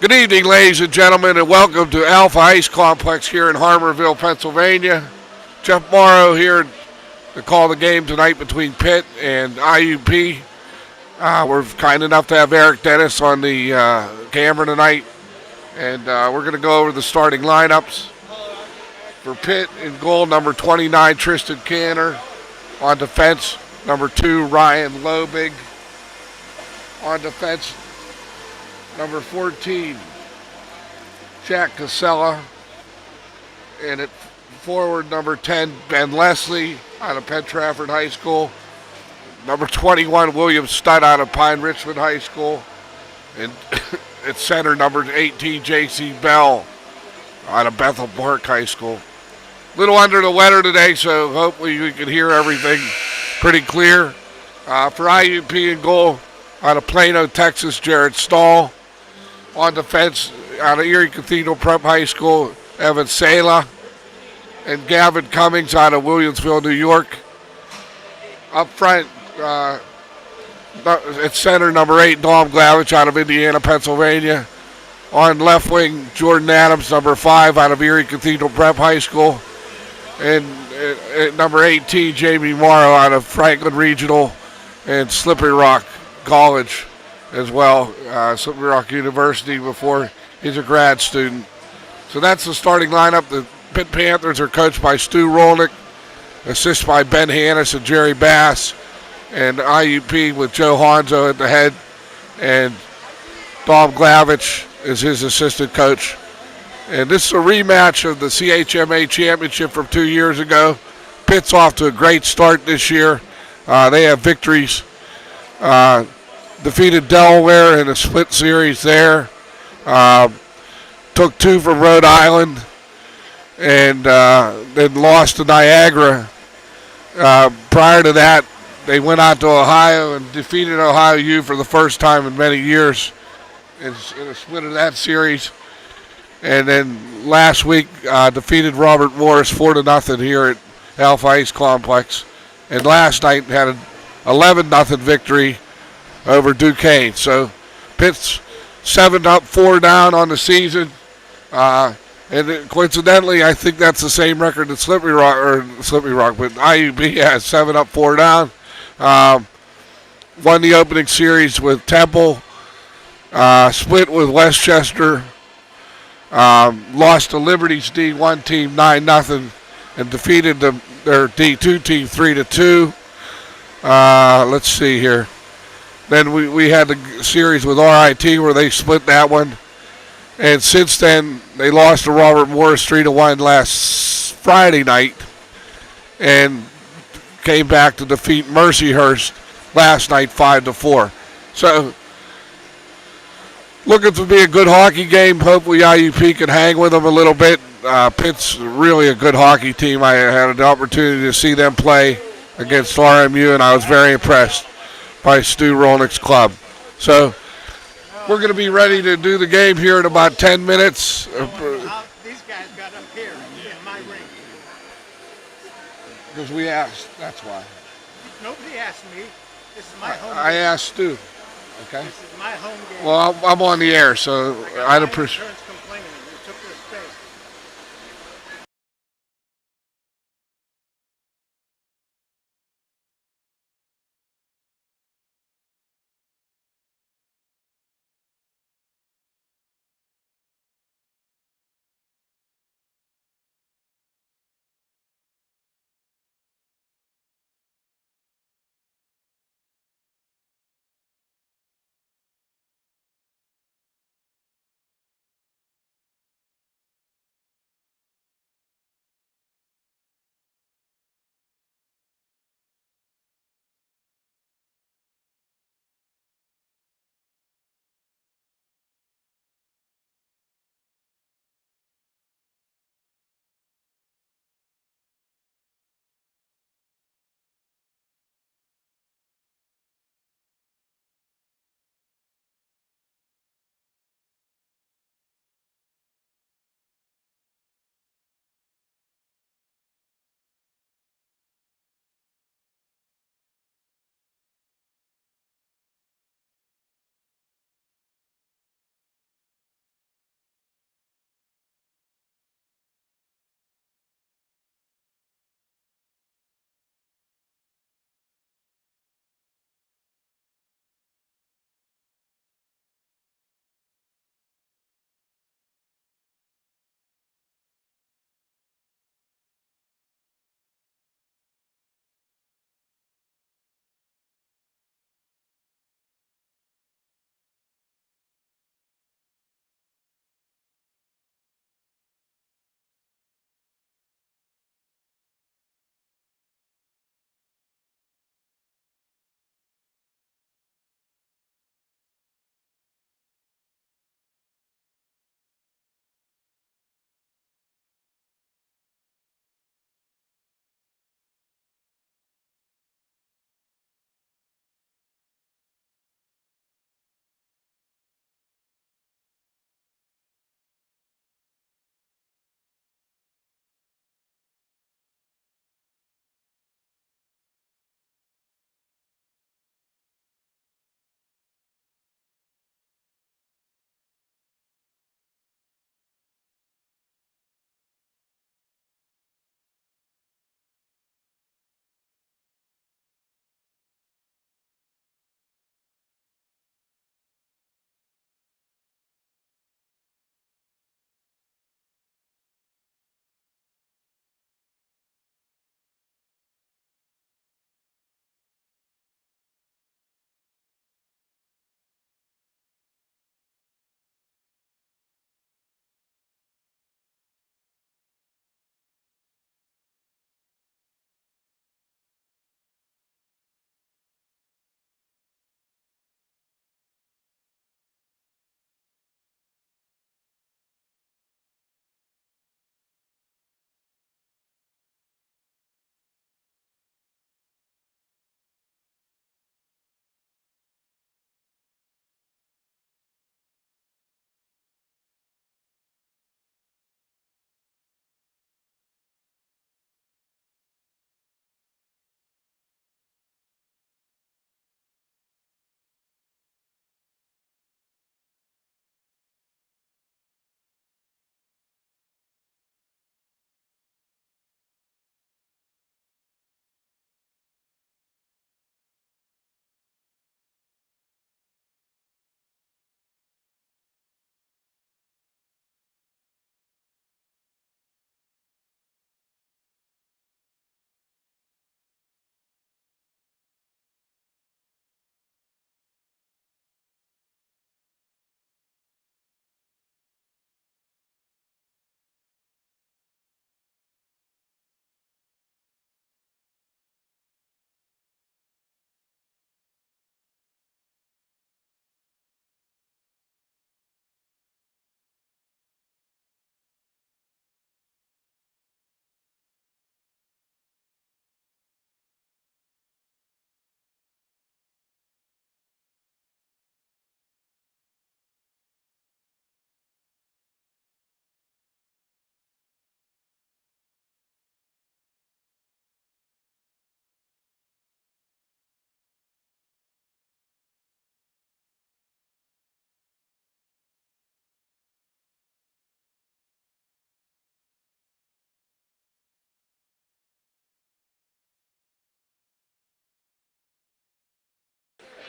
Good evening, ladies and gentlemen, and welcome to Alpha Ice Complex here in Harmerville, Pennsylvania. Jeff Morrow here to call the game tonight between Pitt and IUP. We're kind enough to have Eric Dennis on the camera tonight, and we're going to go over the starting lineups. For Pitt, in goal, number 29, Tristan Canner. On defense, number 2, Ryan Lobig. On defense, number 14, Jack Casella. And at forward, number 10, Ben Leslie out of Penn Trafford High School. Number 21, William Studd out of Pine Richmond High School. And at center, number 18, J.C. Bell out of Bethel Park High School. A little under the weather today, so hopefully we can hear everything pretty clear. For IUP in goal, out of Plano, Texas, Jared Stahl. On defense, out of Erie Cathedral Prep High School, Evan Sala. And Gavin Cummings out of Williamsville, New York. Up front, at center, number 8, Dom Glavich out of Indiana, Pennsylvania. On left wing, Jordan Adams, number 5, out of Erie Cathedral Prep High School. And at number 18, Jamie Morrow out of Franklin Regional and Slippery Rock College as well, Slippery Rock University before he's a grad student. So that's the starting lineup. The Pitt Panthers are coached by Stu Rolnick, assisted by Ben Hannis and Jerry Bass, and IUP with Joe Honzo at the head, and Dom Glavich is his assistant coach. And this is a rematch of the CHMA championship from 2 years ago. Pitt's off to a great start this year. They have victories. Defeated Delaware in a split series there. Took 2 from Rhode Island. And then lost to Niagara. Prior to that, they went out to Ohio and defeated Ohio U for the first time in many years in a split of that series. And then last week defeated Robert Morris 4-0 here at Alpha Ice Complex. And last night had an 11-0 victory over Duquesne. So Pitt's 7 up, 4 down on the season. And coincidentally, I think that's the same record that Slippery Rock, but IUP has 7 up, 4 down. Won the opening series with Temple. Split with Westchester. Lost to Liberty's D1 team 9-0 and defeated their D2 team 3-2. Let's see here. Then we had the series with RIT where they split that one. And since then, they lost to Robert Morris 3-1 last Friday night and came back to defeat Mercyhurst last night 5-4. So looking to be a good hockey game. Hopefully IUP can hang with them a little bit. Pitt's really a good hockey team. I had an opportunity to see them play against RMU, and I was very impressed by Stu Rolnick's club. So we're going to be ready to do the game here in about 10 minutes. These guys got up here in my ring. Because we asked, that's why. Nobody asked me. This is my home I game. asked Stu. Okay. This is my home game. Well, I'm on the air, so I'd appreciate.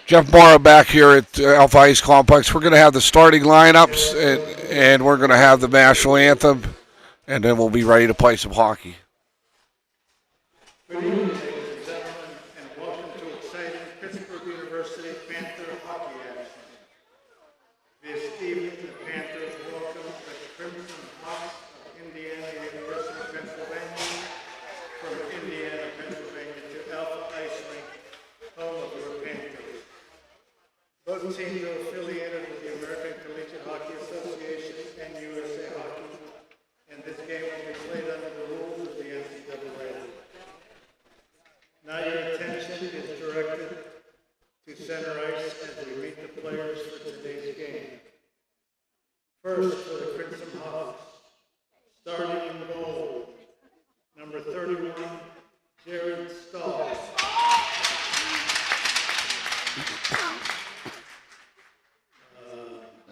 Jeff Morrow back here at Alpha Ice Complex. We're going to have the starting lineups, and we're going to have the national anthem, and then we'll be ready to play some hockey. Good evening, ladies and gentlemen, and welcome to exciting Pittsburgh University Panther hockey action. This evening, the Panthers welcome the Crimson Hawks of Indiana University, Pennsylvania, from Indiana, Pennsylvania to Alpha Ice Rink, home of your Panthers. Both teams are affiliated with the American Collegiate Hockey Association and USA Hockey, and this game will be played under the rules of the NCAA. Now your attention is directed to center ice as we meet the players for today's game. First, for the Crimson Hawks, starting in goal, number 31, Jared Stahl.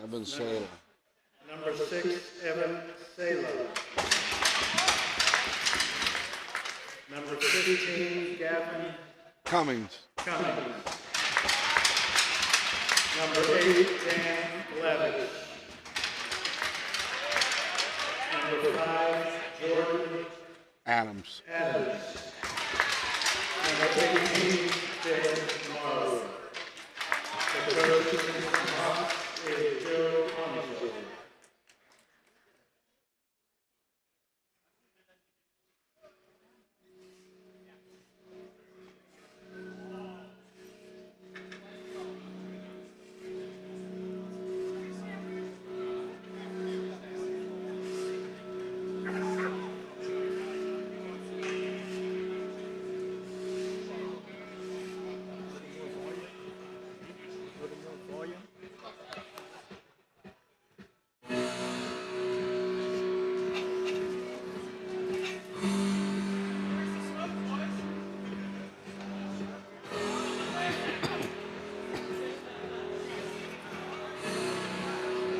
Evan Saylor. Number 6, Evan Saylor. Number 15, Gavin Cummings. Cummings. Number 8, Dan Levitt. Number 5, Jordan Adams. Adams. Number 18, James Morrow. The coach is Joe Armstrong.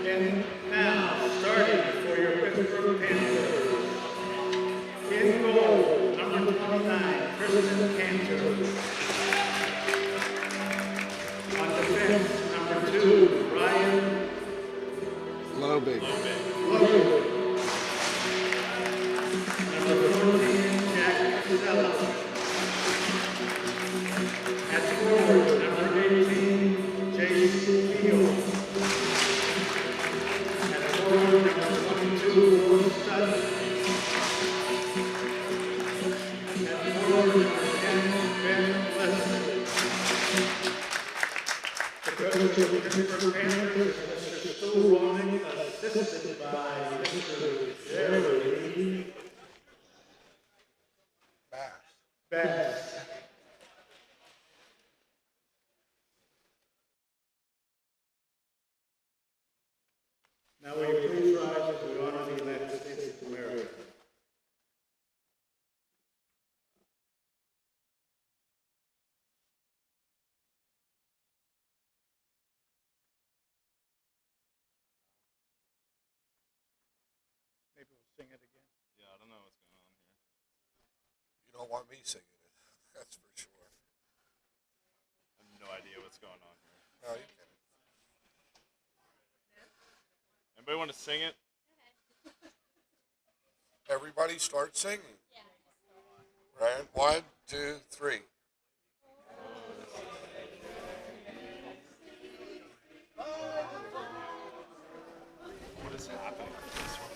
And now, starting for your Pittsburgh Panthers, in goal, number 29, Kristen Cantor. On defense, number 2, Ryan Lobig. Logan. Number 14, Jack Casella. At forward, number 18, Jason Field. Number 22, Will Sutton. And forward, number 10, Ben Leslie. The coach of the Pittsburgh Panthers is Mr. Stu Roenick, assisted by Mr. Jerry Bass. Now will you please rise as we honor the United States of America. Maybe we'll sing it again. Yeah, I don't know what's going on here. You don't want me singing it, that's for sure. I have no idea what's going on here. No, you can't. Anybody want to sing it? Everybody start singing. Right? 1, 2, 3. What is happening with this one?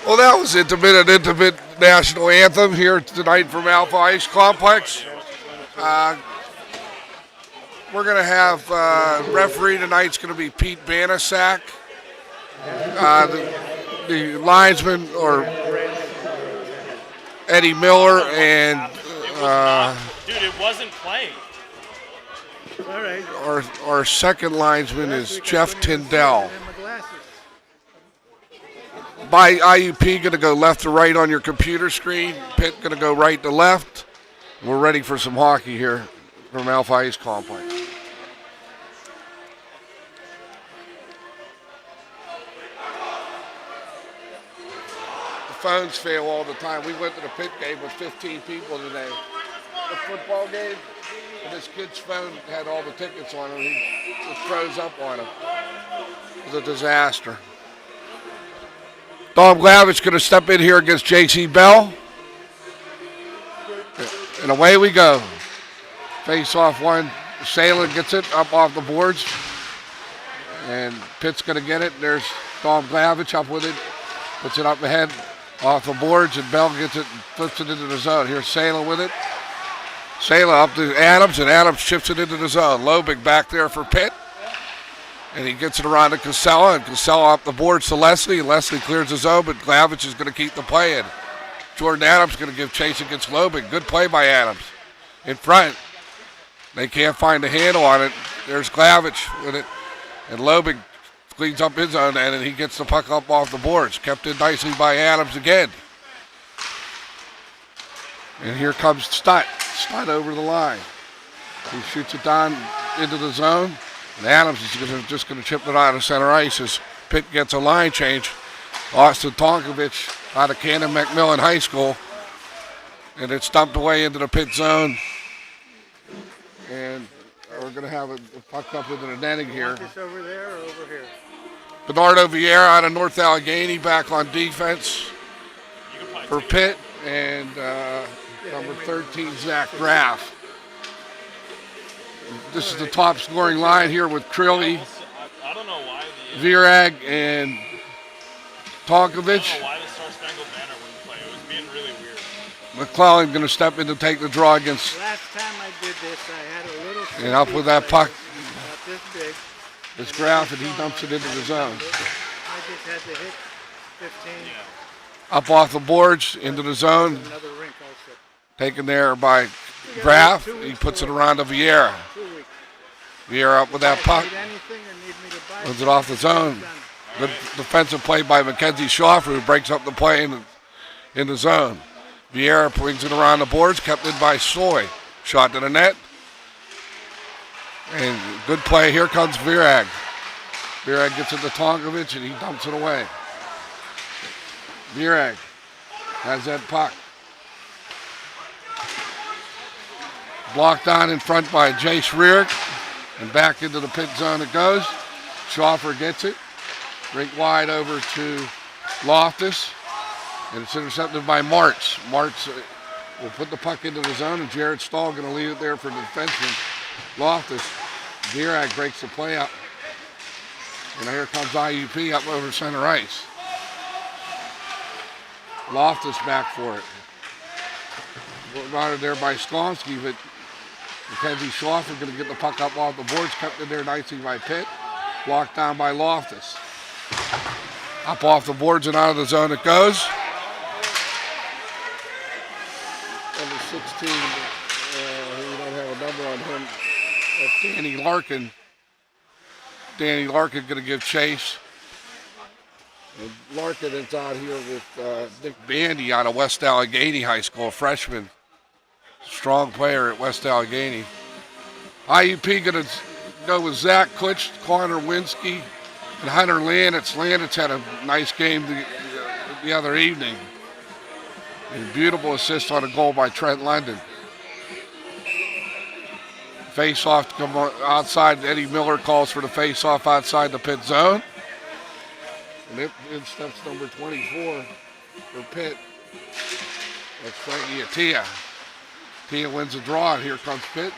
Well, that was an intimate national anthem here tonight from Alpha Ice Complex. We're going to have referee tonight's going to be Pete Banasak. The linesman or Eddie Miller and Dude, it wasn't playing. All right. our second linesman is Jeff Tyndall. By IUP, going to go left to right on your computer screen. Pitt going to go right to left. We're ready for some hockey here from Alpha Ice Complex. The phones fail all the time. We went to the Pitt game with 15 people today. The football game, and this kid's phone had all the tickets on it. It froze up on him. It was a disaster. Dom Glavich going to step in here against J.C. Bell. And away we go. Face off one. Salem gets it up off the boards. And Pitt's going to get it. There's Dom Glavich up with it. Puts it up ahead off the boards. And Bell gets it and flips it into the zone. Here's Salem with it. Salem up to Adams. And Adams chips it into the zone. Lobig back there for Pitt. And he gets it around to Casella, and Casella up the boards to Leslie, and Leslie clears the zone, but Glavich is going to keep the play in. Jordan Adams going to give chase against Lobig. Good play by Adams. In front. They can't find a handle on it. There's Glavich with it. And Lobig cleans up his own end, and he gets the puck up off the boards. Kept in nicely by Adams again. And here comes Stutt. Stutt over the line. He shoots it down into the zone. And Adams is just going to chip it out of center ice as Pitt gets a line change. Austin Tonkovich out of Cannon McMillan High School. And it's dumped away into the Pitt zone. And we're going to have it pucked up into the netting here. Marcus over there or over here? Bernardo Vieira out of North Allegheny back on defense for Pitt. And number 13, Zach Graff. This is the top scoring line here with Crilly, I don't know why Virag, and Tonkovich. I don't know why the Star Spangled Banner wouldn't play. It was being really weird. McClellan going to step in to take the draw against. Last time I did this, I had a little. And up with that puck. About this big. This Graff, and he dumps it into the zone. I just had to hit 15. Up off the boards into the zone. Another rink also. Taken there by Graff. He puts it around to Vieira. 2 weeks. Vieira up with that puck. Need anything or need me to buy Runs it off the zone. Good defensive play by Mackenzie Schoffer, who breaks up the play in the zone. Vieira brings it around the boards, kept in by Soy. Shot to the net. And good play. Here comes Virag. Virag gets it to Tonkovich, and he dumps it away. Virag has that puck. Blocked on in front by Jace Rearick. And back into the Pitt zone it goes. Schoffer gets it. Rink wide over to Loftus. And it's intercepted by Martz. Martz will put the puck into the zone, and Jared Stahl going to leave it there for the defenseman. Loftus. Virag breaks the play up. And here comes IUP up over center ice. Loftus back for it. Brought it there by Sklonsky, but Mackenzie Schoffer going to get the puck up off the boards, kept in there nicely by Pitt. Blocked down by Loftus. Up off the boards and out of the zone it goes. Number 16, we don't have a number on him. That's Danny Larkin. Danny Larkin going to give chase. And Larkin is out here with Nick Bandy out of West Allegheny High School, a freshman. Strong player at West Allegheny. IUP going to go with Zach Kutch, Connor Winsky, and Hunter Landitz. Landitz had a nice game the other evening. And a beautiful assist on a goal by Trent London. Face-off to come outside. Eddie Miller calls for the face-off outside the Pitt zone. And in steps number 24 for Pitt. That's Frankie Attia. Attia wins the draw, and here comes Pitt.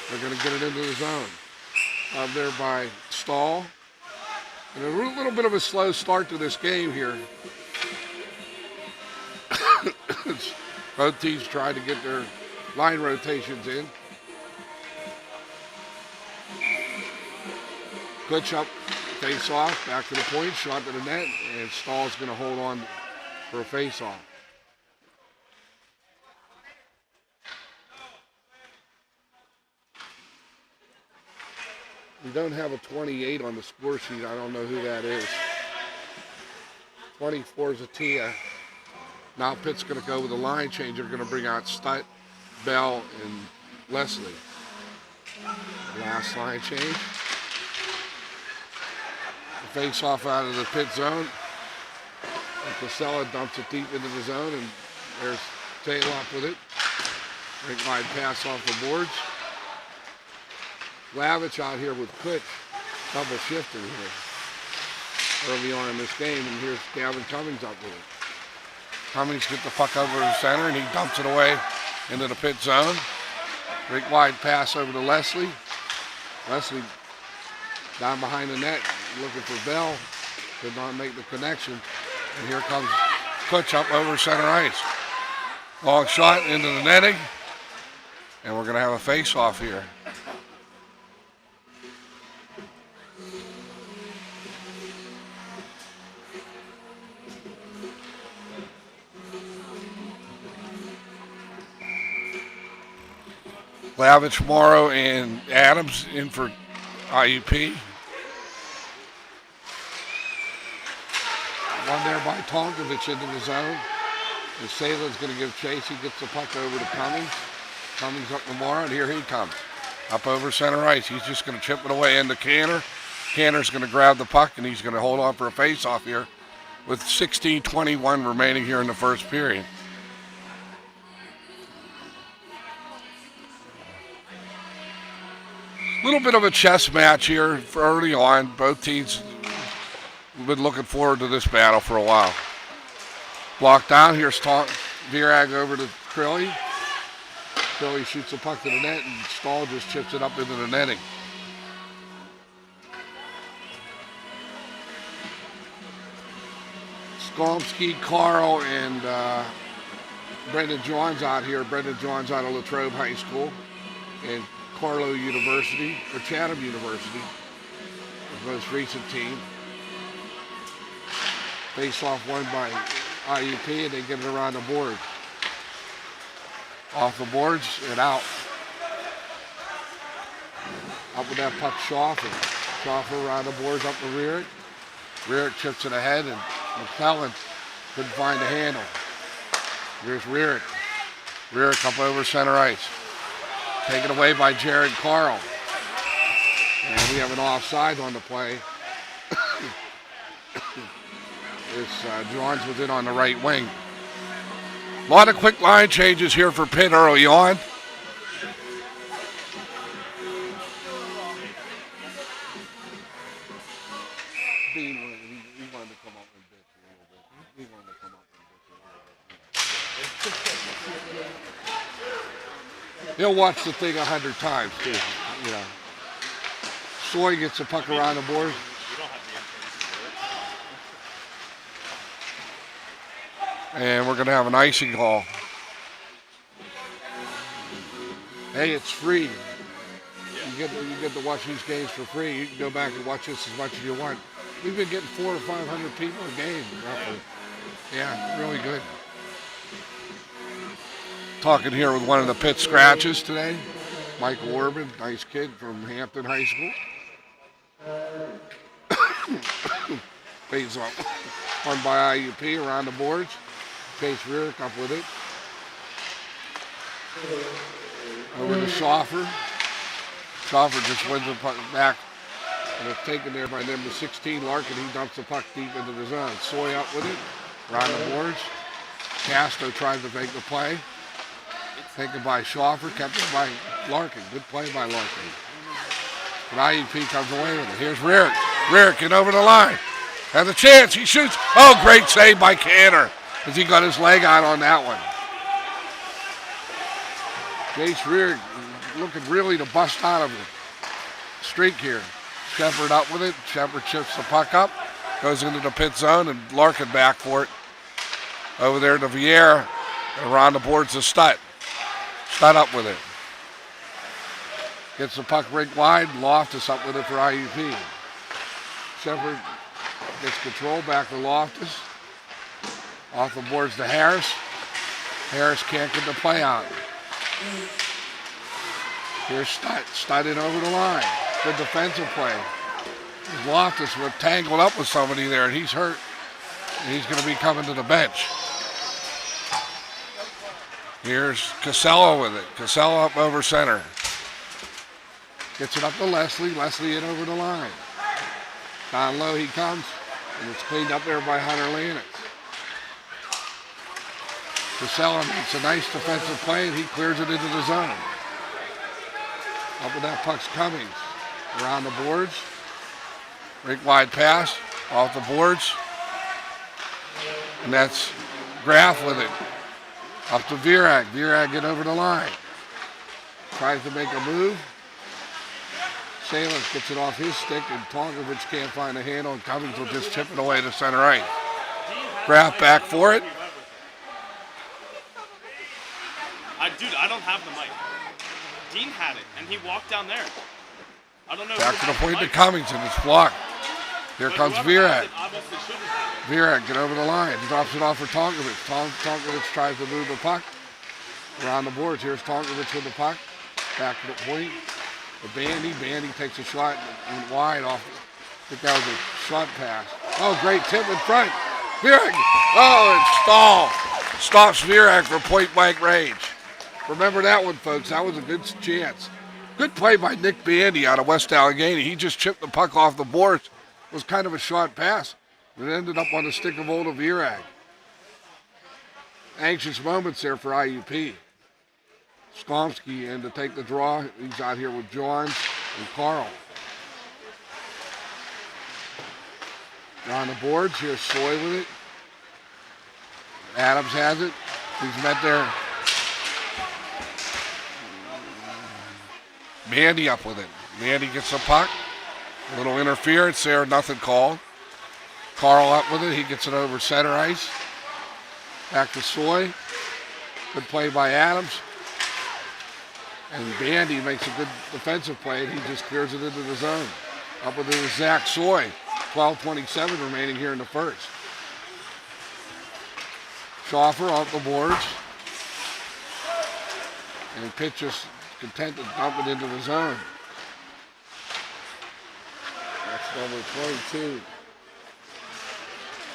They're going to get it into the zone. Out there by Stahl. And a little bit of a slow start to this game here. Both teams trying to get their line rotations in. Good shot, face off, back to the point, shot to the net, and Stahl's going to hold on for a face off. We don't have a 28 on the score sheet. I don't know who that is. 24 is Atia. Now Pitt's going to go with a line change. They're going to bring out Stutt, Bell, and Leslie. Last line change. The face off out of the Pitt zone. And Casella dumps it deep into the zone, and there's Taylor with it. Rink line pass off the boards. Lavich out here with Pitt, double shifting here early on in this game, and here's Gavin Cummings up with it. Cummings gets the puck over to the center, and he dumps it away into the Pitt zone. Rink wide pass over to Leslie. Leslie down behind the net, looking for Bell. Could not make the connection. And here comes Kutch up over center ice. Long shot into the netting, and we're going to have a face-off here. Lavich, Morrow, and Adams in for IUP. One there by Tonkovich into the zone. And Salin's going to give chase. He gets the puck over to Cummings. Cummings up to Morrow, and here he comes. Up over center ice. He's just going to chip it away into Canner. Canner's going to grab the puck, and he's going to hold on for a face-off here with 16:21 remaining here in the first period. A little bit of a chess match here for early on. Both teams have been looking forward to this battle for a while. Blocked down. Here's Virag over to Crilly. Crilly shoots the puck to the net, and Stahl just chips it up into the netting. Skolmsky, Carl, and Brendan Johns out here. Brendan Johns out of Latrobe High School. And Carlo University, or Chatham University, the most recent team. Face off won by IUP, and they get it around the board. Off the boards and out. Up with that puck, Schaffer. Schaffer around the boards up to Rearick. Rearick chips it ahead, and McClellan couldn't find a handle. Here's Rearick. Rearick up over center ice. Taken away by Jared Carl. And we have an offside on the play. Johns was in on the right wing. A lot of quick line changes here for Pitt early on. He wanted to come up and bitch a little bit. He wanted to come up and bitch a little bit. He'll watch the thing 100 times, too. You know. Soy gets the puck around the board. And we're going to have an icing call. Hey, it's free. You get to watch these games for free. You can go back and watch this as much as you want. We've been getting 400 to 500 people a game, roughly. Yeah, really good. Talking here with one of the Pitt scratches today, Michael Orban, nice kid from Hampton High School. Pays off. Won by IUP around the boards. Chase Rearick up with it. Over to Schaffer. Schaffer just wins the puck back, and it's taken there by number 16, Larkin. He dumps the puck deep into the zone. Soy up with it. Around the boards. Castro tries to make the play. Taken by Schaffer, kept it by Larkin. Good play by Larkin. But IUP comes away with it. Here's Rearick. Rearick get over the line. Has a chance. He shoots. Oh, great save by Canner as he got his leg out on that one. Jace Rearick looking really to bust out of the streak here. Shepard up with it. Shepard chips the puck up. Goes into the Pitt zone, and Larkin back for it. Over there to Vieira. Around the boards to Stutt. Stutt up with it. Gets the puck rink wide. Loftus up with it for IUP. Shepard gets control back to Loftus. Off the boards to Harris. Harris can't get the play out. Here's Stutt. Stutt in over the line. Good defensive play. Loftus was tangled up with somebody there, and he's hurt. And he's going to be coming to the bench. Here's Casella with it. Casella up over center. Gets it up to Leslie. Leslie in over the line. Down low he comes, and it's cleaned up there by Hunter Lanitz. Casella makes a nice defensive play, and he clears it into the zone. Up with that puck's Cummings. Around the boards. Rink wide pass. Off the boards. And that's Graff with it. Up to Virag. Virag get over the line. Tries to make a move. Salem gets it off his stick, and Tonkovich can't find a handle, and Cummings will just tip it away to center right. Graff back for it. Dude, I don't have the mic. Dean had it, and he walked down there. I don't know. Back to the point to Cummings, and it's blocked. Here comes Virag. Virag get over the line. He drops it off for Tonkovich. Tonkovich tries to move the puck. Around the boards. Here's Tonkovich with the puck. Back to the point. The Bandy takes a shot and wide off. I think that was a shot pass. Oh, great tip in front. Virag. Oh, it's Stahl. Stops Virag for point blank range. Remember that one, folks. That was a good chance. Good play by Nick Bandy out of West Allegheny. He just chipped the puck off the boards. It was kind of a short pass. It ended up on the stick of Oda Virag. Anxious moments there for IUP. Skomsky in to take the draw. He's out here with Johns and Carl. On the boards, here's Soy with it. Adams has it. He's met there. Mandy up with it. Mandy gets the puck. A little interference there, nothing called. Carl up with it. He gets it over center ice. Back to Soy. Good play by Adams. And Bandy makes a good defensive play, and he just clears it into the zone. Up with it is Zach Soy. 12:27 remaining here in the first. Schaffer off the boards. And Pitt just content to dump it into the zone. That's number 22.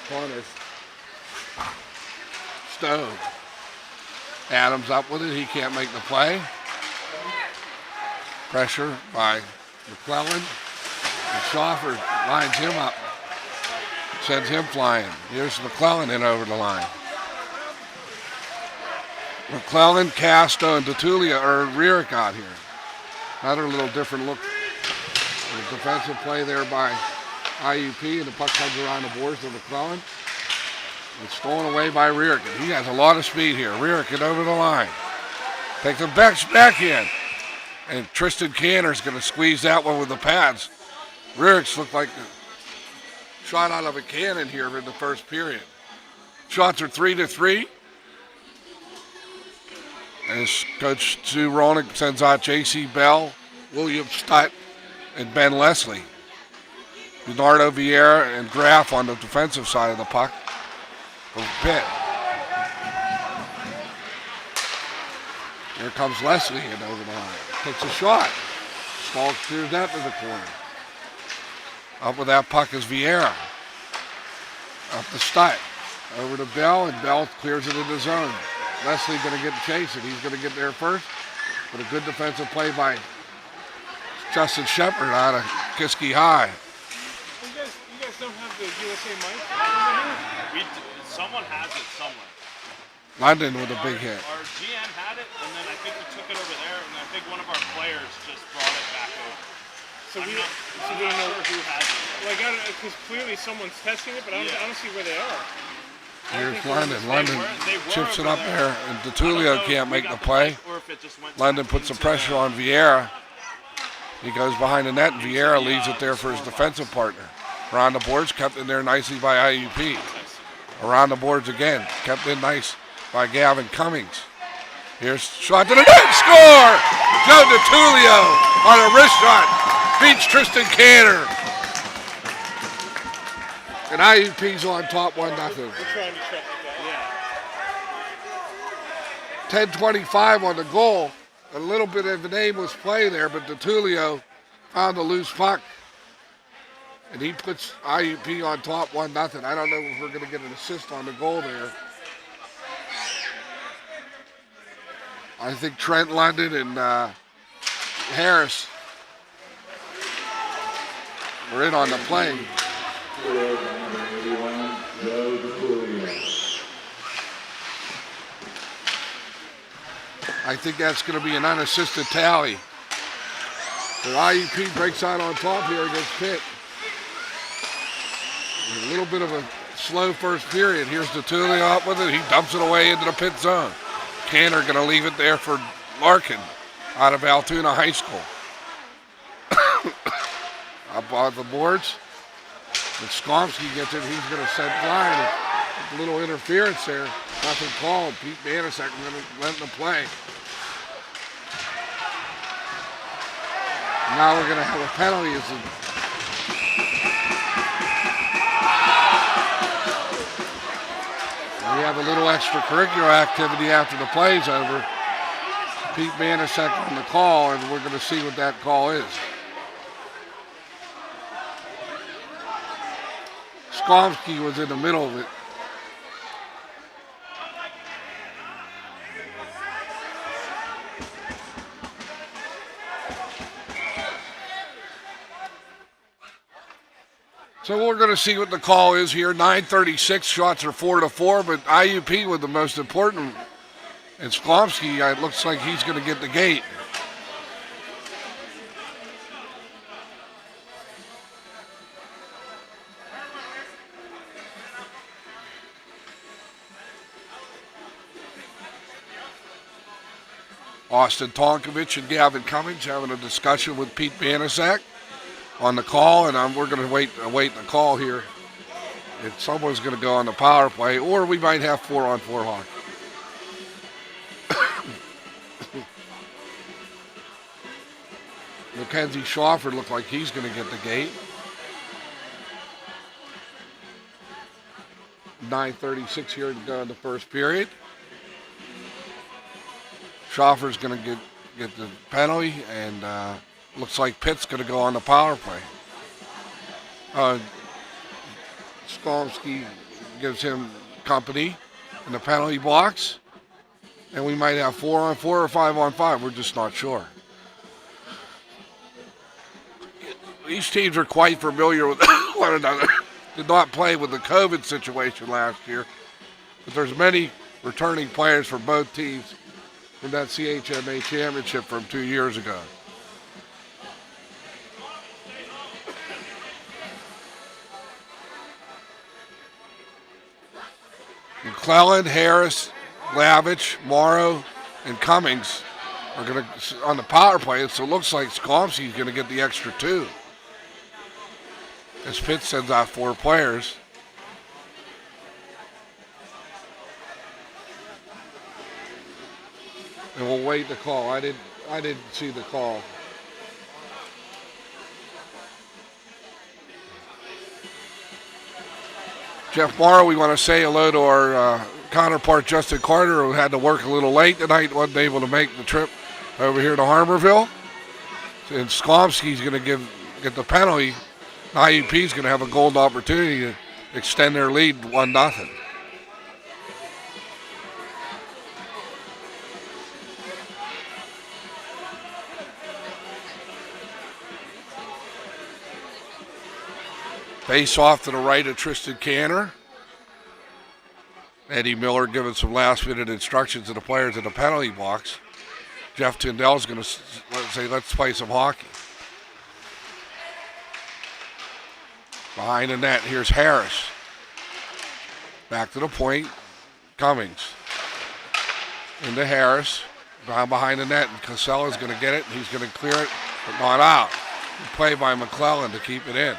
Corners. Stone. Adams up with it. He can't make the play. Pressure by McClellan. And Schaffer lines him up. Sends him flying. Here's McClellan in over the line. McClellan, Castro, and DeTulia or Rierick out here. Another little different look. The defensive play there by IUP, and the puck comes around the boards to McClellan. It's stolen away by Rierick. He has a lot of speed here. Rierick get over the line. Takes the back in. And Tristan Canner's going to squeeze that one with the pads. Rierick's looked like a shot out of a cannon here in the first period. Shots are 3-3. As Coach Sue Ronick sends out J.C. Bell, William Stutt, and Ben Leslie. Leonardo Vieira and Graff on the defensive side of the puck for Pitt. Here comes Leslie in over the line. Takes a shot. Stahl clears that to the corner. Up with that puck is Vieira. Up to Stutt. Over to Bell, and Bell clears it in the zone. Leslie going to get chasing. He's going to get there first. But a good defensive play by Justin Shepard out of Kiski High. You guys don't have the USA mic? Someone has it somewhere. London with a big hit. Our GM had it, and then I think we took it over there, and I think one of our players just brought it back over. So we I'm don't not know sure who has it. Like, because clearly someone's testing it, but I don't see where they are. Here's London. London They were chips it over up there, and I don't DeTulio know can't if we make got the play. mic or if it just went London back puts some into pressure the- on Vieira. He goes behind the net, and Vieira leaves it there for his defensive partner. Around the boards, kept in there nicely by IUP. Around the boards again, kept in nice by Gavin Cummings. Here's shot to the net, score! Joe DiTullio on a wrist shot, beats Tristan Canner. And IUP's on top 1-0. We're trying to shut it down. 10:25 on the goal. A little bit of an aimless play there, but DiTullio found a loose puck. And he puts IUP on top 1-0. I don't know if we're going to get an assist on the goal there. I think Trent London and Harris were in on the play. I think that's going to be an unassisted tally. The IUP breaks out on top here against Pitt. A little bit of a slow first period. Here's DiTullio up with it. He dumps it away into the Pitt zone. Canner going to leave it there for Larkin out of Altoona High School. Up on the boards. And Skomsky gets it. He's going to send flying. A little interference there. Nothing called. Pete Banaszak letting the play. Now we're going to have a penalty. We have a little extracurricular activity after the play's over. Pete Banaszak on the call, and we're going to see what that call is. Skomsky was in the middle of it. So we're going to see what the call is here. 9:36, shots are 4-4, but IUP with the most important. And Skomsky, it looks like he's going to get the gate. Austin Tonkovich and Gavin Cummings having a discussion with Pete Banaszak on the call, and we're going to wait the call here. If someone's going to go on the power play, or we might have 4-on-4 hockey. Mackenzie Schaffer looked like he's going to get the gate. 9:36 here to go in the first period. Schaffer's going to get the penalty, and looks like Pitt's going to go on the power play. Skomsky gives him company in the penalty box, and we might have 4-on-4 or 5-on-5. We're just not sure. These teams are quite familiar with one another. Did not play with the COVID situation last year, but there's many returning players for both teams from that CHMA championship from 2 years ago. McClellan, Harris, Lavich, Morrow, and Cummings are going to on the power play, so it looks like Skomsky's going to get the extra 2. As Pitt sends out 4 players. And we'll wait the call. I didn't see the call. Jeff Morrow, we want to say hello to our counterpart Justin Carter, who had to work a little late tonight, wasn't able to make the trip over here to Harmarville. And Skomsky's going to get the penalty. IUP's going to have a golden opportunity to extend their lead 1-0. Face off to the right of Tristan Canner. Eddie Miller giving some last-minute instructions to the players in the penalty box. Jeff Tyndall's going to say, let's play some hockey. Behind the net, here's Harris. Back to the point, Cummings. Into Harris, behind the net, and Casella's going to get it, and he's going to clear it, but not out. Good play by McClellan to keep it in.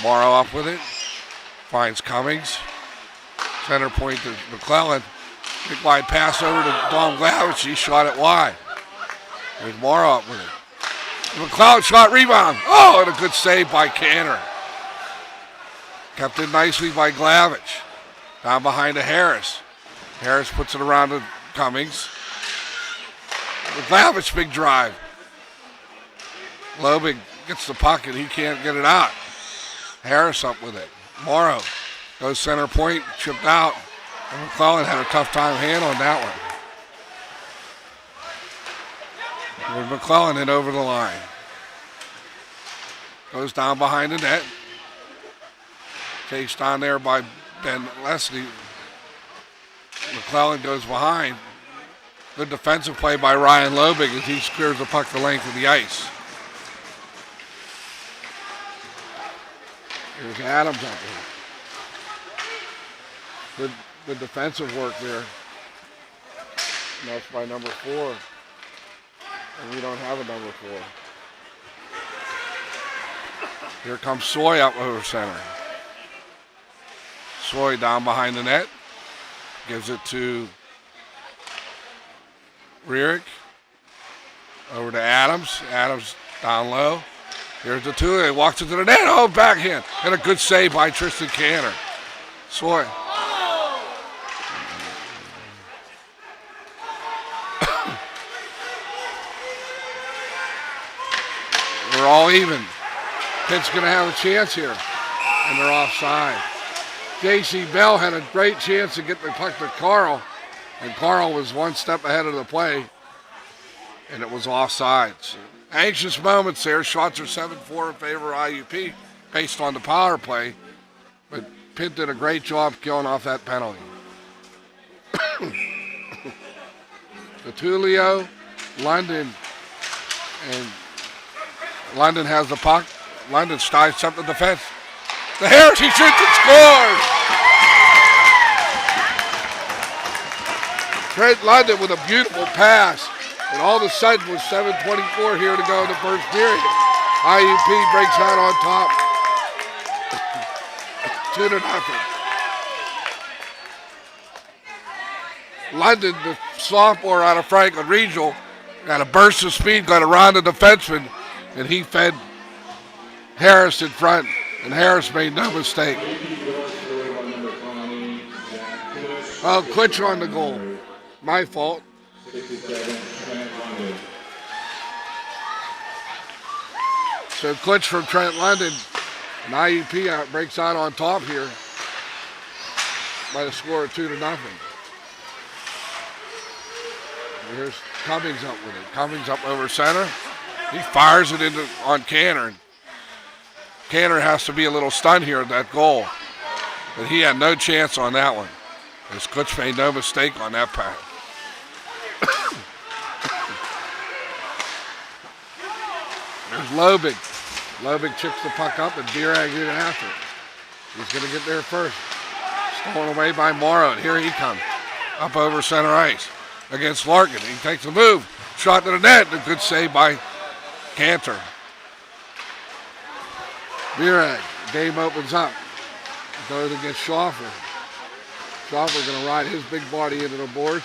Morrow up with it, finds Cummings. Center point to McClellan. Big wide pass over to Dom Glavich. He shot it wide. There's Morrow up with it. McClellan shot rebound. Oh, and a good save by Cantor. Kept in nicely by Glavich. Down behind to Harris. Harris puts it around to Cummings. Glavich, big drive. Lobig gets the puck and he can't get it out. Harris up with it. Morrow goes center point, chipped out. And McClellan had a tough time handling that one. With McClellan in over the line. Goes down behind the net. Chased on there by Ben Leslie. McClellan goes behind. Good defensive play by Ryan Lobig as he clears the puck the length of the ice. Here's Adams up here. Good defensive work there. And that's by number 4. And we don't have a number 4. Here comes Soy up over center. Soy down behind the net. Gives it to Rierick. Over to Adams. Adams down low. Here's the two. He walks into the net. Oh, backhand. And a good save by Tristan Cantor. Soy. We're all even. Pitt's going to have a chance here. And they're offside. J.C. Bell had a great chance to get the puck to Carl. And Carl was one step ahead of the play. And it was offsides. Anxious moments there. Shots are 7-4 in favor of IUP based on the power play. But Pitt did a great job killing off that penalty. Gatulio, London, and London has the puck. London sties up the defense. The Harris, he shoots and scores! Trent London with a beautiful pass. And all of a sudden with 7:24 here to go in the first period. IUP breaks out on top. 2-0. London, the sophomore out of Franklin Regional, got a burst of speed, got around the defenseman, and he fed Harris in front, and Harris made no mistake. Oh, Klitsch on the goal. My fault. So Klitsch from Trent London, and IUP breaks out on top here by the score of 2-0. Here's Cummings up with it. Cummings up over center. He fires it into on Cantor. Cantor has to be a little stunned here at that goal. But he had no chance on that one. As Klitsch made no mistake on that pass. There's Lobig. Lobig chips the puck up and Birag in after it. He's going to get there first. Stolen away by Morrow. Here he comes. Up over center ice against Larkin. He takes a move. Shot to the net. A good save by Cantor. Birag. Game opens up. Goes against Schaffer. Schaffer going to ride his big body into the boards.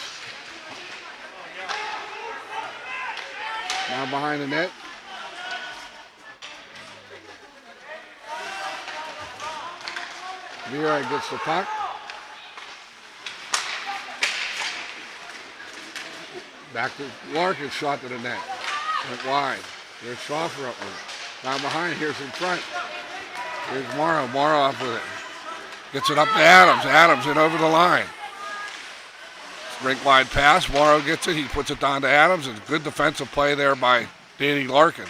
Now behind the net. Birag gets the puck. Back to Larkin, shot to the net. Went wide. There's Schaffer up with it. Down behind, here's in front. Here's Morrow. Morrow up with it. Gets it up to Adams. Adams in over the line. Rink wide pass. Morrow gets it. He puts it down to Adams. It's a good defensive play there by Danny Larkin.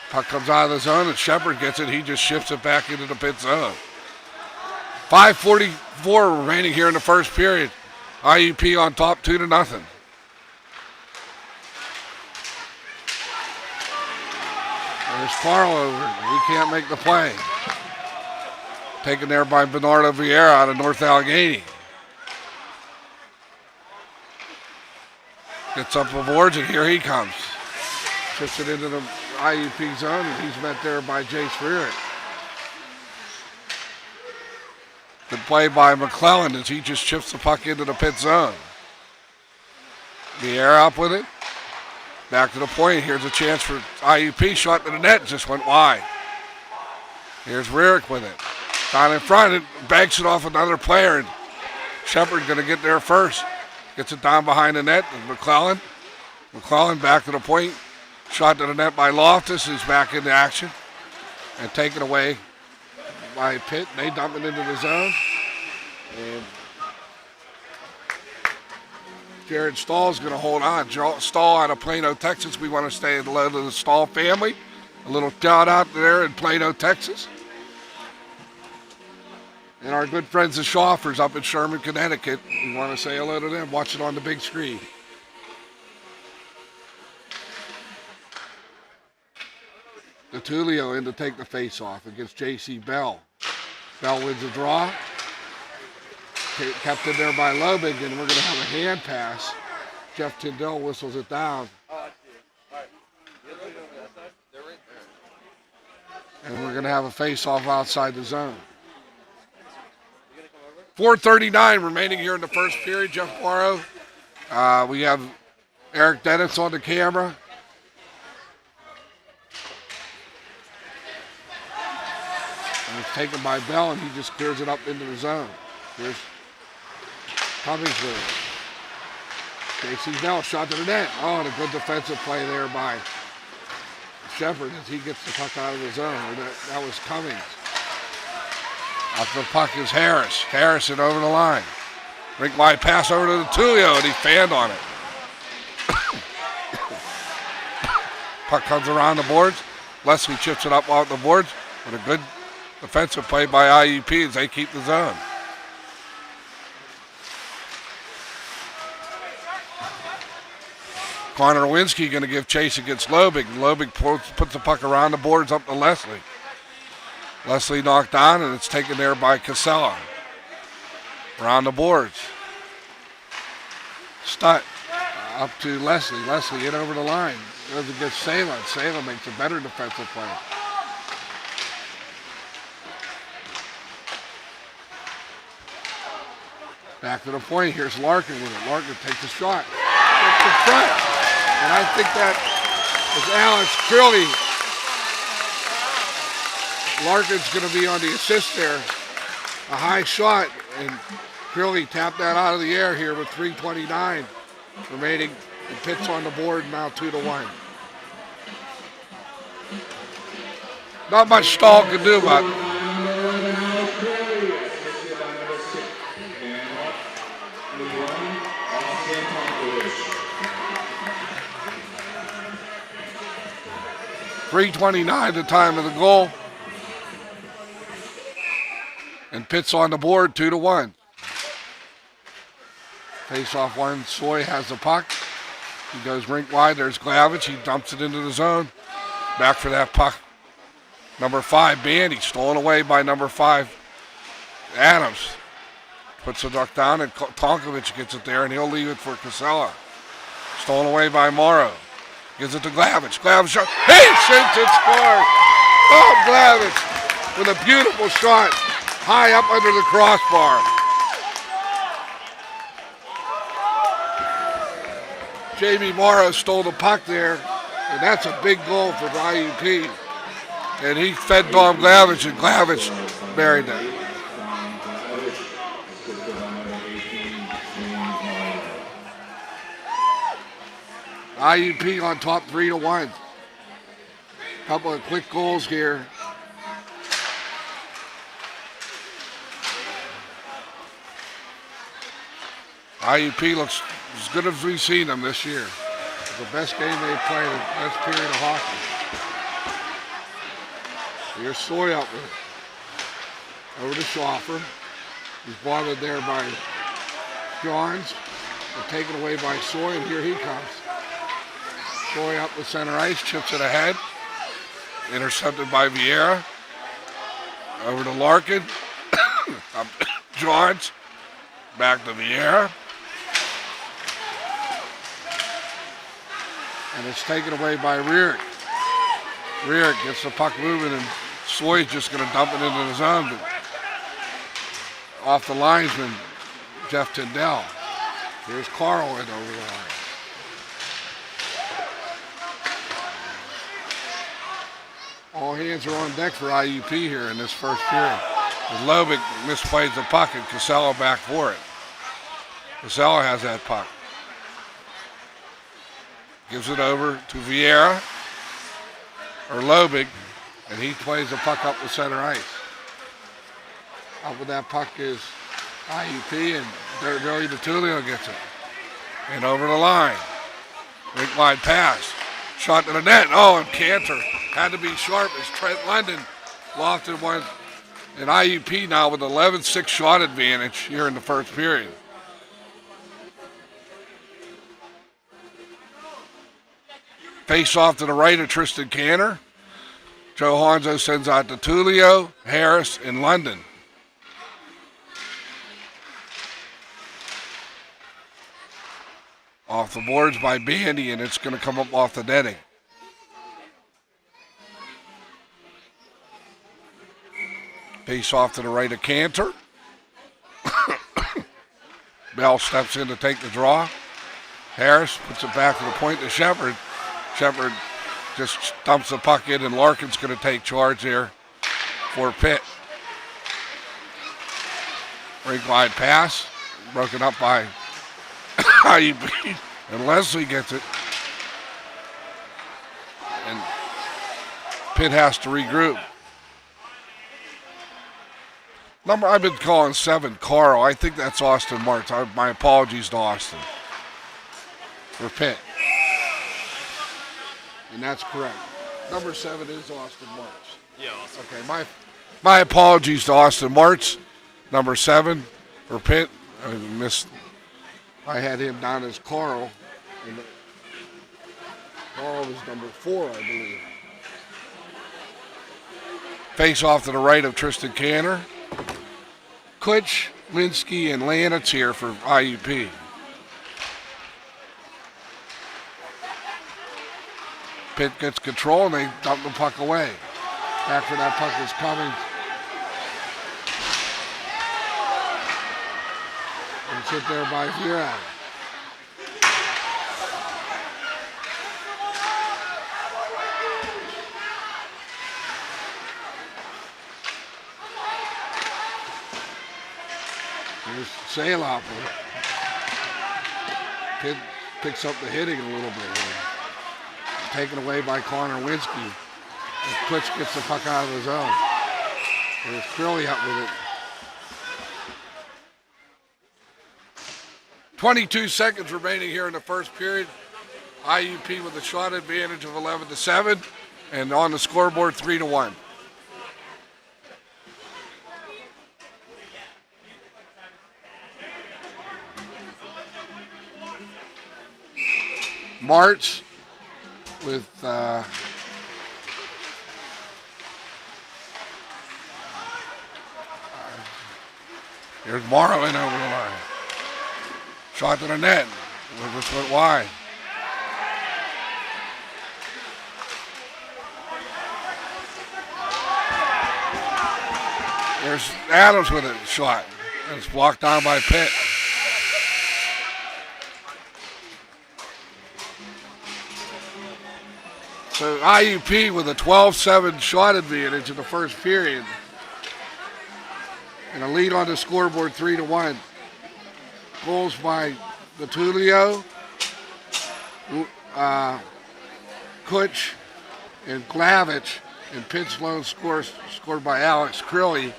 Puck comes out of the zone and Shepard gets it. He just shifts it back into the Pitt zone. 5:44 remaining here in the first period. IUP on top 2-0. There's Carl over. He can't make the play. Taken there by Bernardo Vieira out of North Allegheny. Gets up the boards and here he comes. Chips it into the IUP zone and he's met there by Jace Rierick. Good play by McClellan as he just chips the puck into the Pitt zone. Vieira up with it. Back to the point. Here's a chance for IUP. Shot to the net. Just went wide. Here's Rearick with it. Down in front. It banks it off another player. And Shepard going to get there first. Gets it down behind the net. McClellan. McClellan back to the point. Shot to the net by Loftus, who's back into action. And taken away by Pitt. They dump it into the zone. And Jared Stahl's going to hold on. Stahl out of Plano, Texas. We want to say hello to the Stahl family. A little shout out there in Plano, Texas. And our good friends the Schauffers up in Sherman, Connecticut. We want to say hello to them. Watch it on the big screen. DeTulio in to take the face-off against J.C. Bell. Bell wins the draw. Kept in there by Lobig, and we're going to have a hand pass. Jeff Tyndall whistles it down. And we're going to have a face-off outside the zone. 4:39 remaining here in the first period. Jeff Morrow. We have Eric Dennis on the camera. And it's taken by Bell, and he just clears it up into the zone. Here's Cummings with it. J.C. Bell shot to the net. Oh, and a good defensive play there by Shepard as he gets the puck out of the zone. That was Cummings. Off the puck is Harris. Harrison over the line. Rink wide pass over to the Tulio, and he fanned on it. Puck comes around the boards. Leslie chips it up off the boards with a good defensive play by IUP as they keep the zone. Connor Lewinsky going to give chase against Lobig. Lobig puts the puck around the boards up to Leslie. Leslie knocked down, and it's taken there by Casella. Around the boards. Stutt up to Leslie. Leslie in over the line. Goes against Salem. Salem makes a better defensive play. Back to the point. Here's Larkin with it. Larkin takes a shot. It's the front. And I think that was Alex Curley. Larkin's going to be on the assist there. A high shot, and Curley tapped that out of the air here with 3:29 remaining. And Pitt's on the board now 2-1. Not much Stahl can do about it. .329 the time of the goal. And Pitt's on the board 2-1. Face off one. Soy has the puck. He goes rink wide. There's Glavich. He dumps it into the zone. Back for that puck. Number 5, Bandy. Stolen away by number 5, Adams. Puts the duck down, and Tonkovich gets it there, and he'll leave it for Casella. Stolen away by Morrow. Gives it to Glavich. Glavich shot. He shoots and scores. Oh, Glavich with a beautiful shot high up under the crossbar. Jamie Morrow stole the puck there, and that's a big goal for IUP. And he fed Dom Glavich, and Glavich buried that. IUP on top 3-1. Couple of quick goals here. IUP looks as good as we've seen them this year. It's the best game they've played, the best period of hockey. Here's Soy up with it. Over to Schaffer. He's bothered there by Johns. They're taken away by Soy, and here he comes. Soy up the center ice, chips it ahead. Intercepted by Vieira. Over to Larkin. Up to Johns. Back to Vieira. And it's taken away by Rearick. Rearick gets the puck moving, and Soy's just going to dump it into the zone. But off the linesman, Jeff Tyndall. Here's Carl in over the line. All hands are on deck for IUP here in this first period. Lovick misplays the puck and Casella back for it. Casella has that puck. Gives it over to Vieira, or Lovick, and he plays the puck up the center ice. Up with that puck is IUP, and Billy DeTulio gets it. And over the line. Rink wide pass. Shot to the net. Oh, and Cantor had to be sharp as Trent London lofted one. And IUP now with 11-6 shot advantage here in the first period. Face off to the right of Tristan Cantor. Joe Hanzo sends out to Tulio, Harris, and London. Off the boards by Bandy, and it's going to come up off the netting. Face off to the right of Cantor. Bell steps in to take the draw. Harris puts it back to the point to Shepard. Shepard just dumps the puck in, and Larkin's going to take charge here for Pitt. Rink wide pass, broken up by IUP, and Leslie gets it. And Pitt has to regroup. Number I've been calling 7, Carl. I think that's Austin Martz. My apologies to Austin for Pitt. And that's correct. Number 7 is Austin Martz. Yeah, awesome. Okay, my apologies to Austin Martz. Number 7 for Pitt. I had him down as Carl. And Carl is number 4, I believe. Face off to the right of Tristan Cantor. Klitsch, Linsky, and Lanitz here for IUP. Pitt gets control, and they dump the puck away. After that puck is coming. And sit there by Vieira. Here's Salop. Pitt picks up the hitting a little bit here. Taken away by Connor Winsky. And Klitsch gets the puck out of his own. There's Curley up with it. 22 seconds remaining here in the first period. IUP with a shot advantage of 11-7, and on the scoreboard 3-1. Martz with here's Marlin over the line. Shot to the net. Just went wide. There's Adams with a shot. And it's blocked down by Pitt. So IUP with a 12-7 shot advantage in the first period. And a lead on the scoreboard 3-1. Goals by Gatulio, Kutch, and Glavich, and Pitt's lone score scored by Alex Crilly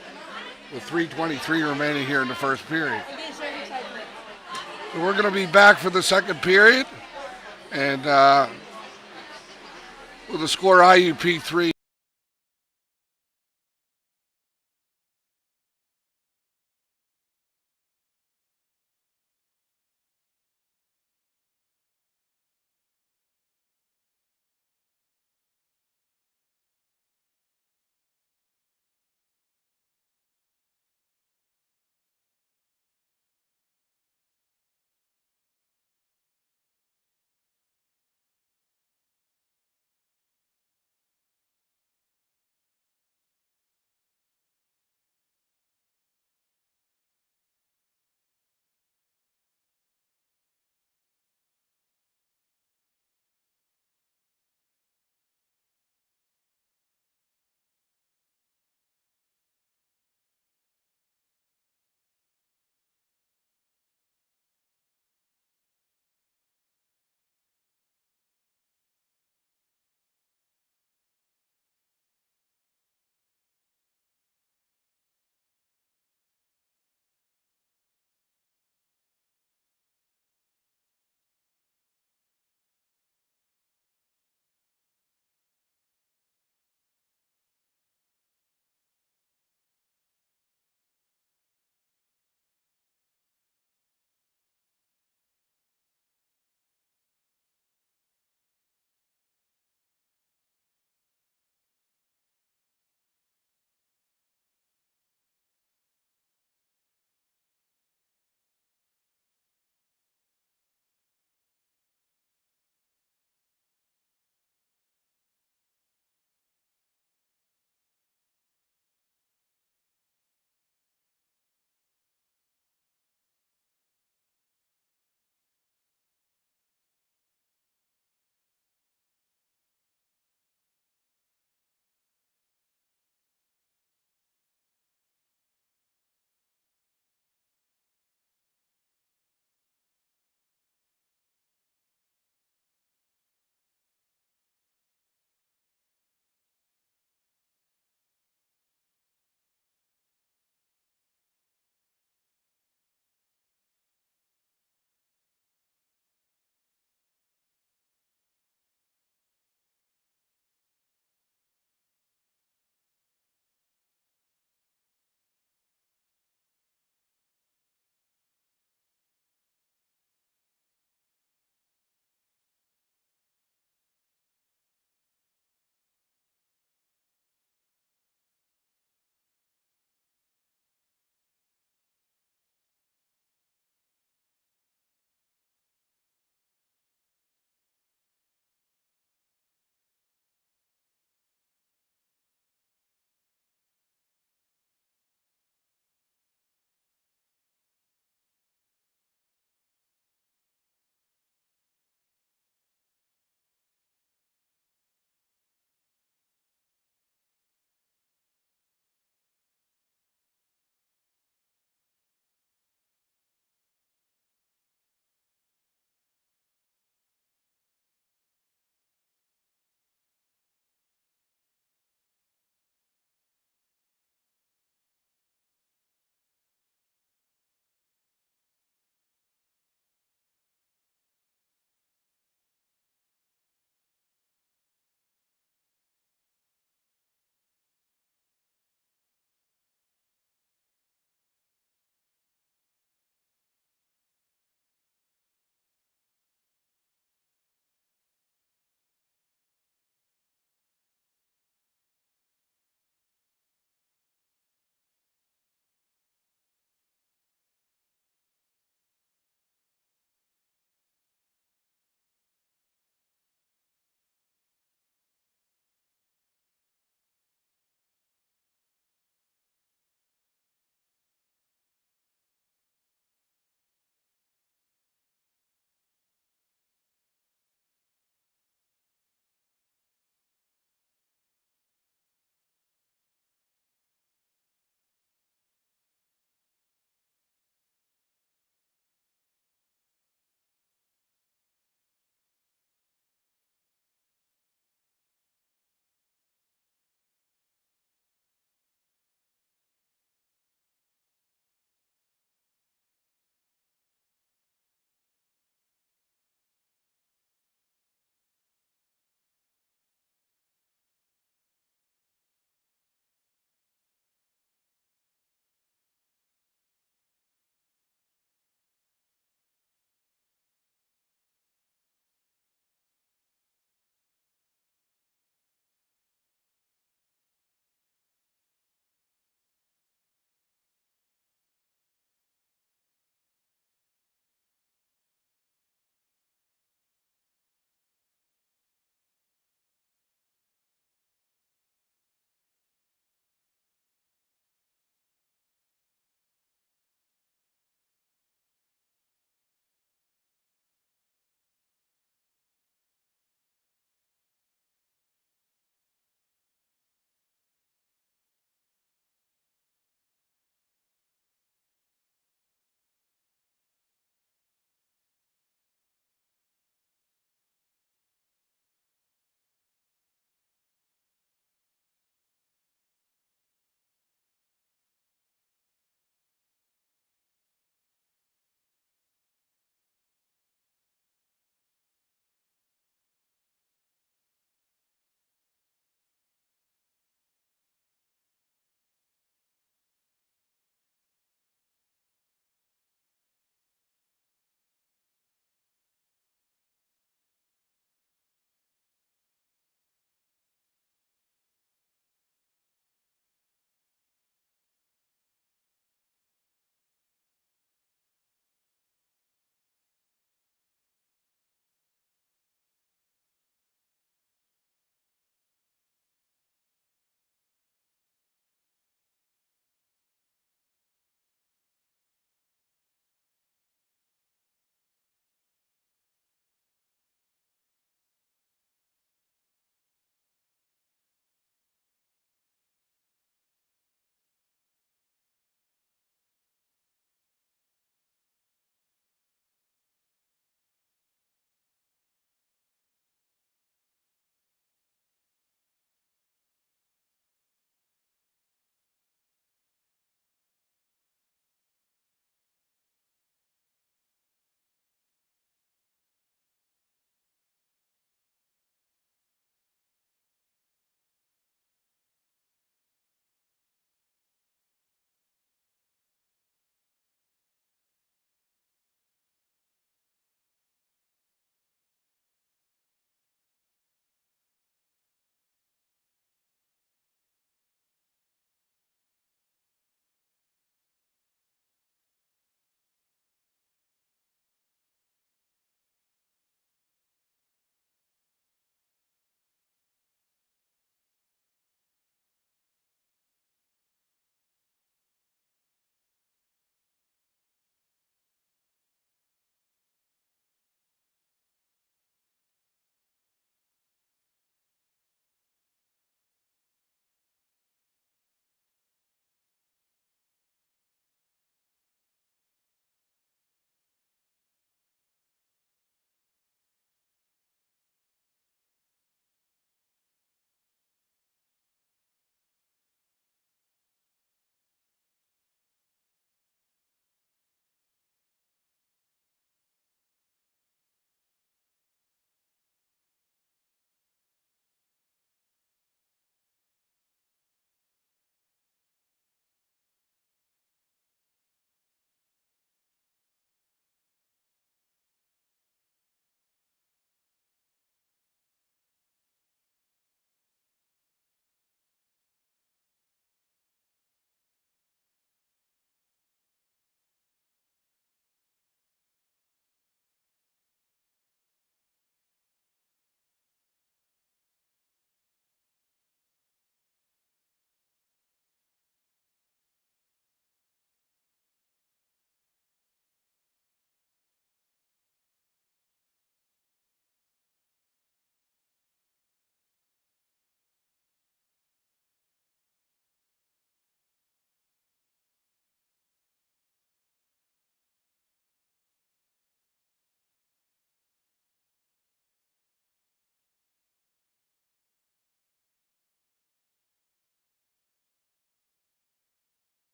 with 3:23 remaining here in the first period. So we're going to be back for the second period, and with the score IUP 3.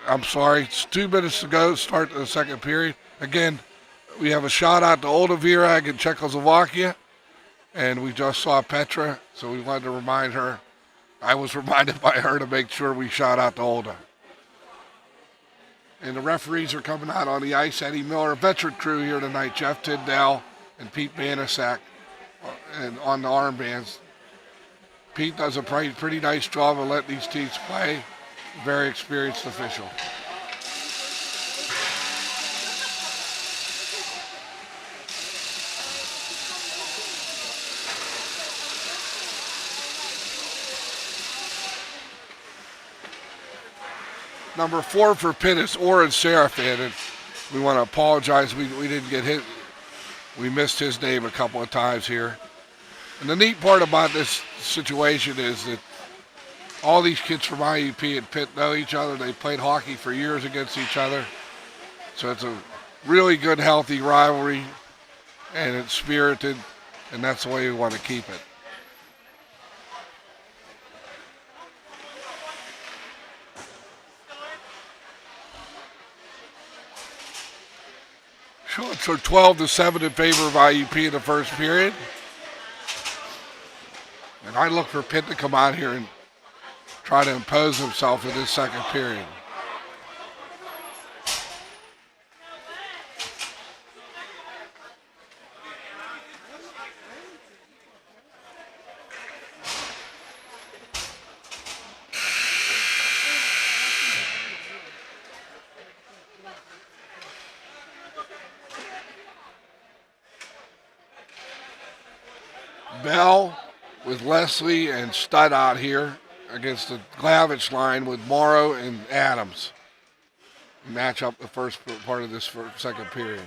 I'm sorry, it's 2 minutes to go, start the second period. Again, we have a shout out to Olda Virag in Czechoslovakia, and we just saw Petra, so we wanted to remind her. I was reminded by her to make sure we shout out to Olda. And the referees are coming out on the ice. Eddie Miller, veteran crew here tonight. Jeff Tyndall and Pete Manasak and on the armbands. Pete does a pretty nice job of letting these teams play. Very experienced official. Number 4 for Pitt is Oren Serafin, and we want to apologize. We didn't get hit. We missed his name a couple of times here. And the neat part about this situation is that all these kids from IUP and Pitt know each other. They played hockey for years against each other. So it's a really good, healthy rivalry, and it's spirited, and that's the way we want to keep it. Shots are 12-7 in favor of IUP in the first period. And I look for Pitt to come out here and try to impose himself in this second period. Bell with Leslie and Stud out here against the Glavich line with Morrow and Adams. Match up the first part of this second period.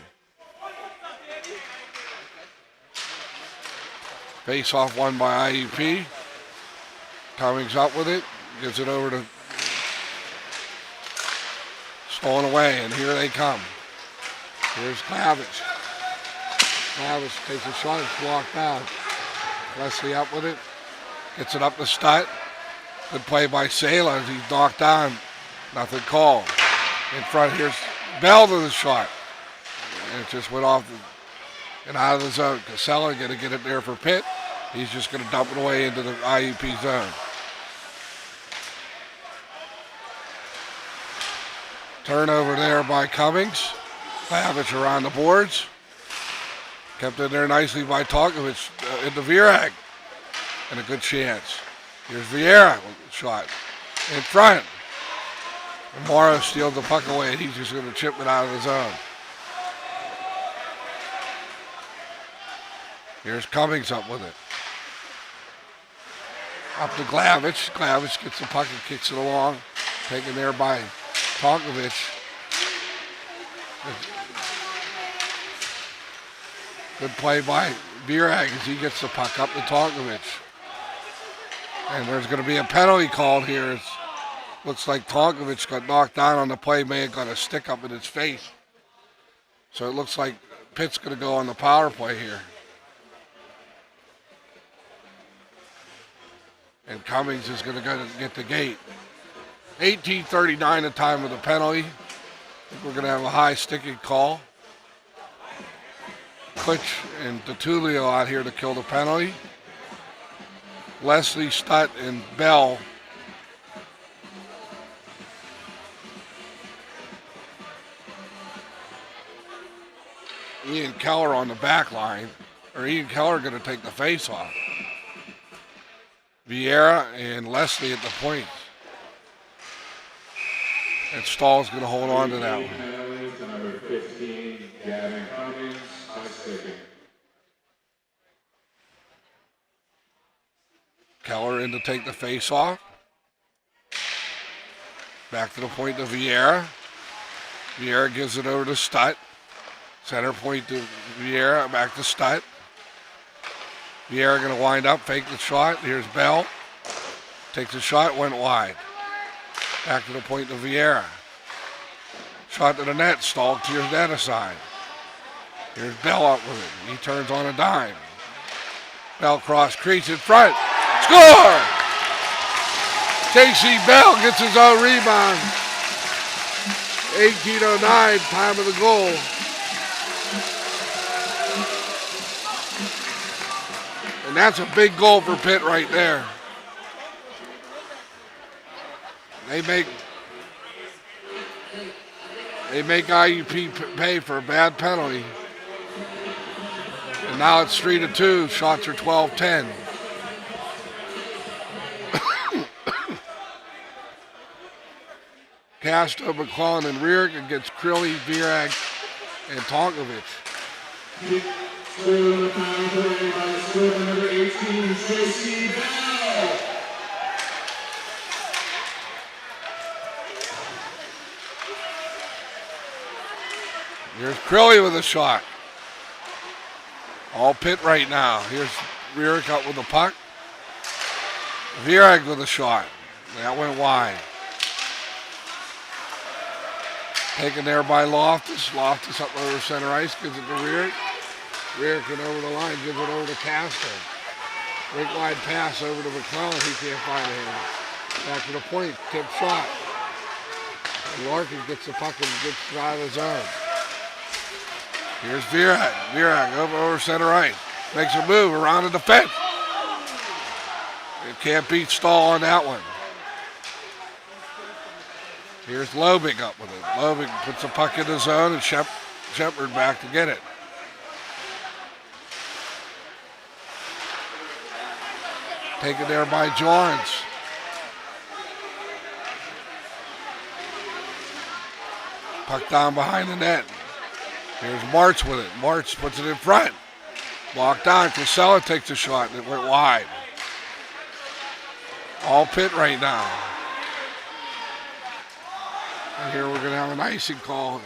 Face off won by IUP. Cummings up with it. Gives it over to stolen away, and here they come. Here's Glavich. Glavich takes a shot, it's blocked out. Leslie up with it. Gets it up to Stutt. Good play by Sala as he's knocked down. Nothing called. In front, here's Bell to the shot. And it just went off and out of the zone. Casella going to get it there for Pitt. He's just going to dump it away into the IUP zone. Turnover there by Cummings. Glavich around the boards. Kept in there nicely by Tokovich into Virag. And a good chance. Here's Vieira with the shot. In front. And Morrow steals the puck away, and he's just going to chip it out of the zone. Here's Cummings up with it. Up to Glavich. Glavich gets the puck and kicks it along. Taken there by Tokovich. Good play by Virag as he gets the puck up to Tokovich. And there's going to be a penalty called here. It looks like Tokovich got knocked down on the play, may have got a stick up in his face. So it looks like Pitt's going to go on the power play here. And Cummings is going to go to get the gate. 18:39 the time of the penalty. I think we're going to have a high sticking call. Klitsch and DeTulio out here to kill the penalty. Leslie, Stutt, and Bell. Ian Keller on the back line. Or Ian Keller going to take the face off. Vieira and Leslie at the point. And Stahl's going to hold on to that one. Number 15, Gavin Cummings, Keller in to take the face off. Back to the point to Vieira. Vieira gives it over to Stutt. Center point to Vieira, back to Stutt. Vieira going to wind up, fake the shot. Here's Bell. Takes the shot, went wide. Back to the point to Vieira. Shot to the net, Stahl to your net aside. Here's Bell up with it. He turns on a dime. Bell cross crease in front. Score! J.C. Bell gets his own rebound. 18:09, time of the goal. And that's a big goal for Pitt right there. They make IUP pay for a bad penalty. And now it's 3-2. Shots are 12-10. Castro, McClellan, and Rearick against Crilly, Virag, and Tonkovich. Through the power play by the squad number 18, J.C. Bell. Here's Crilly with a shot. All Pitt right now. Here's Rearick up with the puck. Virag with a shot. That went wide. Taken there by Loftus. Loftus up over center ice, gives it to Rearick. Rearick over the line, gives it over to Castro. Rink wide pass over to McClellan. He can't find a hand. Back to the point, tip shot. And Larkin gets the puck and gets it out of the zone. Here's Virag. Virag over center ice. Makes a move around the defense. It can't beat Stahl on that one. Here's Lobing up with it. Lobing puts the puck in the zone and Shepard back to get it. Taken there by Johns. Puck down behind the net. Here's March with it. March puts it in front. Blocked down. Casella takes a shot and it went wide. All Pitt right now. And here we're going to have an icing call.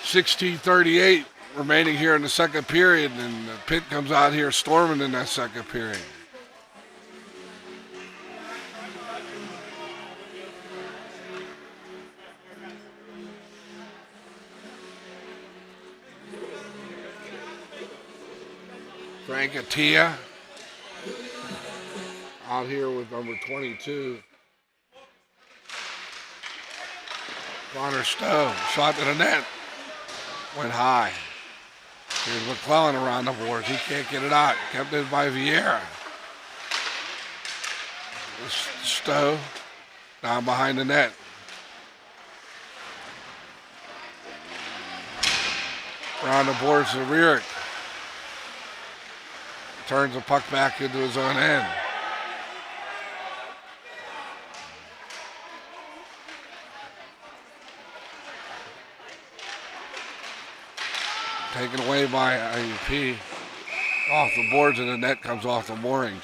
16:38 remaining here in the second period, and Pitt comes out here storming in that second period. Frank Attia out here with number 22. Connor Stowe, shot to the net, went high. Here's McClellan around the boards. He can't get it out. Kept in by Vieira. Stowe down behind the net. Around the boards to Rearick. Turns the puck back into his own end. Taken away by IUP. Off the boards and the net comes off the moorings.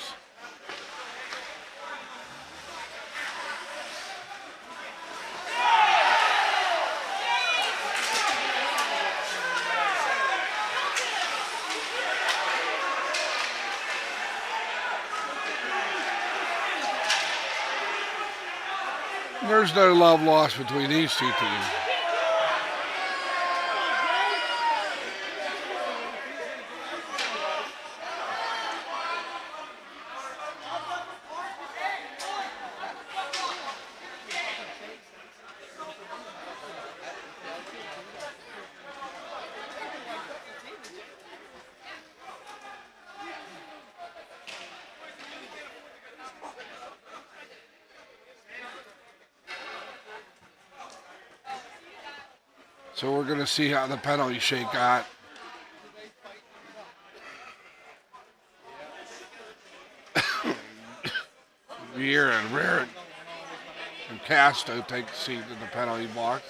There's no love lost between these two teams. So we're going to see how the penalty shake out. Vieira and Rearick and Casto take a seat in the penalty box.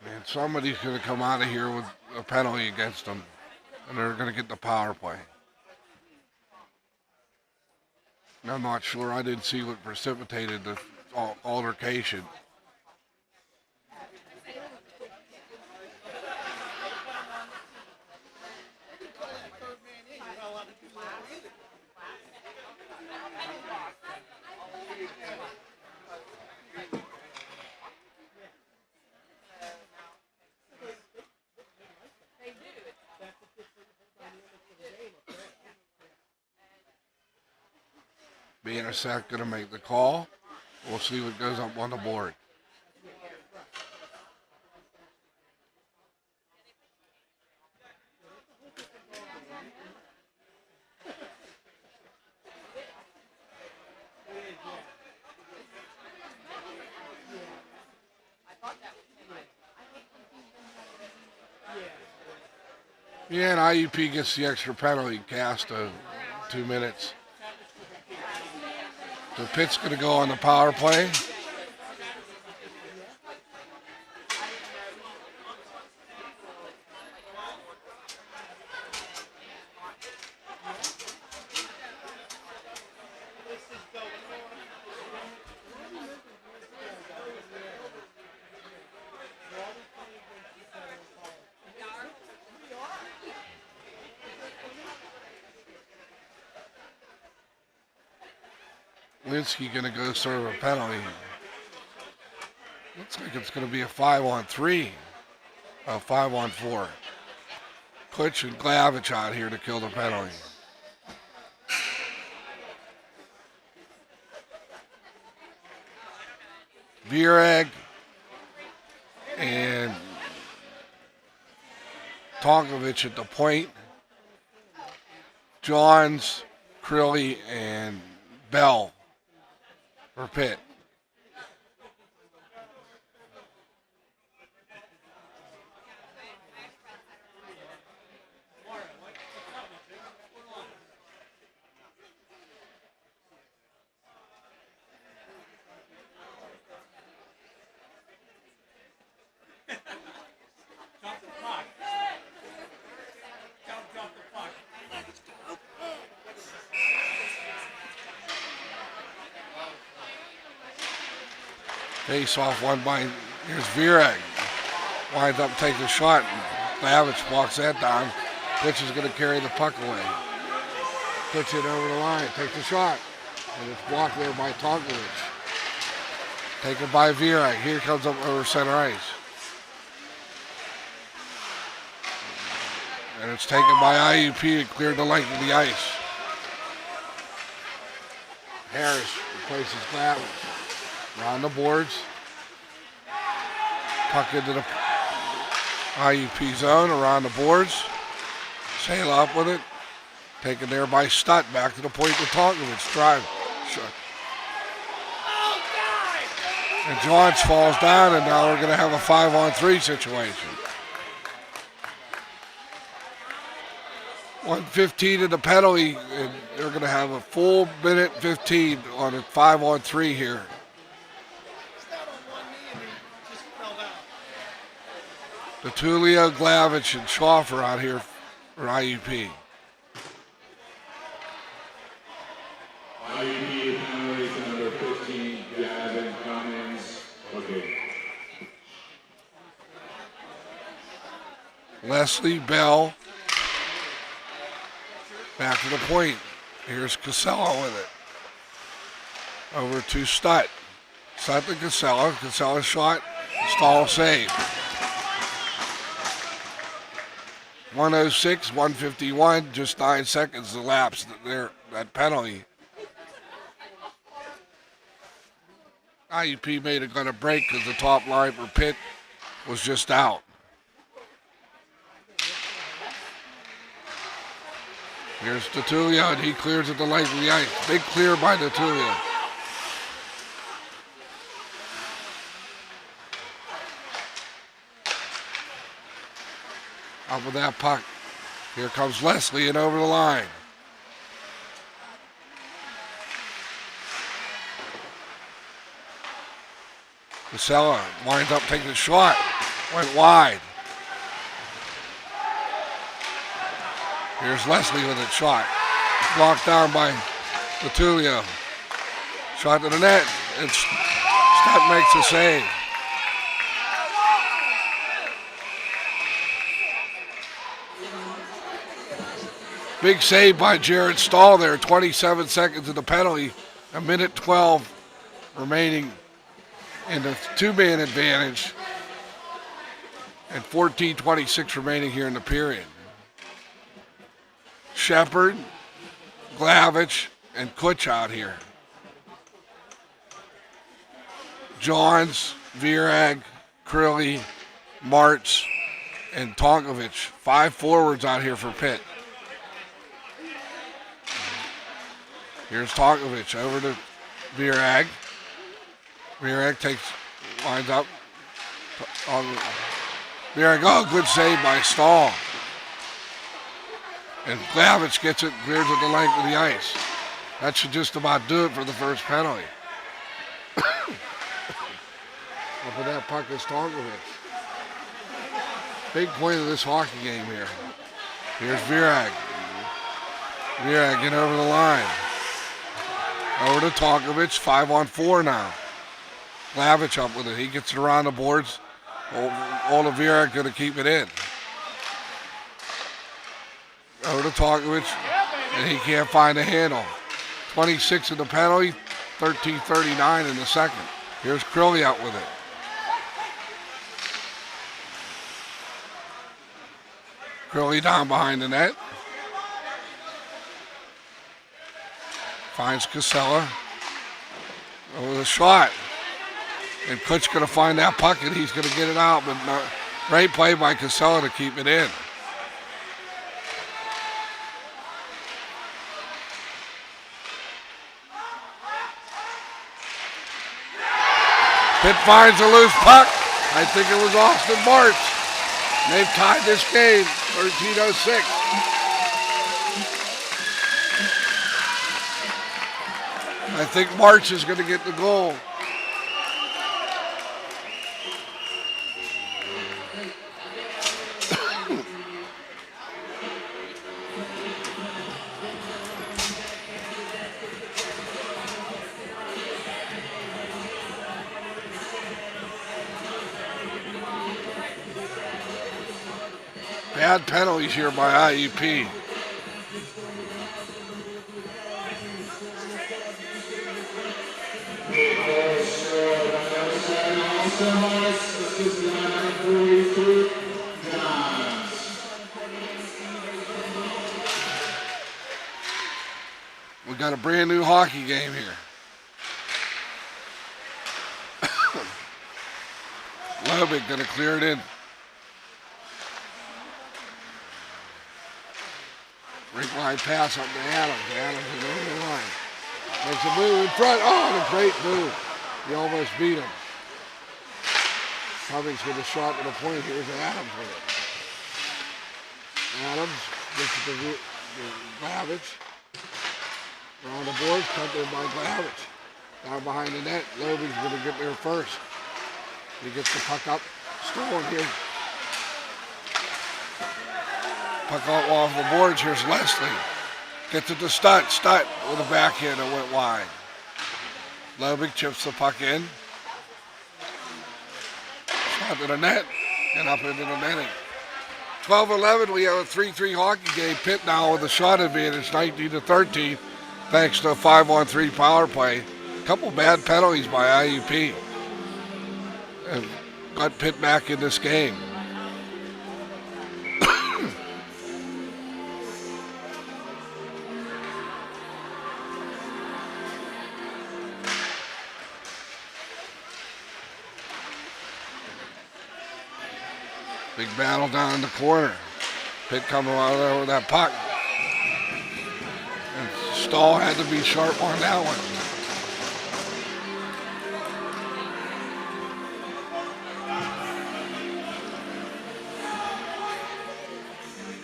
And somebody's going to come out of here with a penalty against them, and they're going to get the power play. I'm not sure. I didn't see what precipitated the altercation. Being a sec going to make the call. We'll see what goes up on the board. Yeah, and IUP gets the extra penalty cast of 2 minutes. So Pitt's going to go on the power play. Linsky going to go serve a penalty. Looks like it's going to be a 5-on-3. A 5-on-4. Kutch and Glavich out here to kill the penalty. Virag and Tonkovich at the point. Johns, Crilly, and Bell for Pitt. Face off one by, here's Virag. Winds up taking a shot. Glavich walks that down. Pitch is going to carry the puck away. Puts it over the line, takes a shot. And it's blocked there by Tonkovich. Taken by Virag. Here comes up over center ice. And it's taken by IUP and cleared the length of the ice. Harris replaces Glavich. Around the boards. Puck into the IUP zone, around the boards. Sail up with it. Taken there by Stutt. Back to the point to Tonkovich. Drive. And Johns falls down, and now we're going to have a 5-on-3 situation. 1:15 in the penalty, and they're going to have a full minute 15 on a 5-on-3 here. Petulio, Glavich, and Schaffer out here for IUP. IUP penalties number 15, Gavin Cummins. Okay. Leslie, Bell. Back to the point. Here's Casella with it. Over to Stutt. Stutt to Casella. Casella shot. Stall save. 1:06, 1:51, just 9 seconds elapsed there, that penalty. IUP made it going to break because the top line for Pitt was just out. Here's Petulio, and he clears at the length of the ice. Big clear by Petulio. Up with that puck. Here comes Leslie and over the line. Casella winds up taking a shot. Went wide. Here's Leslie with a shot. Blocked down by Petulio. Shot to the net. And Stutt makes a save. Big save by Jared Stahl there. 27 seconds of the penalty. 1:12 remaining in the two-man advantage. And 14:26 remaining here in the period. Shepard, Glavich, and Kutch out here. Johns, Virag, Curley, Martz, and Tonkovich. 5 forwards out here for Pitt. Here's Tonkovich over to Virag. Virag lines up. Virag, oh, good save by Stahl. And Glavich gets it, clears it the length of the ice. That should just about do it for the first penalty. Up with that puck is Tonkovich. Big point of this hockey game here. Here's Virag. Virag getting over the line. Over to Tonkovich, 5-on-4 now. Glavich up with it. He gets it around the boards. Ola Virag going to keep it in. Over to Tonkovich, and he can't find a handle. 26 in the penalty, 13:39 in the second. Here's Crowley out with it. Crowley down behind the net. Finds Casella. Over the shot. And Kutch's going to find that puck, and he's going to get it out. But great play by Casella to keep it in. Pitt finds a loose puck. I think it was Austin Martz. They've tied this game, 13:06. I think Martz is going to get the goal. Bad penalties here by IUP. We got a brand new hockey game here. Lobig gonna clear it in. Rink line pass up to Adams. Adams is over the line. Makes a move in front. Oh, and a great move. He almost beat him. Cummings with a shot to the point. Here's Adams with it. Adams gets it to Glavich. Around the boards, cut there by Glavich. Down behind the net. Lobig's going to get there first. He gets the puck up. Stolen here. Puck out off the boards. Here's Leslie. Gets it to Stutt. Stutt with a backhand that went wide. Lobig chips the puck in. Shot to the net and up into the netting. 12-11, we have a 3-3 hockey game. Pitt now with a shot advantage, 19-13, thanks to a 5-on-3 power play. A couple bad penalties by IUP. And got Pitt back in this game. Big battle down in the corner. Pitt coming out there with that puck. And Stahl had to be sharp on that one.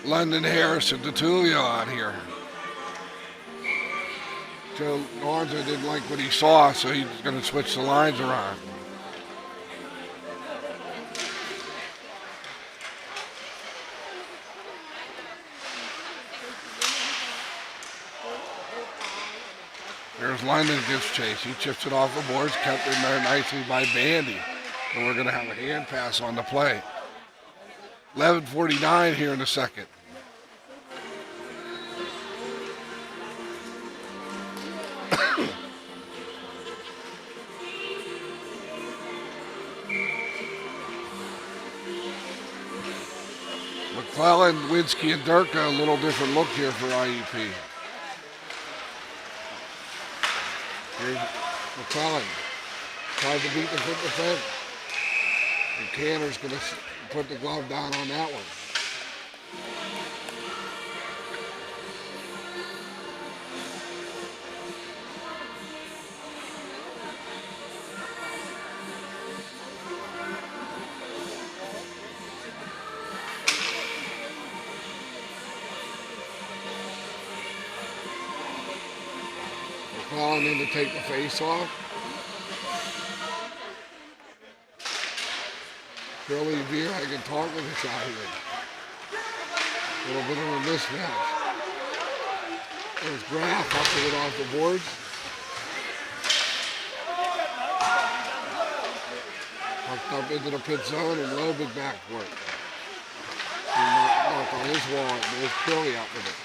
London Harris and DeTullio out here. Joe Lonzo didn't like what he saw, so he's going to switch the lines around. There's London gives chase. He chips it off the boards, kept in there nicely by Bandy. And we're going to have a hand pass on the play. 11:49 here in the second. McClellan, Winsky, and Durka, a little different look here for IUP. Here's McClellan. Tried to beat the foot defense. And Cantor's going to put the glove down on that one. Calling in to take the face off. Curly Veer, I can talk with a shot here. A little bit of a mismatch. There's Graff up to get off the boards. Pucked up into the pit zone and Lobig back for it. He knocked on his wall, but there's Curly out with it.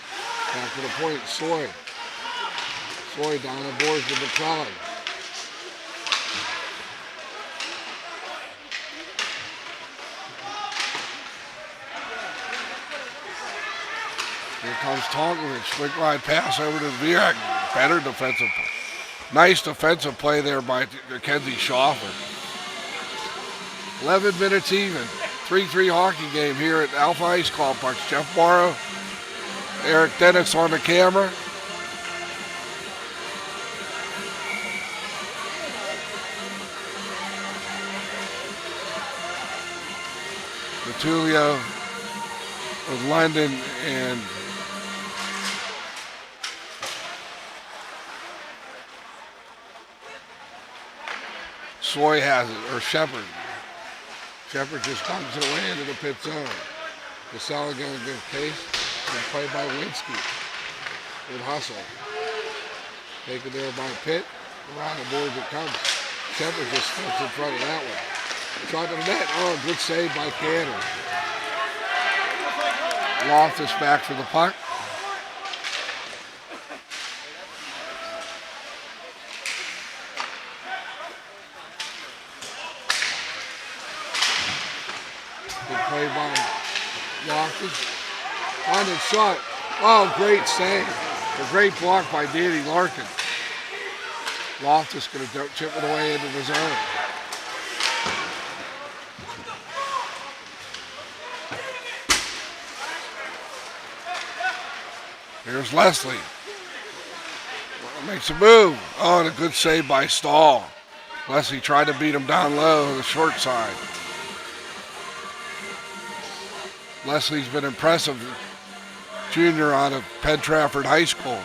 Back to the point, Soy. Soy down the boards to McClellan. Here comes Tonkovich. Quick line pass over to Virak. Better defensive. Nice defensive play there by Mackenzie Schaffer. 11 minutes even. 3-3 hockey game here at Alpha Ice Complex. Jeff Morrow, Eric Dennis on the camera. Tulio with London and Soy has it, or Shepard. Shepard just dumps it away into the pit zone. Casella going to give pace and play by Winsky. Good hustle. Taken there by Pitt. Around the boards it comes. Shepard just steps in front of that one. Shot to the net. Oh, good save by Cantor. Loftus back for the puck. Good play by Loftus. On the shot. Oh, great save. A great block by Danny Larkin. Loftus going to chip it away into the zone. Here's Leslie. Makes a move. Oh, and a good save by Stahl. Leslie tried to beat him down low on the short side. Leslie's been impressive junior out of Penn Trafford High School.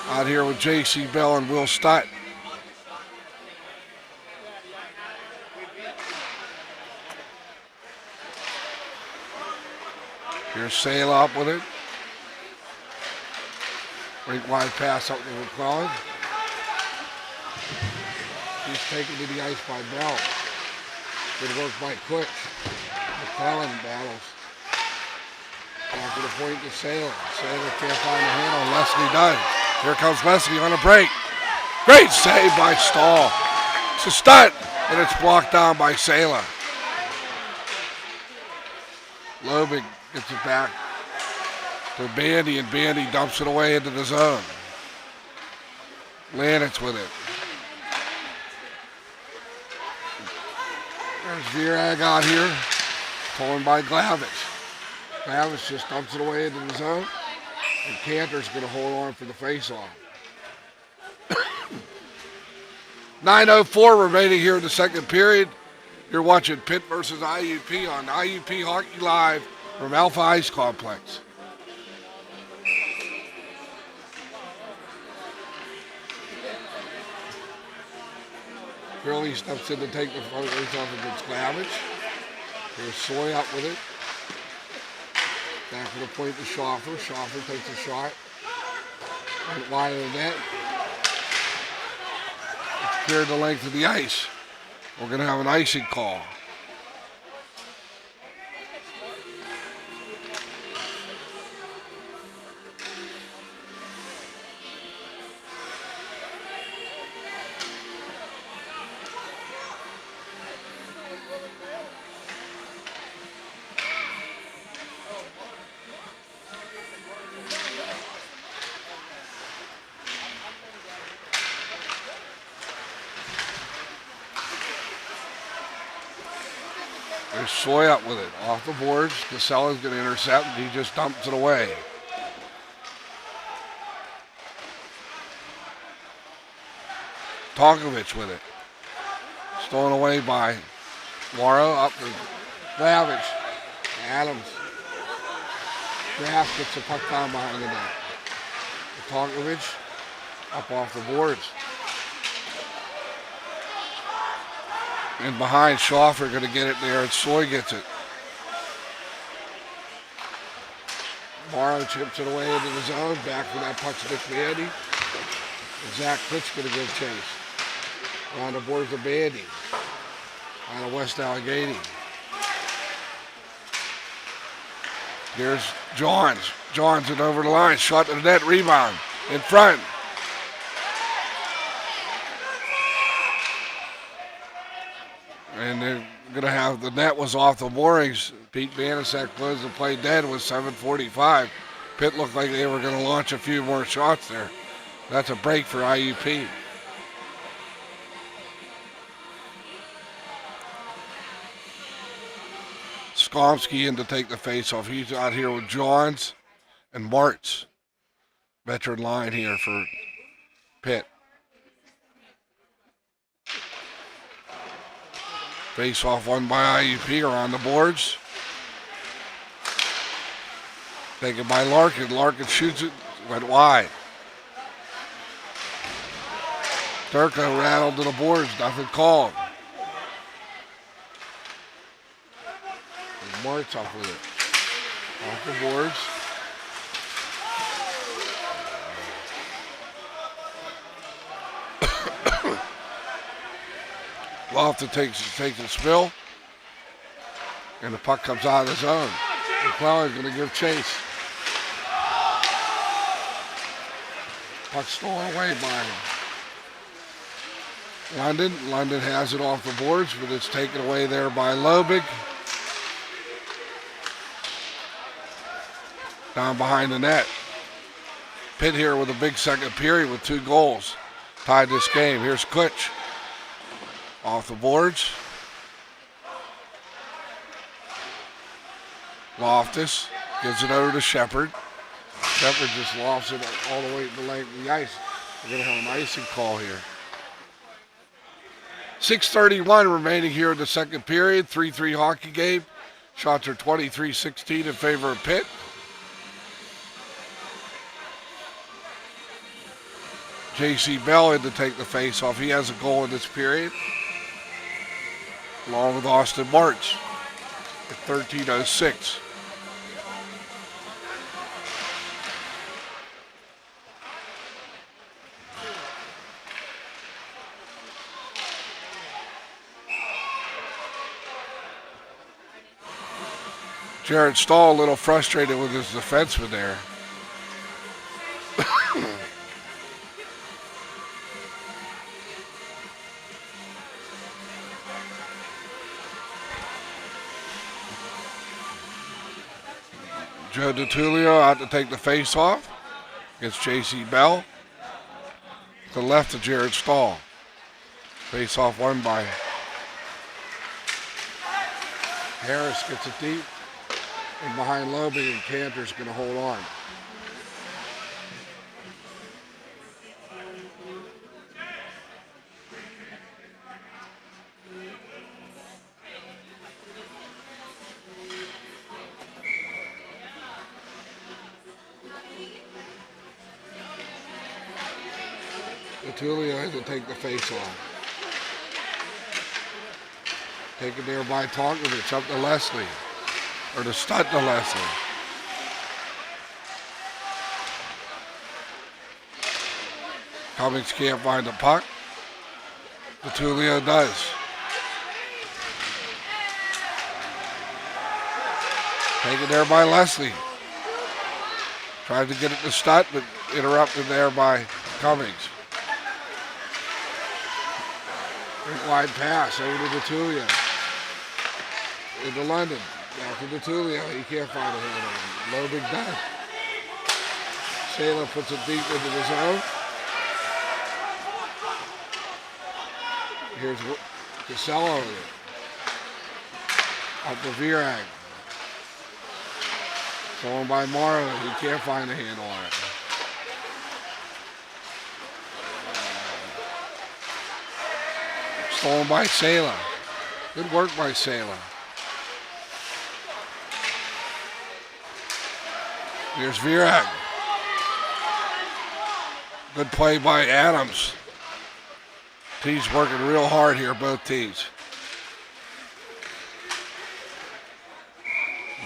Out here with J.C. Bell and Will Stutt. Here's Sale up with it. Great wide pass up to McClellan. He's taken to the ice by Bell. Good work by Quick. McClellan battles. After the point to Sailor. Sailor can't find the handle. Leslie does. Here comes Leslie on a break. Great save by Stahl. It's a stunt, and it's blocked down by Sailor. Lobig gets it back to Bandy, and Bandy dumps it away into the zone. Lanitz with it. There's Virag out here, pulling by Glavich. Glavich just dumps it away into the zone, and Cantor's going to hold on for the face-off. 9:04 remaining here in the second period. You're watching Pitt versus IUP on IUP Hockey Live from Alpha Ice Complex. Curly steps in to take the front race off against Glavich. Here's Soy up with it. Back to the point to Schaffer. Schaffer takes a shot. Right wide of the net. It's cleared the length of the ice. We're going to have an icing call. Here's Soy up with it. Off the boards. Casella's going to intercept, and he just dumps it away. Tonkovich with it. Stolen away by Morrow. Up to Glavich. Adams. Graff gets the puck down behind the net. Tonkovich up off the boards. And behind Schaffer going to get it there, and Soy gets it. Morrow chips it away into the zone. Back for that puck to Nick Bandy. And Zach Pitt's going to give chase. On the boards of Bandy. Out of West Allegheny. Here's Johns. Johns it over the line. Shot to the net. Rebound. In front. And they're going to have the net was off the moorings. Pete Banasek closed the play dead with 7:45. Pitt looked like they were going to launch a few more shots there. That's a break for IUP. Skomsky in to take the faceoff. He's out here with Johns and Martz. Veteran line here for Pitt. Face-off won by IUP are on the boards. Taken by Larkin. Larkin shoots it, went wide. Turco rattled to the boards, nothing called. And Martz off with it. Off the boards. Lofton takes a spill, and the puck comes out of the zone. McClellan's going to give chase. Puck stolen away by him. London has it off the boards, but it's taken away there by Lobig. Down behind the net. Pitt here with a big second period with 2 goals. Tied this game. Here's Kutch. Off the boards. Loftus gives it over to Shepard. Shepard just lofts it all the way to the length of the ice. We're going to have an icing call here. 6:31 remaining here in the second period. 3-3 hockey game. Shots are 23-16 in favor of Pitt. J.C. Bell in to take the face-off. He has a goal in this period. Along with Austin Martz at 13:06. Jared Stahl a little frustrated with his defenseman there. Joe DiTullio out to take the face off against J.C. Bell. To the left of Jared Stahl. Face off won by Harris, gets it deep. And behind Lobing, and Cantor's going to hold on. DiTullio had to take the face off. Taken there by Tonkovich up to Leslie. Or to stud to Leslie. Cummings can't find the puck. DiTullio does. Taken there by Leslie. Tried to get it to Stutt, but interrupted there by Cummings. Big wide pass over to DiTullio. Into London. Back to DiTullio. He can't find a hand on him. Low big dive. Saylor puts it deep into the zone. Here's Casella with it. Up to Virag. Stolen by Morrow. He can't find a handle on it. Stolen by Sela. Good work by Sela. Here's Virag. Good play by Adams. Teams working real hard here, both teams.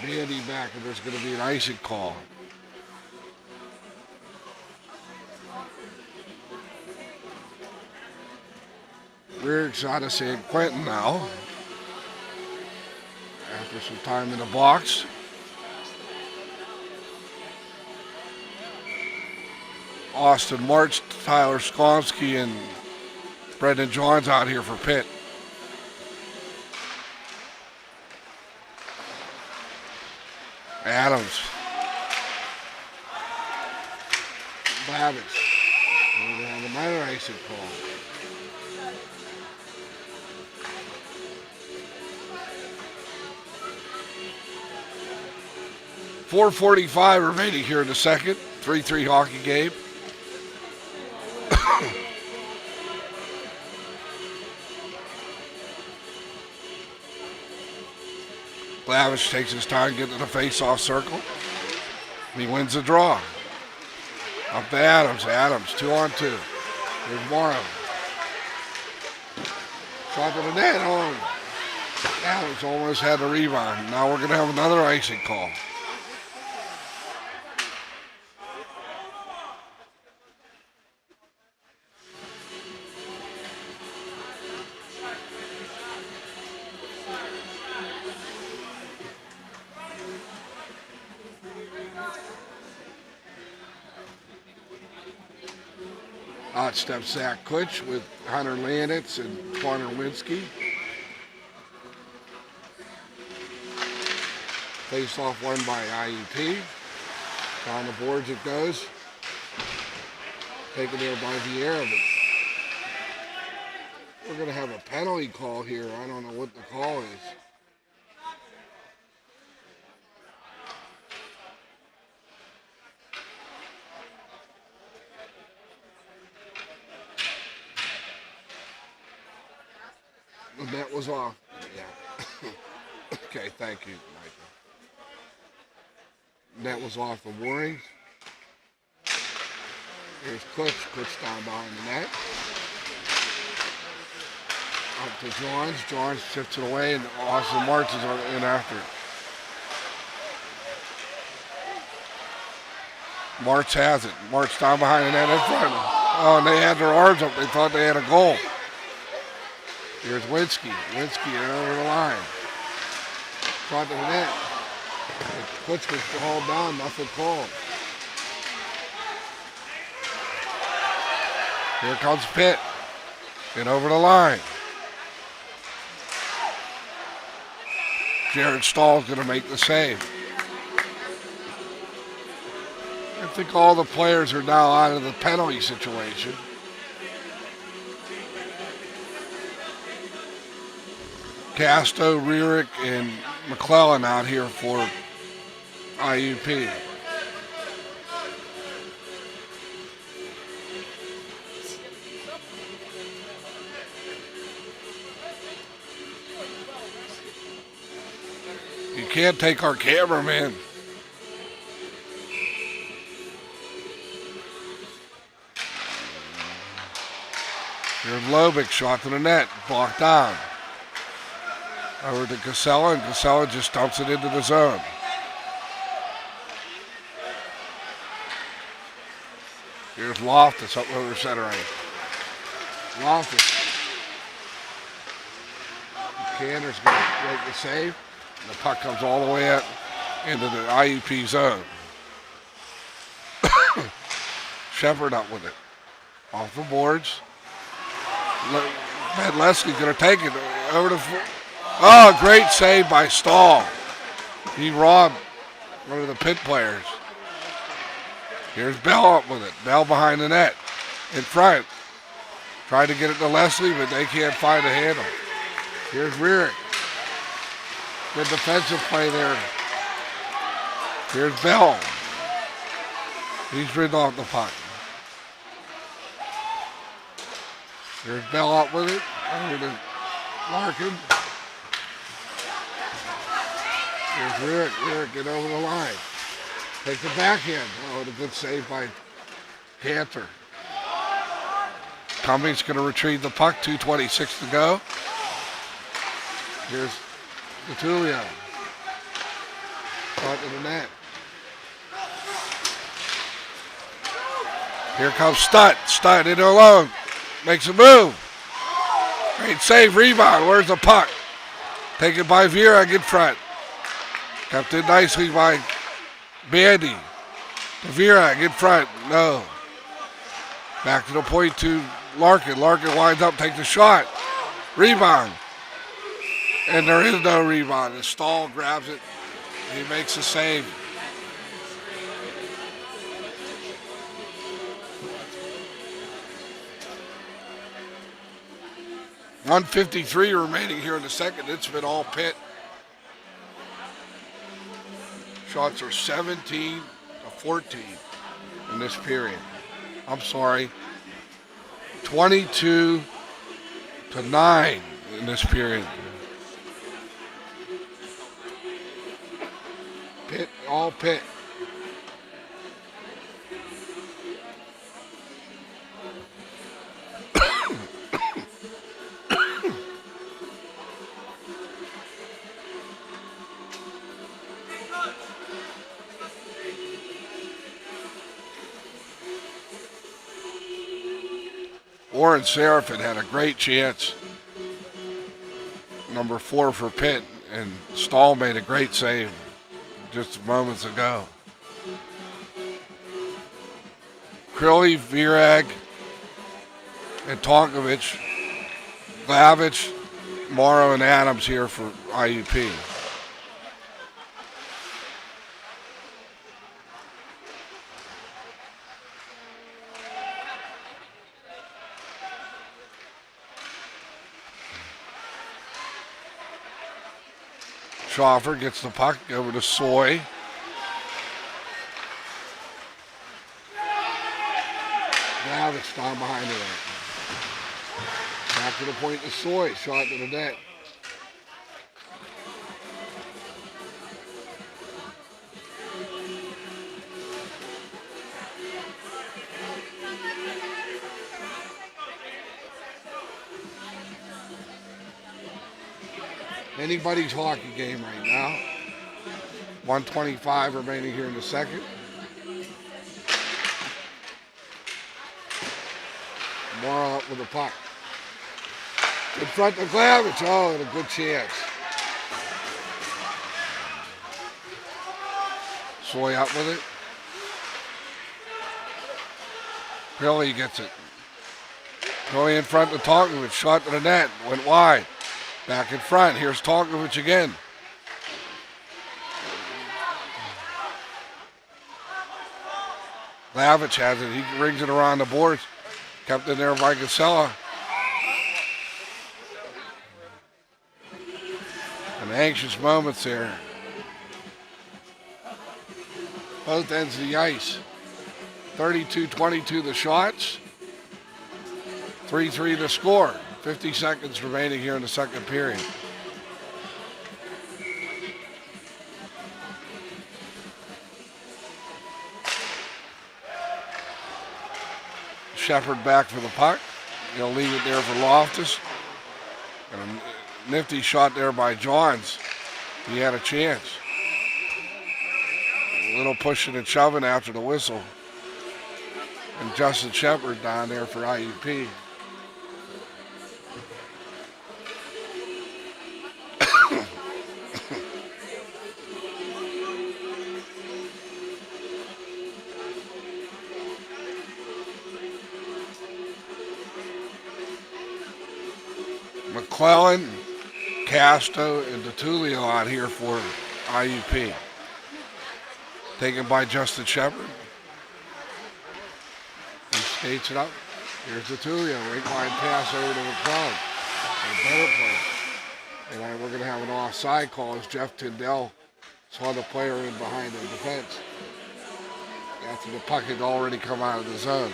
Bandy back, and there's going to be an icing call. Rear's out of San Quentin now. After some time in the box. Austin March, Tyler Skomsky, and Brendan Johns out here for Pitt. Adams. Babbitt. We're going to have another icing call. .445 remaining here in the second. 3-3 hockey game. Lavish takes his time getting to the face-off circle. He wins the draw. Up to Adams. Adams, 2-on-2. Here's Morrow. Shot to the net. Oh. Adams almost had the rebound. Now we're going to have another icing call. Out steps Zach Kutch with Hunter Landitz and Connor Winsky. Face off won by IUP. Down the boards it goes. Taken there by Vieira, but we're going to have a penalty call here. I don't know what the call is. The net was off. Yeah. Okay, thank you, Michael. Net was off the Warring. Here's Kutch down behind the net. Up to Johns. Johns shifts it away, and Austin March is in after it. March has it. March down behind the net in front. Oh, and they had their arms up. They thought they had a goal. Here's Winsky. Winsky over the line. Front of the net. Kutch was hauled down. Nothing called. Here comes Pitt. And over the line. Jared Stahl's going to make the save. I think all the players are now out of the penalty situation. Casto, Rierick, and McClellan out here for IUP. You can't take our cameraman. Here's Lobick, shot to the net, blocked down. Over to Casella, and Casella just dumps it into the zone. Here's Loftus up over centering. Loftus. Canner's going to make the save. And the puck comes all the way up into the IUP zone. Shepard up with it. Off the boards. Medleski's going to take it over the... Oh, great save by Stahl. He robbed one of the Pitt players. Here's Bell up with it. Bell behind the net. In front. Tried to get it to Leslie, but they can't find a handle. Here's Rierick. Good defensive play there. Here's Bell. He's ridden off the puck. Here's Bell up with it. Over to Larkin. Here's Rick. Rick, get over the line. Take the backhand. Oh, a good save by Panther. Cummings going to retrieve the puck. 2:26 to go. Here's Gatulio. Shot to the net. Here comes Stutt. Stutt in alone. Makes a move. Great save. Rebound. Where's the puck? Taken by Virag in front. Kept in nicely by Bandy. To Virag in front. No. Back to the point to Larkin. Larkin winds up, takes a shot. Rebound. And there is no rebound. And Stahl grabs it. He makes a save. .153 remaining here in the second. It's been all Pitt. Shots are 17 to 14 in this period. I'm sorry. 22 to 9 in this period. Pitt, all Pitt. Warren Seraphin had a great chance. Number 4 for Pitt, and Stahl made a great save just moments ago. Crilly, Virag, and Tonkovich, Glavich, Morrow, and Adams here for IUP. Schaffer gets the puck over to Soy. Now it's down behind it. Back to the point to Soy. Shot to the net. Anybody's hockey game right now. 1:25 remaining here in the second. Morrow up with the puck. In front of Glavich. Oh, and a good chance. Soy up with it. Billy gets it. Billy in front of Tonkovich. Shot to the net. Went wide. Back in front. Here's Tonkovich again. Glavich has it. He rings it around the boards. Kept in there by Casella. And anxious moments there. Both ends of the ice. 32-22 the shots. 3-3 the score. 50 seconds remaining here in the second period. Shepard back for the puck. He'll leave it there for Loftus. And a nifty shot there by Johns. He had a chance. A little pushing and shoving after the whistle. And Justin Shepard down there for IUP. McClellan, Casto, and DeTulio out here for IUP. Taken by Justin Shepard. He skates it up. Here's DeTulio. Right line pass over to McClellan. A better play. And we're going to have an offside call as Jeff Tyndall saw the player in behind the defense after the puck had already come out of the zone.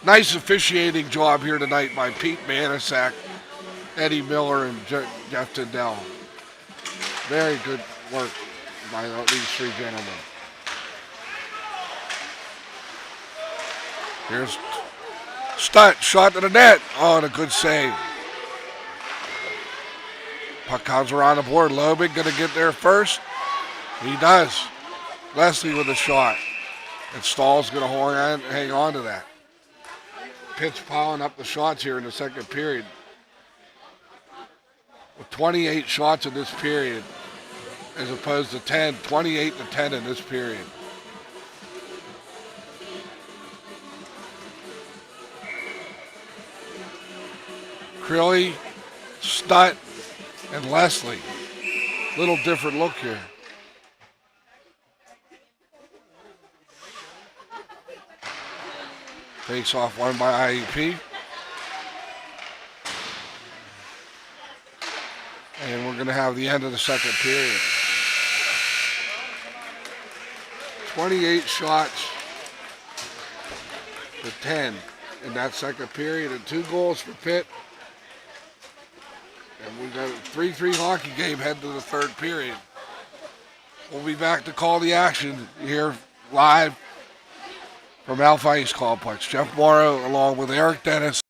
Nice officiating job here tonight by Pete Manasak, Eddie Miller, and Jeff Tyndall. Very good work by these three gentlemen. Here's Stutt, shot to the net. Oh, and a good save. Puck comes around the board. Lobig going to get there first. He does. Leslie with a shot. And Stahl's going to hang on to that. Pitt's piling up the shots here in the second period. With 28 shots in this period as opposed to 10. 28 to 10 in this period. Crilly, Stutt, and Leslie. Little different look here. Face off won by IUP. And we're going to have the end of the second period. 28 shots to 10 in that second period and 2 goals for Pitt. And we've got a 3-3 hockey game heading to the third period. We'll be back to call the action here live from Alpha Ice Complex. Jeff Morrow along with Eric Dennis.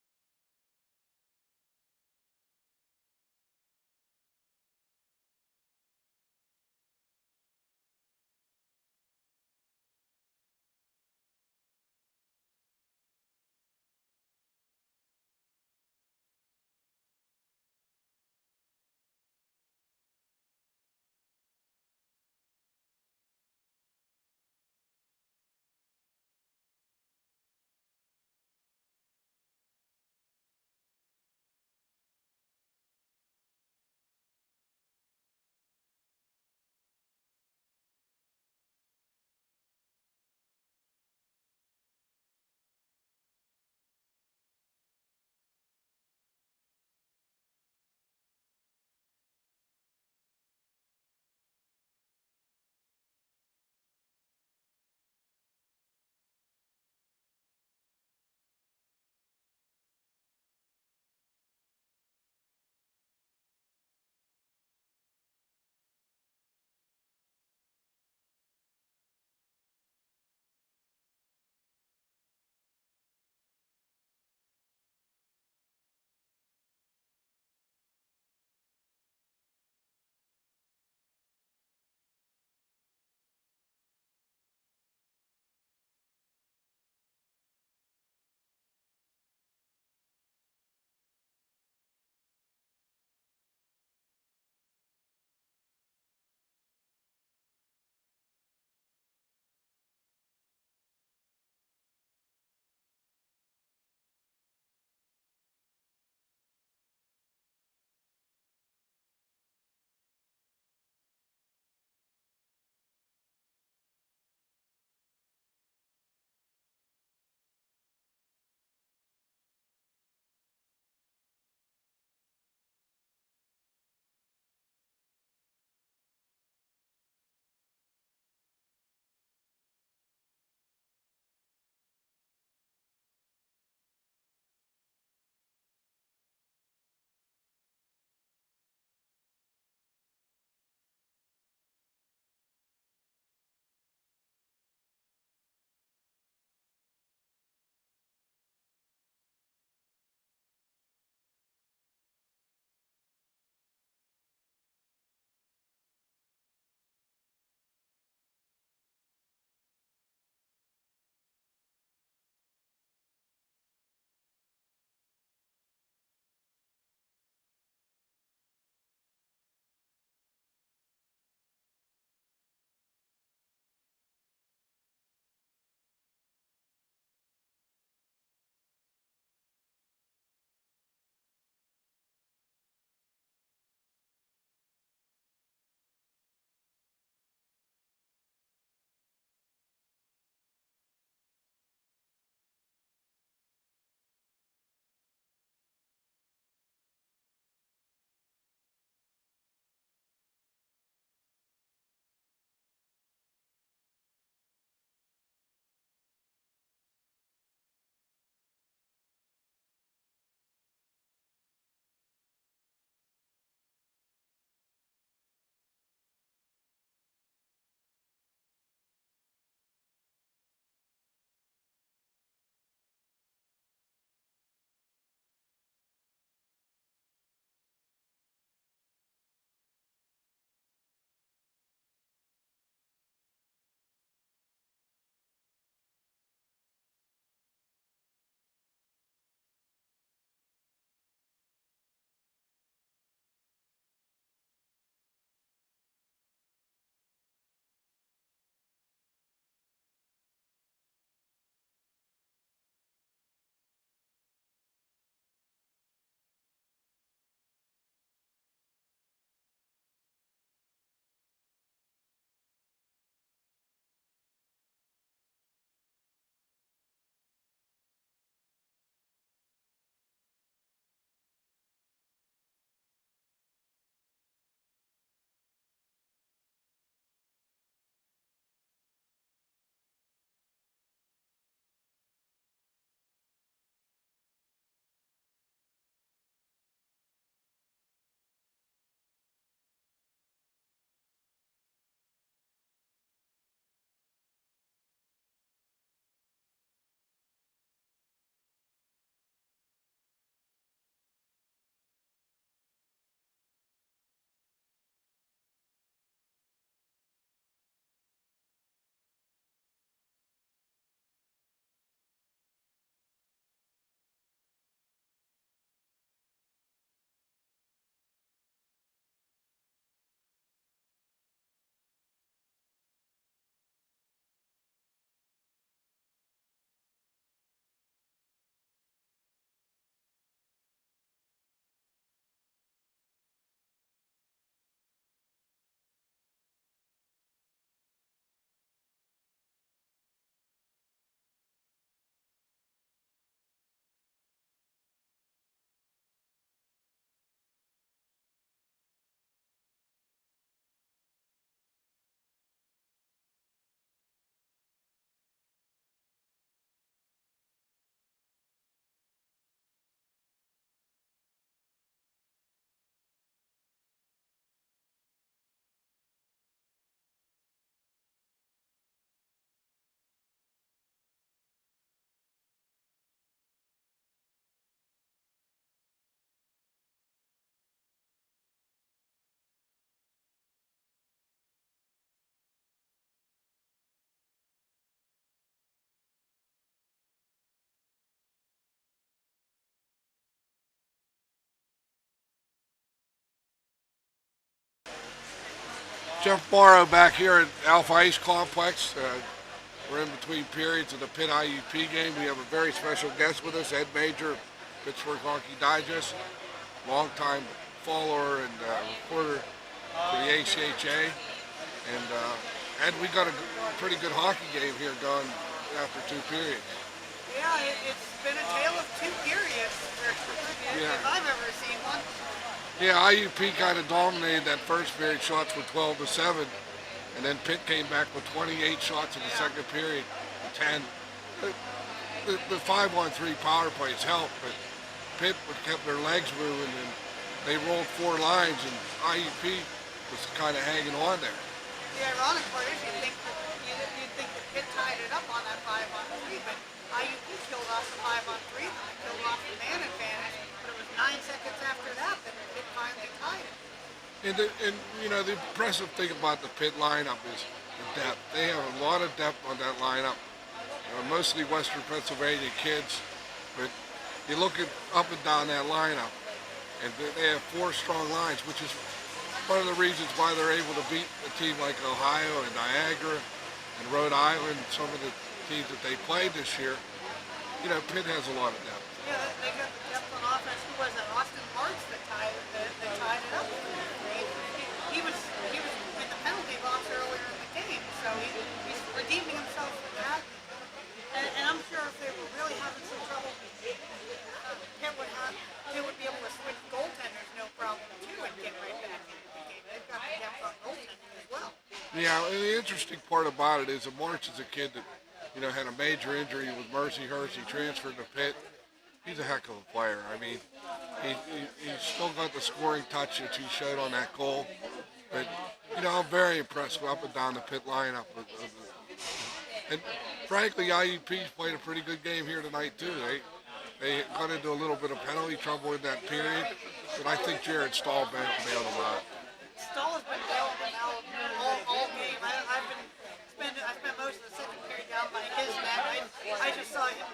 Jeff Morrow back here at Alpha Ice Complex. We're in between periods of the Pitt IUP game. We have a very special guest with us, Ed Major, Pittsburgh Hockey Digest, longtime follower and reporter for the ACHA. And Ed, we got a pretty good hockey game here going after two periods. Yeah, it's been a tale of two periods if I've ever seen one. Yeah, IUP kind of dominated that first period. Shots were 12-7, and then Pitt came back with 28 shots in the second period, 10. The 5-on-3 power plays helped, but Pitt kept their legs moving, and they rolled four lines, and IUP was kind of hanging on there. The ironic part is you'd think that Pitt tied it up on that 5-on-3, but IUP killed off the 5-on-3, and killed off the man advantage, but it was 9 seconds after that that Pitt finally tied it. And you know, the impressive thing about the Pitt lineup is the depth. They have a lot of depth on that lineup. Mostly Western Pennsylvania kids, but you look at up and down that lineup, and they have four strong lines, which is one of the reasons why they're able to beat a team like Ohio and Niagara and Rhode Island, some of the teams that they played this year. You know, Pitt has a lot of depth. Yeah, they got the depth on offense. Who was it? Austin Marks that tied it up. He was in the penalty box earlier in the game, so he's redeeming himself for that. And I'm sure if they were really having some trouble, Pitt would be able to switch goaltenders no problem too and get right back into the game. They've got the depth on goaltending as well. Yeah, and the interesting part about it is that March is a kid that, you know, had a major injury with Mercyhurst. He transferred to Pitt. He's a heck of a player. I mean, he's still got the scoring touch that he showed on that goal. But, you know, I'm very impressed with up and down the Pitt lineup. And frankly, IUP's played a pretty good game here tonight, too. They got into a little bit of penalty trouble in that period, but I think Jared Stahl bailed them out. Stahl has been bailing them out all game. I spent most of the second period down by his net. I just saw him.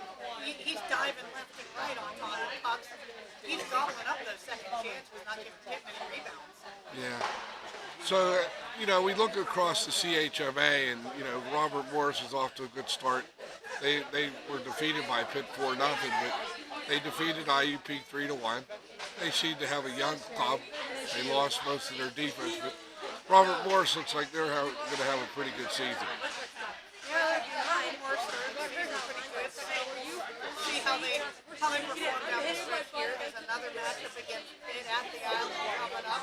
He's diving left and right on top of pucks. He's gobbling up those second chances, not giving Pitt many rebounds. Yeah. So, you know, we look across the CHMA, and, you know, Robert Morris is off to a good start. They were defeated by Pitt 4-0, but they defeated IUP 3-1. They seem to have a young club. They lost most of their defense, but Robert Morris looks like they're going to have a pretty good season. Yeah, Morris started the season pretty good. So we'll see how they perform down the stretch here. There's another matchup against Pitt at the Island coming up.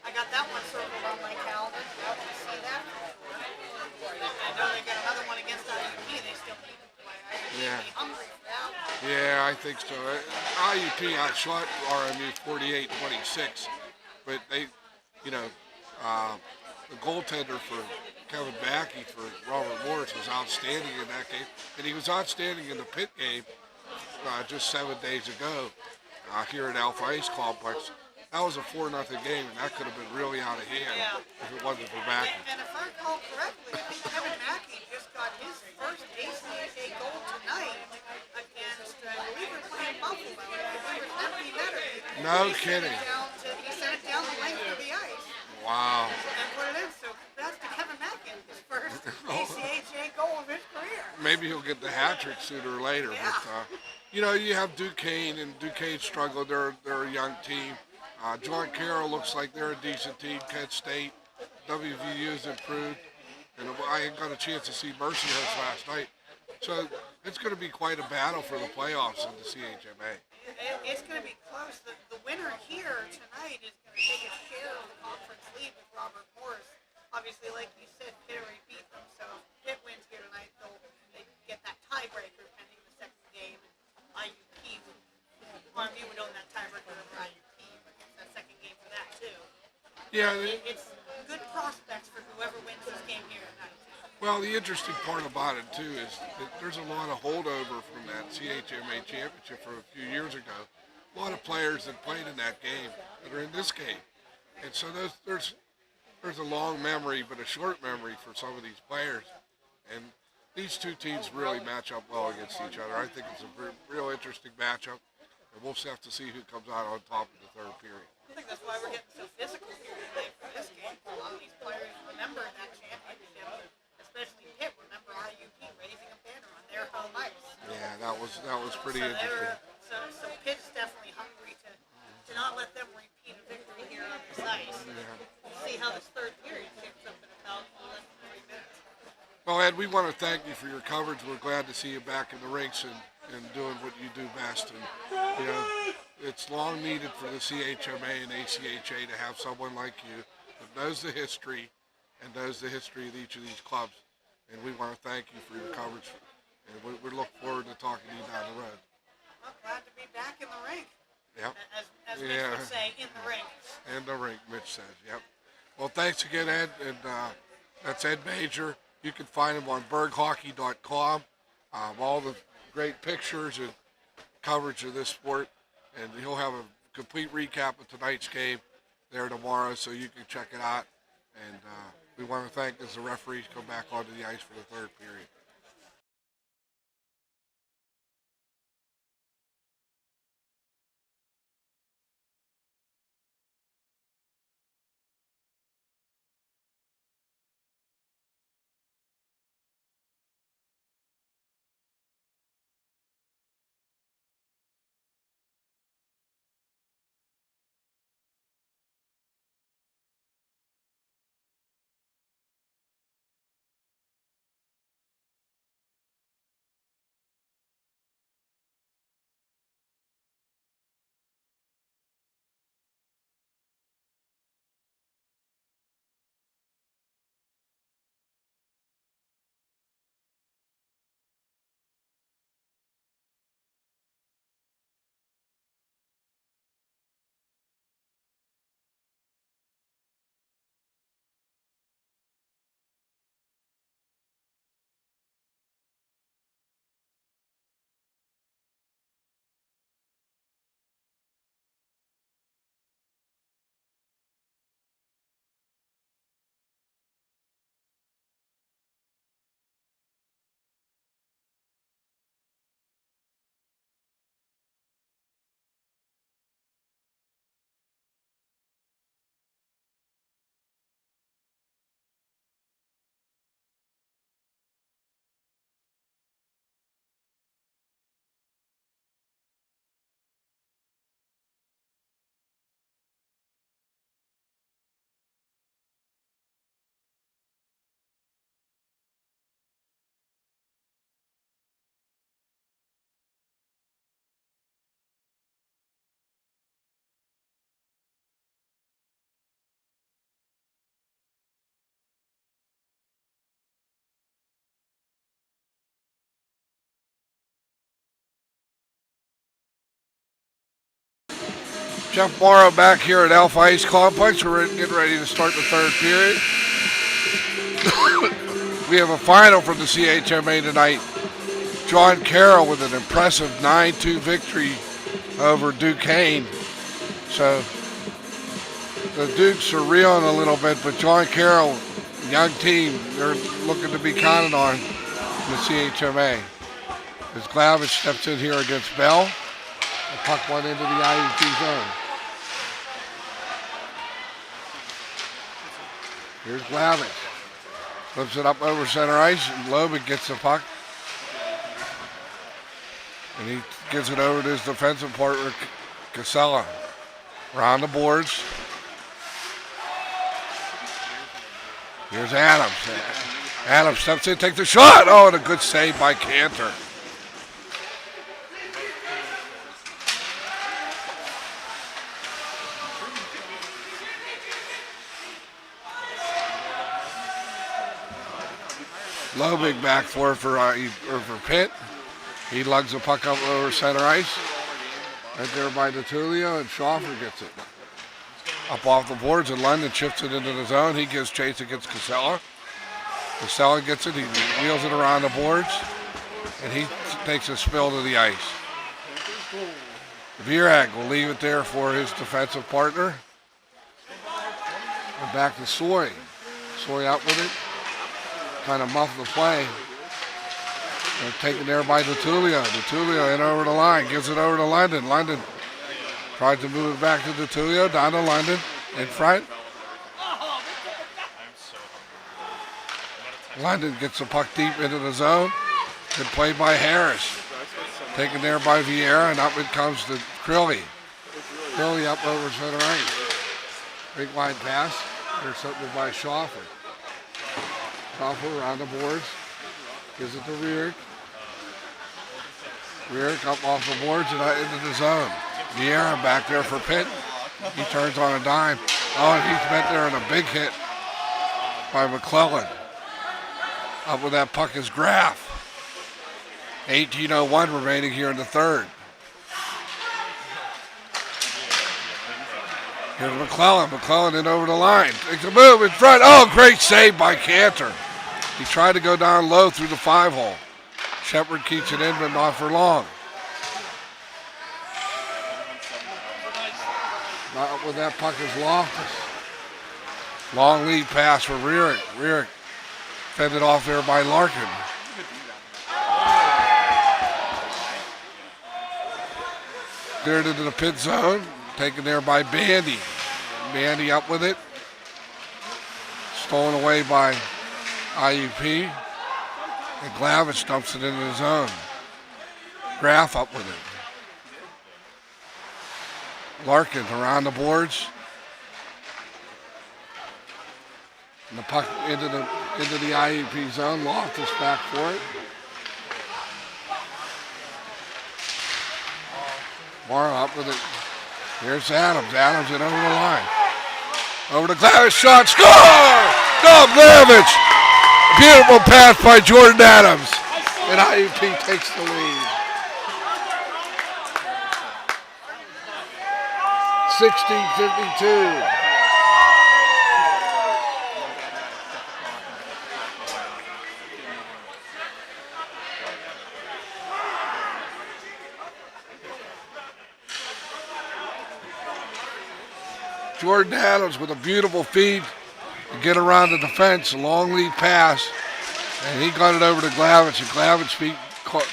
I got that one circled on my calendar. I'll see that. I know they got another one against IUP. They still need to play. Yeah. Be hungry for that one. Yeah, I think so. IUP outshot RMU 48-26, but they, you know, the goaltender for Kevin Backey for Robert Morris was outstanding in that game, and he was outstanding in the Pitt game just 7 days ago here at Alpha Ice Complex. That was a 4-0 game, and that could have been really out of hand if it wasn't for Backey. And if I recall correctly, I think Kevin Mackey just got his first ACHA goal tonight against, I believe we're playing Buffalo. I believe it's empty netter. No kidding. He sent it down the length of the ice. Wow. And put it in. So that's to Kevin Mackey, his first ACHA goal of his career. Maybe he'll get the hat trick sooner or later. Yeah. But, you know, you have Duquesne, and Duquesne struggled. They're a young team. John Carroll looks like they're a decent team. Kent State, WVU's improved. And I got a chance to see Mercyhurst last night. So it's going to be quite a battle for the playoffs in the CHMA. It's going to be close. The winner here tonight is going to take a share of the conference lead with Robert Morris. Obviously, like you said, Pitt already beat them. So if Pitt wins here tonight, they get that tiebreaker pending the second game. And IUP would own that tiebreaker over IUP. That second game for that too. Yeah. It's good prospects for whoever wins this game here tonight. Well, the interesting part about it, too, is that there's a lot of holdover from that CHMA championship from a few years ago. A lot of players that played in that game that are in this game. And so there's a long memory, but a short memory for some of these players. And these two teams really match up well against each other. I think it's a real interesting matchup. and we'll have to see who comes out on top in the third period. I think that's why we're getting so physical here tonight for this game. A lot of these players remember that championship, especially Pitt. Remember IUP raising a banner on their home ice. Yeah, that was pretty interesting. So Pitt's definitely hungry to not let them repeat a victory here on this ice. We'll see how this third period shapes up in about less than 3 minutes. Well, Ed, we want to thank you for your coverage. We're glad to see you back in the rinks and doing what you do best. And, you know, it's long needed for the CHMA and ACHA to have someone like you that knows the history and knows the history of each of these clubs. And we want to thank you for your coverage. And we look forward to talking to you down the road. Well, glad to be back in the rink. Yep. As Mitch would say, in the rink. In the rink, Mitch says. Yep. Well, thanks again, Ed. And that's Ed Major. You can find him on berghockey.com. All the great pictures and coverage of this sport. And he'll have a complete recap of tonight's game there tomorrow, so you can check it out. And we want to thank as the referees come back onto the ice for the third period. Jeff Morrow back here at Alpha Ice Complex. We're getting ready to start the third period. We have a final from the CHMA tonight. John Carroll with an impressive 9-2 victory over Duquesne. So the Dukes are reeling a little bit, but John Carroll, young team, they're looking to be counted on in the CHMA. As Glavich steps in here against Bell, the puck went into the IUP zone. Here's Glavich. Flips it up over center ice, and Lobick gets the puck. And he gives it over to his defensive partner, Casella. Around the boards. Here's Adams. Adams steps in, takes the shot. Oh, and a good save by Cantor. Lobick back for Pitt. He lugs the puck up over center ice. Right there by DeTulio, and Schoffer gets it. Up off the boards, and London chips it into the zone. He gives chase against Casella. Casella gets it. He wheels it around the boards, and he takes a spill to the ice. Virag will leave it there for his defensive partner. And back to Soy. Soy out with it. Kind of muffed the play. They're taken there by DeTulio. DeTulio in over the line, gives it over to London. London tries to move it back to DeTulio, down to London, in front. London gets the puck deep into the zone. Good play by Harris. Taken there by Vieira, and up it comes to Crilly. Crilly up over center ice. Big wide pass. There's something by Schoffer. Schoffer around the boards. Gives it to Rearick. Rearick up off the boards and into the zone. Vieira back there for Pitt. He turns on a dime. Oh, and he's met there in a big hit by McClellan. Up with that puck is Graff. 18:01 remaining here in the third. Here's McClellan. McClellan in over the line. Takes a move in front. Oh, great save by Cantor. He tried to go down low through the 5-hole. Shepard keeps it in, but not for long. Not with that puck is Loftus. Long lead pass for Rearick. Rearick fended off there by Larkin. Cleared into the pit zone. Taken there by Bandy. Bandy up with it. Stolen away by IUP. And Glavich dumps it into the zone. Graff up with it. Larkin around the boards. And the puck into the IUP zone. Loftus back for it. Morrow up with it. Here's Adams. Adams in over the line. Over to Glavich. Shot. Score! Go Glavich! Beautiful pass by Jordan Adams. And IUP takes the lead. 16:52. Jordan Adams with a beautiful feed to get around the defense, a long lead pass, and he got it over to Glavich, and Glavich feet caught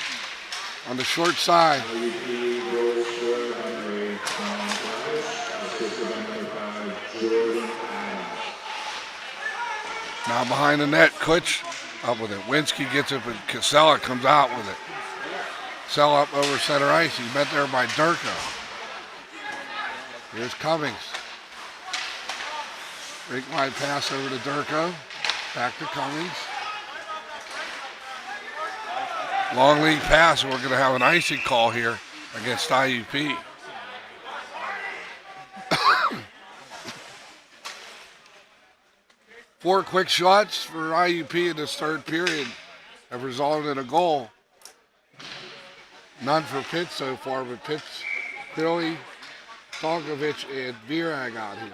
on the short side. Now behind the net, Kutch up with it. Winsky gets it, but Casella comes out with it. Casella up over center ice. He's met there by Durko. Here's Cummings. Big wide pass over to Durko. Back to Cummings. Long lead pass, and we're going to have an icing call here against IUP. Four quick shots for IUP in this third period have resulted in a goal. None for Pitt so far, but Pitt's Crilly, Tonkovic, and Virag out here.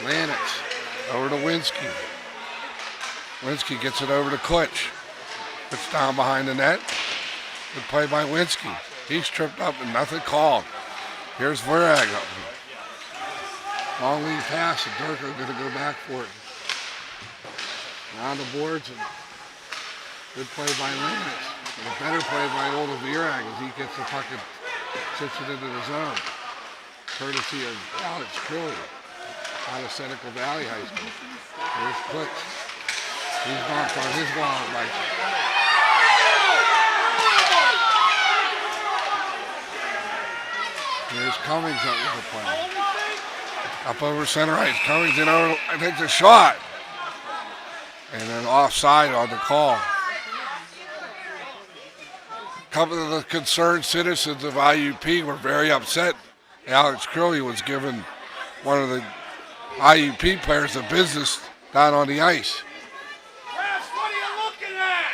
Lennox over to Winsky. Winsky gets it over to Kutch. Puts down behind the net. Good play by Winsky. He's tripped up and nothing called. Here's Virag up. Long lead pass, and Durko going to go back for it. Around the boards, and good play by Lennox. And a better play by Olda Virag as he gets the puck and sits it into the zone. Courtesy of Alex Crilly out of Seneca Valley High School. Here's Kutch. He's knocked on his wall by Here's Cummings up with the play. Up over center ice. Cummings in over, takes a shot. And then offside on the call. A couple of the concerned citizens of IUP were very upset. Alex Crilly was given one of the IUP players of business down on the ice. Refs, what are you looking at?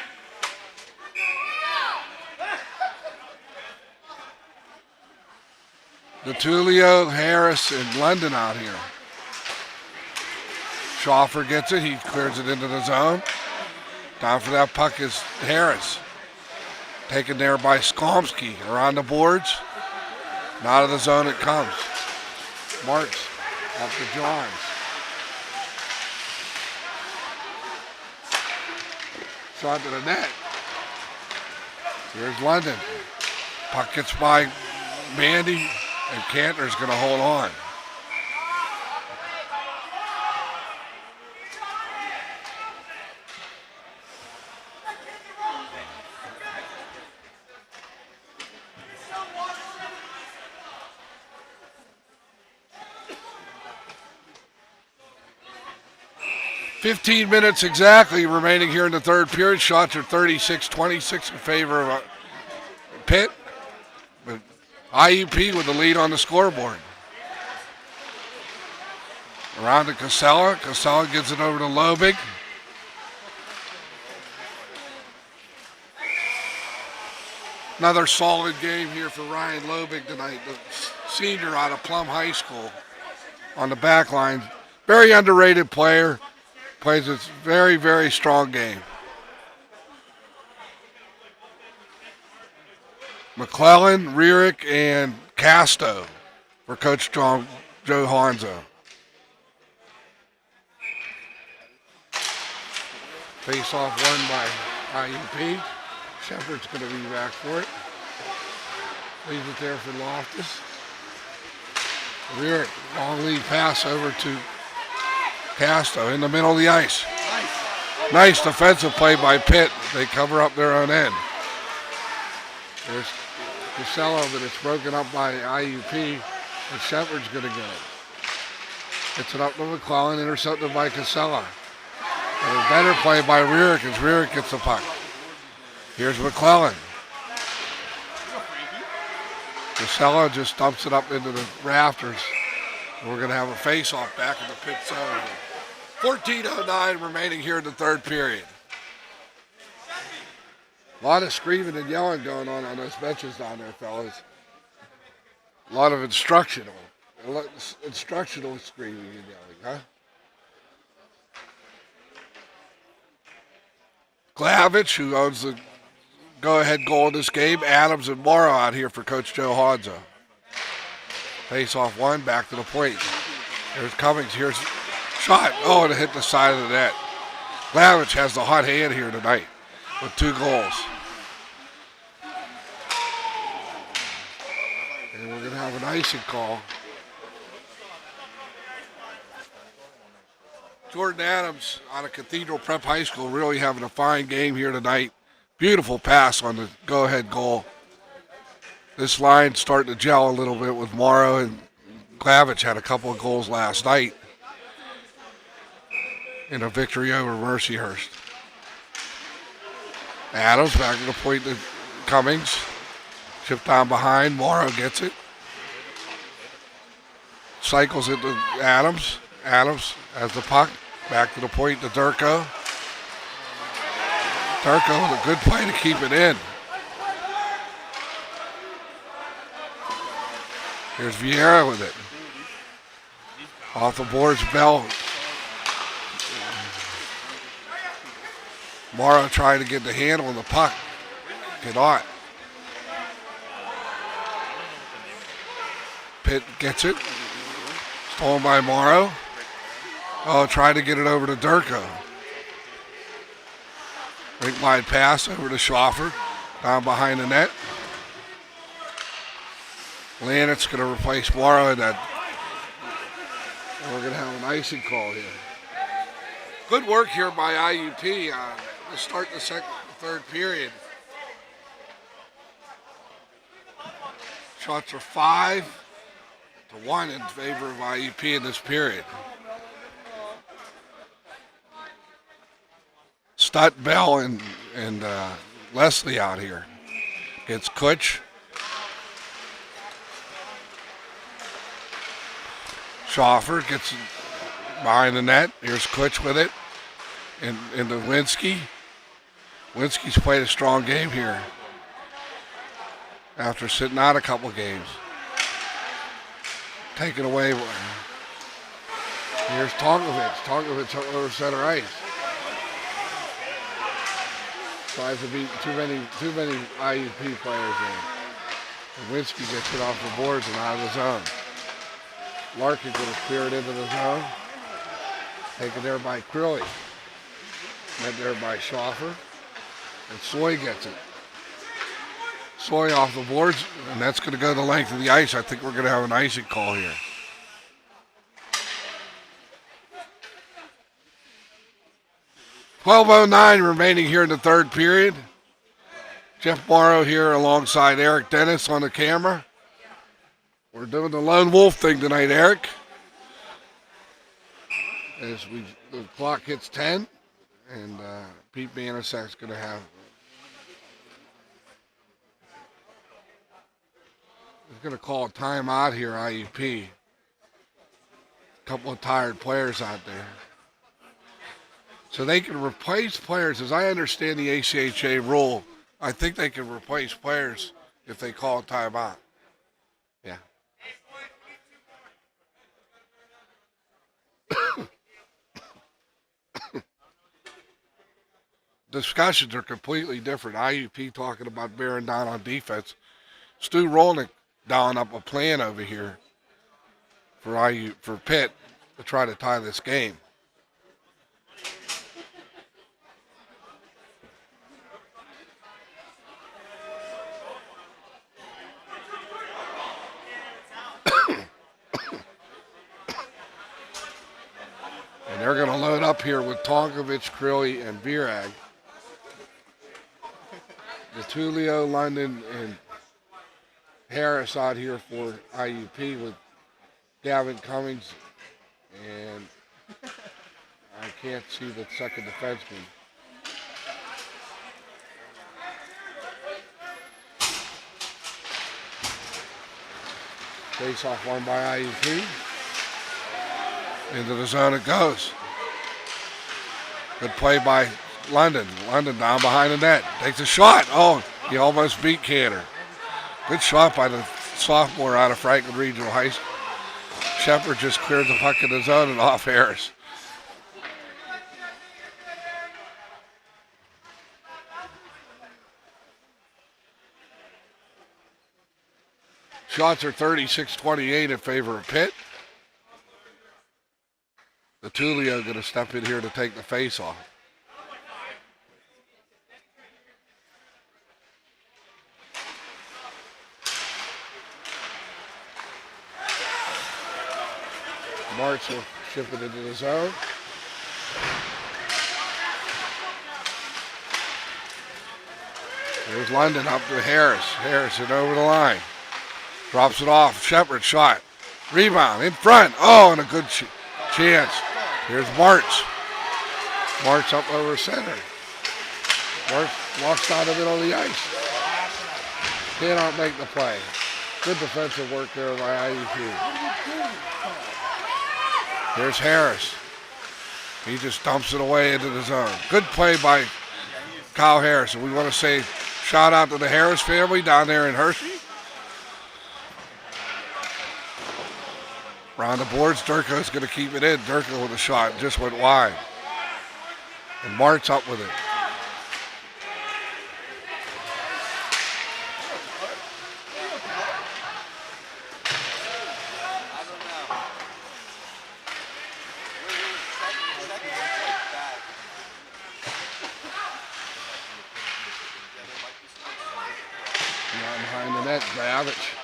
DeTulio, Harris, and London out here. Schoffer gets it. He clears it into the zone. Down for that puck is Harris. Taken there by Skomsky. Around the boards. And out of the zone it comes. Marks up to Johns. Shot to the net. Here's London. Puck gets by Mandy, and Cantor's going to hold on. "15 minutes exactly remaining here in the third period. Shots are 36-26 in favor of Pitt. But IUP with the lead on the scoreboard. Around to Casella. Casella gives it over to Lobig. Another solid game here for Ryan Lobig tonight, the senior out of Plum High School on the back line. Very underrated player. Plays a very, very strong game. McClellan, Rierick, and Casto for Coach Joe Hanzo. Face off won by IUP. Shepard's going to be back for it. Leaves it there for Loftus. Rierick, long lead pass over to Casto in the middle of the ice. Nice defensive play by Pitt. They cover up their own end. There's Casella, but it's broken up by IUP, and Shepard's going to get it. Gets it up to McClellan, intercepted by Casella. And a better play by Rierick as Rierick gets the puck. Here's McClellan. Casella just dumps it up into the rafters. We're going to have a face-off back in the Pitt zone. 14:09 remaining here in the third period. A lot of screaming and yelling going on those benches down there, fellas. A lot of instructional screaming and yelling, huh? Glavich, who owns the go-ahead goal in this game. Adams and Morrow out here for Coach Joe Hanzo. Face off one, back to the point. Here's Cummings. Here's shot. Oh, and it hit the side of the net. Glavich has the hot hand here tonight with 2 goals. And we're going to have an icing call. Jordan Adams out of Cathedral Prep High School really having a fine game here tonight. Beautiful pass on the go-ahead goal. This line starting to gel a little bit with Morrow, and Glavich had a couple of goals last night in a victory over Mercyhurst. Adams back to the point to Cummings. Chipped down behind. Morrow gets it. Cycles it to Adams. Adams has the puck. Back to the point to Durko. Durko with a good play to keep it in. Here's Vieira with it. Off the boards, Bell. Morrow trying to get the handle on the puck. Cannot. Pitt gets it. Stolen by Morrow. Oh, trying to get it over to Durko. Right line pass over to Schwaffer. Down behind the net. Lannett's going to replace Morrow in that. And we're going to have an icing call here. Good work here by IUP to start the third period. Shots are 5-1 in favor of IUP in this period. Stutt, Bell, and Leslie out here. Gets Kutch. Schaffer gets behind the net. Here's Kutch with it. Into Winsky. Winsky's played a strong game here after sitting out a couple games. Taken away. Here's Tonkovic. Tonkovic over center ice. Tries to beat too many IUP players in. Winsky gets it off the boards and out of the zone. Larkin going to clear it into the zone. Taken there by Crilly. Met there by Schaffer. And Soy gets it. Soy off the boards, and that's going to go the length of the ice. I think we're going to have an icing call here. .12:09 remaining here in the third period. Jeff Morrow here alongside Eric Dennis on the camera. We're doing the lone wolf thing tonight, Eric. As the clock hits 10, and Pete Manasak's going to have. He's going to call a timeout here, IUP. A couple of tired players out there. So they can replace players. As I understand the ACHA rule, I think they can replace players if they call a timeout. Yeah. Discussions are completely different. IUP talking about bearing down on defense. Stu Rolnick dialing up a plan over here for Pitt to try to tie this game. And they're going to load up here with Tonkovich, Crilly, and Virag. DeTulio, London, and Harris out here for IUP with Gavin Cummings, and I can't see the second defenseman. Face off won by IUP. Into the zone it goes. Good play by London. London down behind the net. Takes a shot. Oh, he almost beat Cantor. Good shot by the sophomore out of Franklin Regional High School. Shepard just cleared the puck in the zone and off Harris. Shots are 36-28 in favor of Pitt. The Tulio going to step in here to take the face off. March will ship it into the zone. There's London up to Harris. Harrison over the line. Drops it off. Shepard shot. Rebound in front. Oh, and a good chance. Here's March. March up over center. March walks down the middle of the ice. Cannot make the play. Good defensive work there by IUP. Here's Harris. He just dumps it away into the zone. Good play by Kyle Harris. And we want to say shout out to the Harris family down there in Hershey. Around the boards, Durko's going to keep it in. Durko with a shot, just went wide. And Mart's up with it. Behind the net, Gravich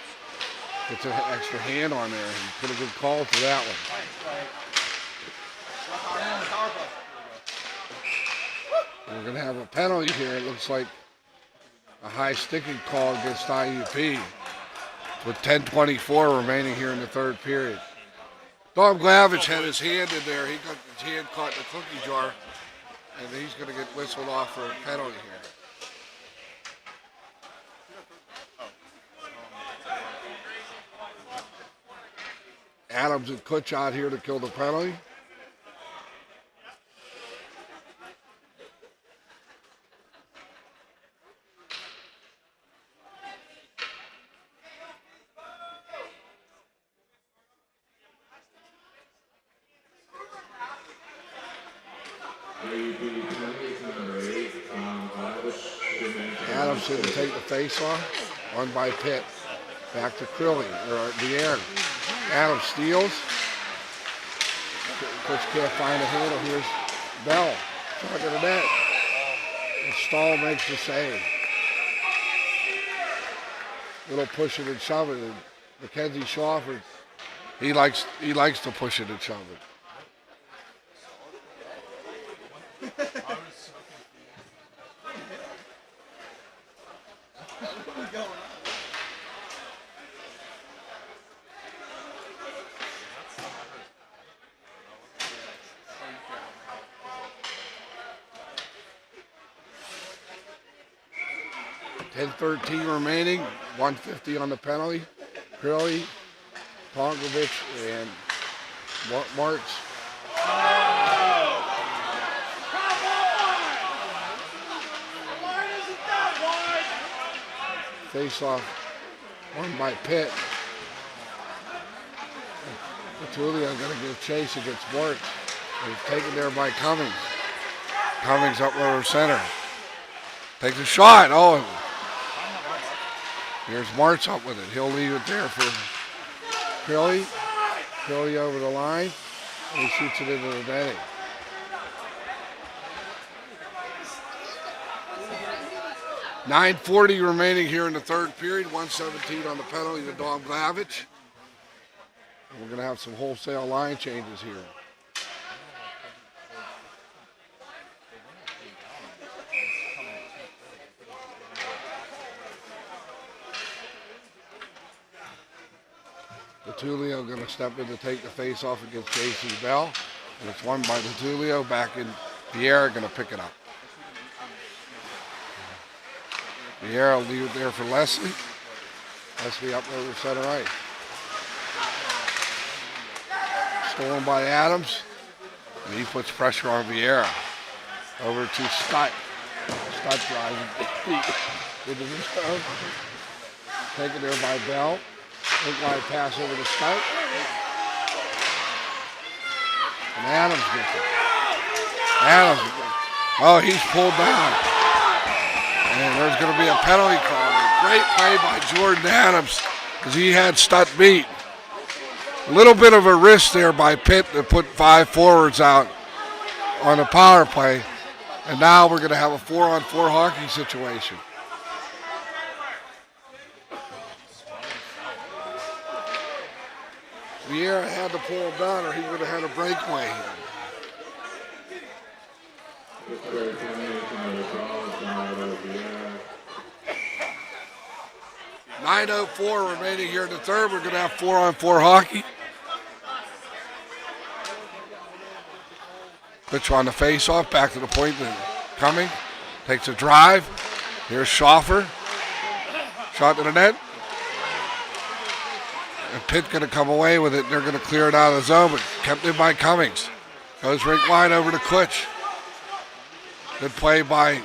gets an extra hand on there. He put a good call for that one. We're going to have a penalty here. It looks like a high sticking call against IUP with 10:24 remaining here in the third period. Dom Glavich had his hand in there. He got his hand caught in the cookie jar, and he's going to get whistled off for a penalty here. Adams and Kutch out here to kill the penalty. Adams didn't take the face off. Won by Pitt. Back to Crilly, or De'Aaron. Adams steals. Coach can't find a handle. Here's Bell. Shot to the net. And Stahl makes the save. Little pushing and shoving, and Mackenzie Schaffer, he likes to push it and shove it. .13 remaining, 150 on the penalty. Curley, Tonkovich, and Martz. Face off, won by Pitt. Tulio going to give chase against Martz. He's taken there by Cummings. Cummings up over center. Takes a shot. Oh, here's Martz up with it. He'll leave it there for Curley. Curley over the line. And he shoots it into the netting. .940 remaining here in the third period. 117 on the penalty to Dom Glavich. And we're going to have some wholesale line changes here. Tulio going to step in to take the face off against J.C. Bell. And it's won by Tulio. Back in Vieira going to pick it up. Vieira will leave it there for Leslie. Leslie up over center ice. Stolen by Adams. And he puts pressure on Vieira. Over to Stutt. Stutt driving into the zone. Taken there by Bell. Big wide pass over to Stutt. And Adams gets it. Adams. Oh, he's pulled down. And there's going to be a penalty call. Great play by Jordan Adams because he had Stutt beat. A little bit of a risk there by Pitt to put 5 forwards out on the power play. And now we're going to have a 4-on-4 hockey situation. Vieira had to pull him down or he would have had a breakaway. .904 remaining here in the third. We're going to have 4-on-4 hockey. Pitch on the face-off, back to the point. Coming, takes a drive. Here's Schaffer. Shot to the net. And Pitt going to come away with it. They're going to clear it out of the zone, but kept in by Cummings. Goes rink wide over to Kutch. Good play by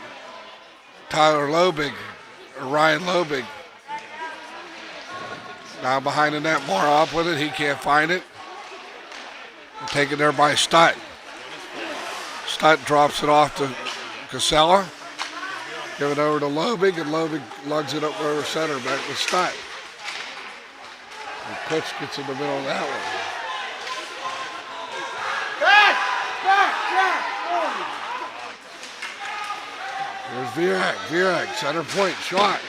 Tyler Lobig, or Ryan Lobig. Now behind the net, more up with it. He can't find it. Taken there by Stutt. Stutt drops it off to Casella. Give it over to Lobig, and Lobig lugs it up over center back to Stutt. And Kutch gets in the middle of that one. There's Vierak, center point, shot.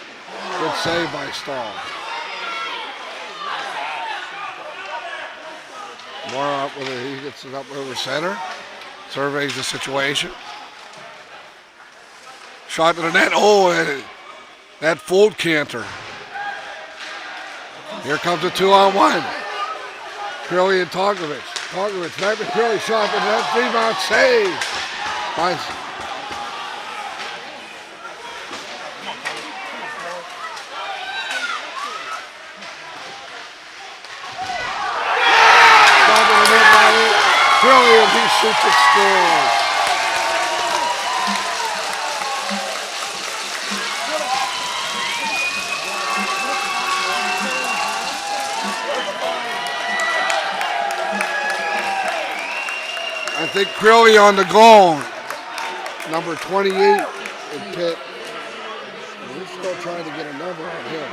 Good save by Stahl. More up with it, he gets it up over center. Surveys the situation. Shot to the net, oh, that fold canter. Here comes a 2-on-1. Curley and Tonkovich. Tonkovich back to Curley, shot to the net, rebound, save by Curley, and he shoots and scores. I think Curley on the goal, number 28 in Pitt. We're still trying to get a number on him.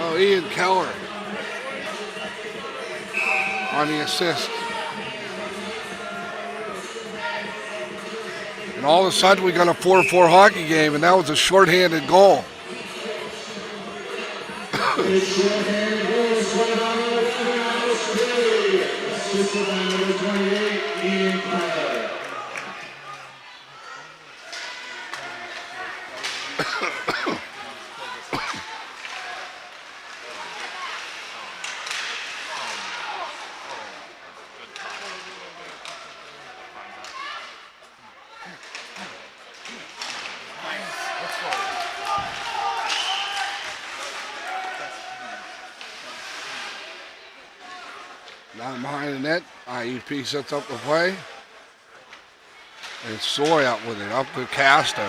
Oh, Ian Keller on the assist. And all of a sudden we got a 4-4 hockey game, and that was a shorthanded goal. It's short-handed goal scored by number 11, Alex Bailey. Assisted by number 28, Ian Carter. Down behind the net, IUP sets up the play. And Soy out with it, up to Castro.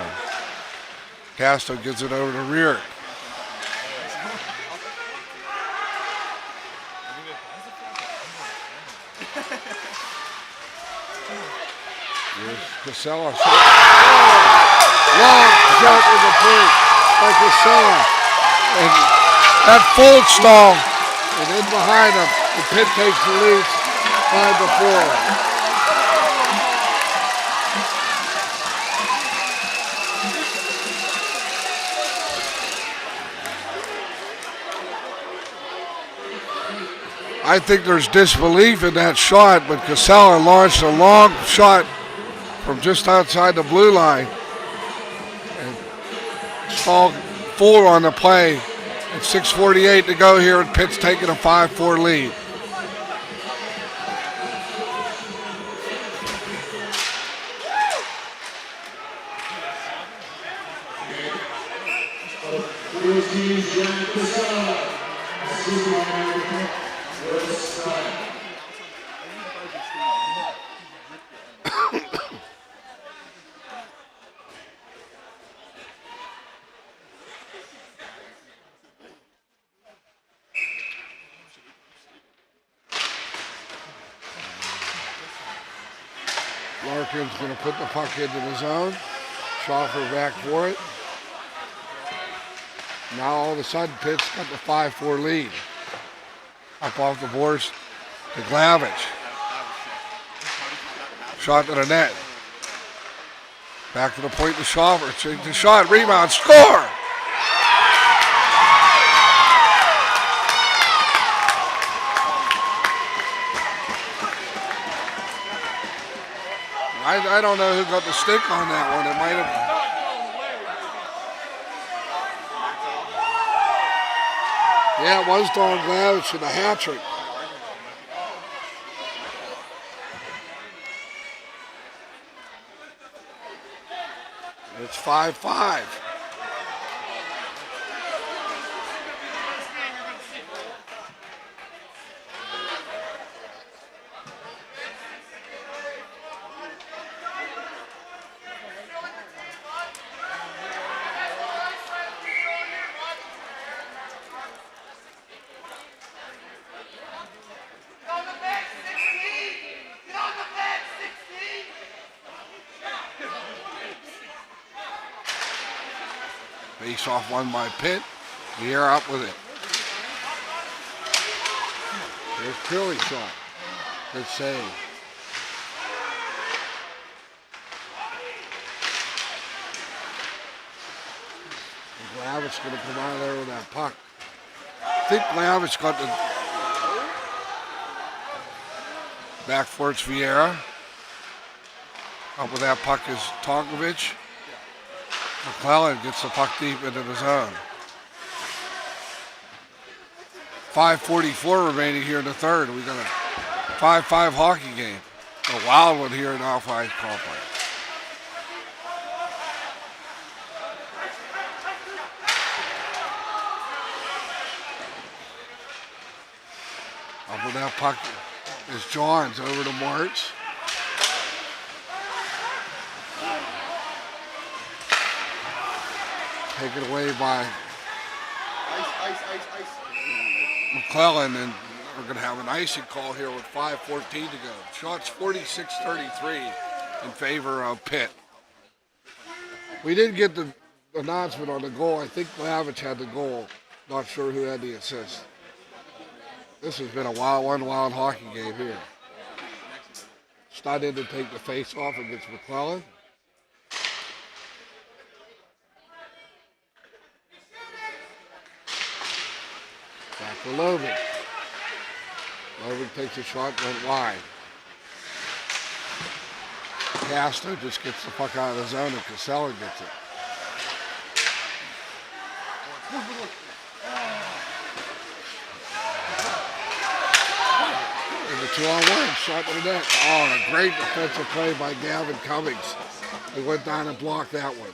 Castro gets it over to Rear. Here's Casella. Long shot with the point by Casella. And that full stall. And in behind him, the Pitt takes the lead 5-4. I think there's disbelief in that shot, but Casella launched a long shot from just outside the blue line. And stalled full on the play. At 6:48 to go here, and Pitt's taking a 5-4 lead. Larkin's going to put the puck into the zone. Schaffer back for it. Now all of a sudden, Pitt's got the 5-4 lead. Up off the boards to Glavich. Shot to the net. Back to the point to Schaffer. Takes the shot, rebound, score! I don't know who got the stick on that one. It might have. Yeah, it was Don Glavich with a hat trick. It's 5-5. Face off one by Pitt. Vieira up with it. There's Curly shot. Good save. Glavich going to come out of there with that puck. I think Glavich got the back for it's Vieira. Up with that puck is Tonkovich. McClellan gets the puck deep into the zone. 5:44 remaining here in the third. We got a 5-5 hockey game. A wild one here in Alpha Ice Complex. Up with that puck is Johns over to Martz. Taken away by McClellan, and we're going to have an icing call here with 5:14 to go. Shots 46-33 in favor of Pitt. We didn't get the announcement on the goal. I think Glavich had the goal. Not sure who had the assist. This has been a wild hockey game here. Stud in to take the face off against McClellan. for Lovick. Lovick takes a shot, went wide. Castro just gets the puck out of the zone and Casella gets it. And the 2-on-1 shot to the net. Oh, a great defensive play by Gavin Cummings. He went down and blocked that one.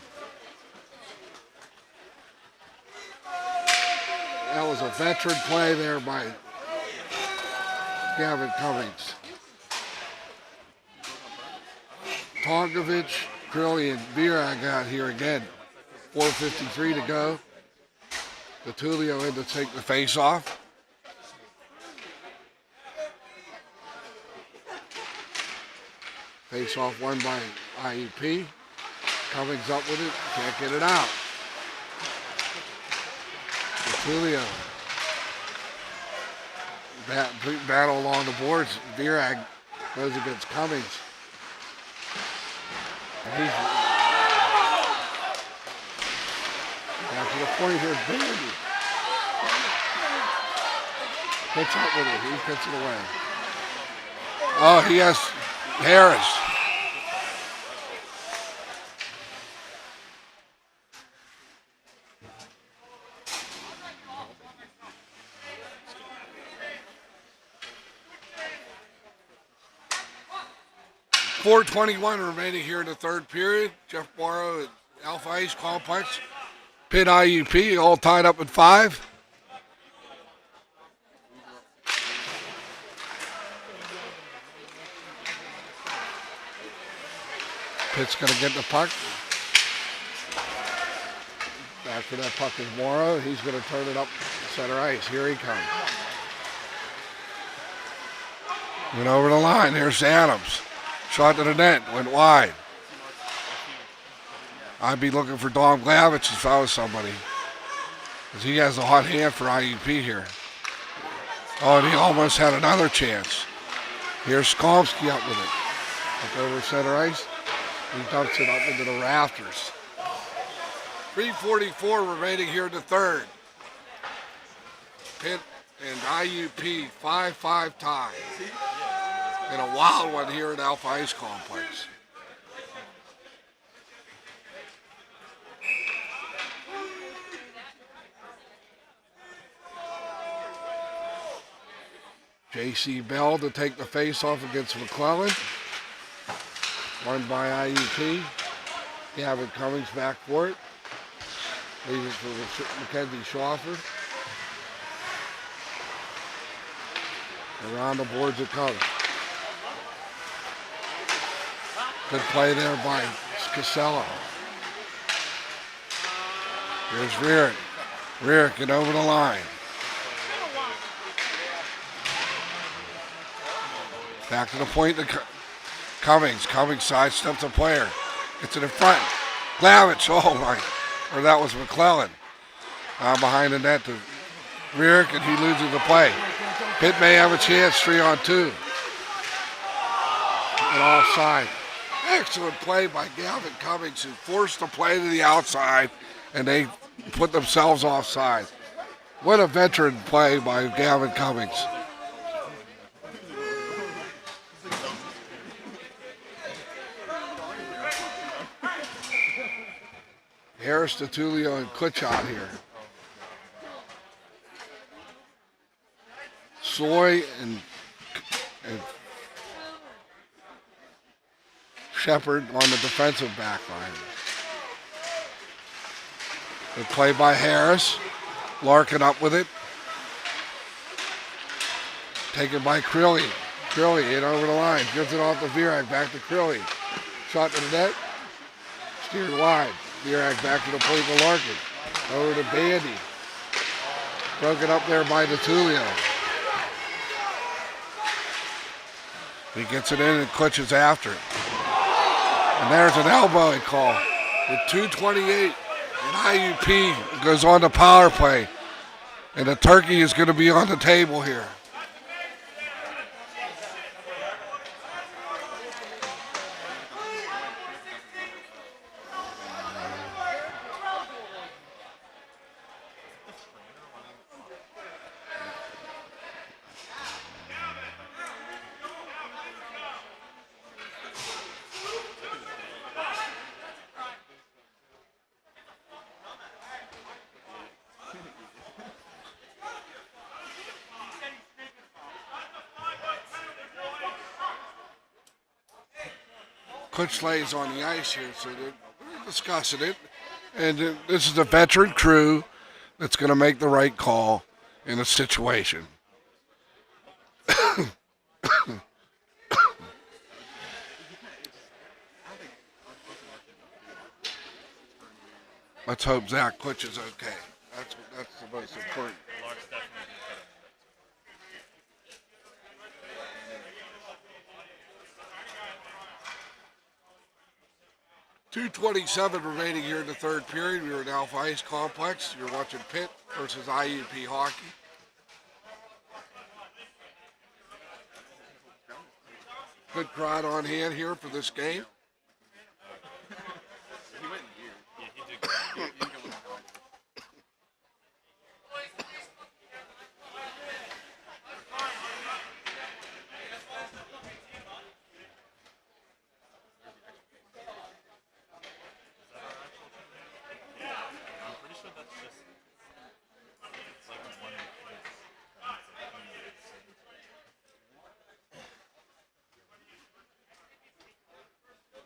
That was a veteran play there by Gavin Cummings. Tonkovich, Crilly, and Virag out here again. 4:53 to go. Gatulio in to take the face off. Face off won by IUP. Cummings up with it, can't get it out. Gatulio. Battle along the boards. Virag goes against Cummings. And he's back to the point here, Bandy. Pitch up with it, he puts it away. Oh, he has Harris. .421 remaining here in the third period. Jeff Morrow at Alpha Ice Complex. Pitt IUP all tied up at 5. Pitt's going to get the puck. After that puck is Morrow. He's going to turn it up center ice. Here he comes. Went over the line. There's Adams. Shot to the net. Went wide. I'd be looking for Dom Glavich if I was somebody. Because he has a hot hand for IUP here. Oh, and he almost had another chance. Here's Skomsky up with it. Look over center ice. He dumps it up into the rafters. 3:44 remaining here in the third. Pitt and IUP 5-5 tie. And a wild one here at Alpha Ice Complex. J.C. Bell to take the face-off against McClellan. Won by IUP. Gavin Cummings back for it. Leaves it for Mackenzie Schoffer. Around the boards it comes. Good play there by Casella. Here's Rearick. Rearick get over the line. Back to the point to Cummings. Cummings sidesteps a player. Gets it in front. Glavich, oh my. Or that was McClellan. Behind the net to Rearick, and he loses the play. Pitt may have a chance, 3-on-2. And offside. Excellent play by Gavin Cummings, who forced the play to the outside, and they put themselves offside. What a veteran play by Gavin Cummings. Harris, Tutulio, and Kutchot here. Soy and Shepard on the defensive back line. Good play by Harris. Larkin up with it. Taken by Crilly. Crilly in over the line. Gives it off to Virag. Back to Crilly. Shot to the net. Steered wide. Virag back to the point to Larkin. Over to Bandy. Broken up there by Tutulio. He gets it in and clutches after it. And there's an elbowing call with 2:28. And IUP goes on to power play. And the turkey is going to be on the table here. Coach Slay's on the ice here, so they're discussing it. And this is a veteran crew that's going to make the right call in a situation. Let's hope Zach Klitsch is okay. That's the most important. 2:27 remaining here in the third period. We are at Alpha Ice Complex. You're watching Pitt versus IUP hockey. Good crowd on hand here for this game.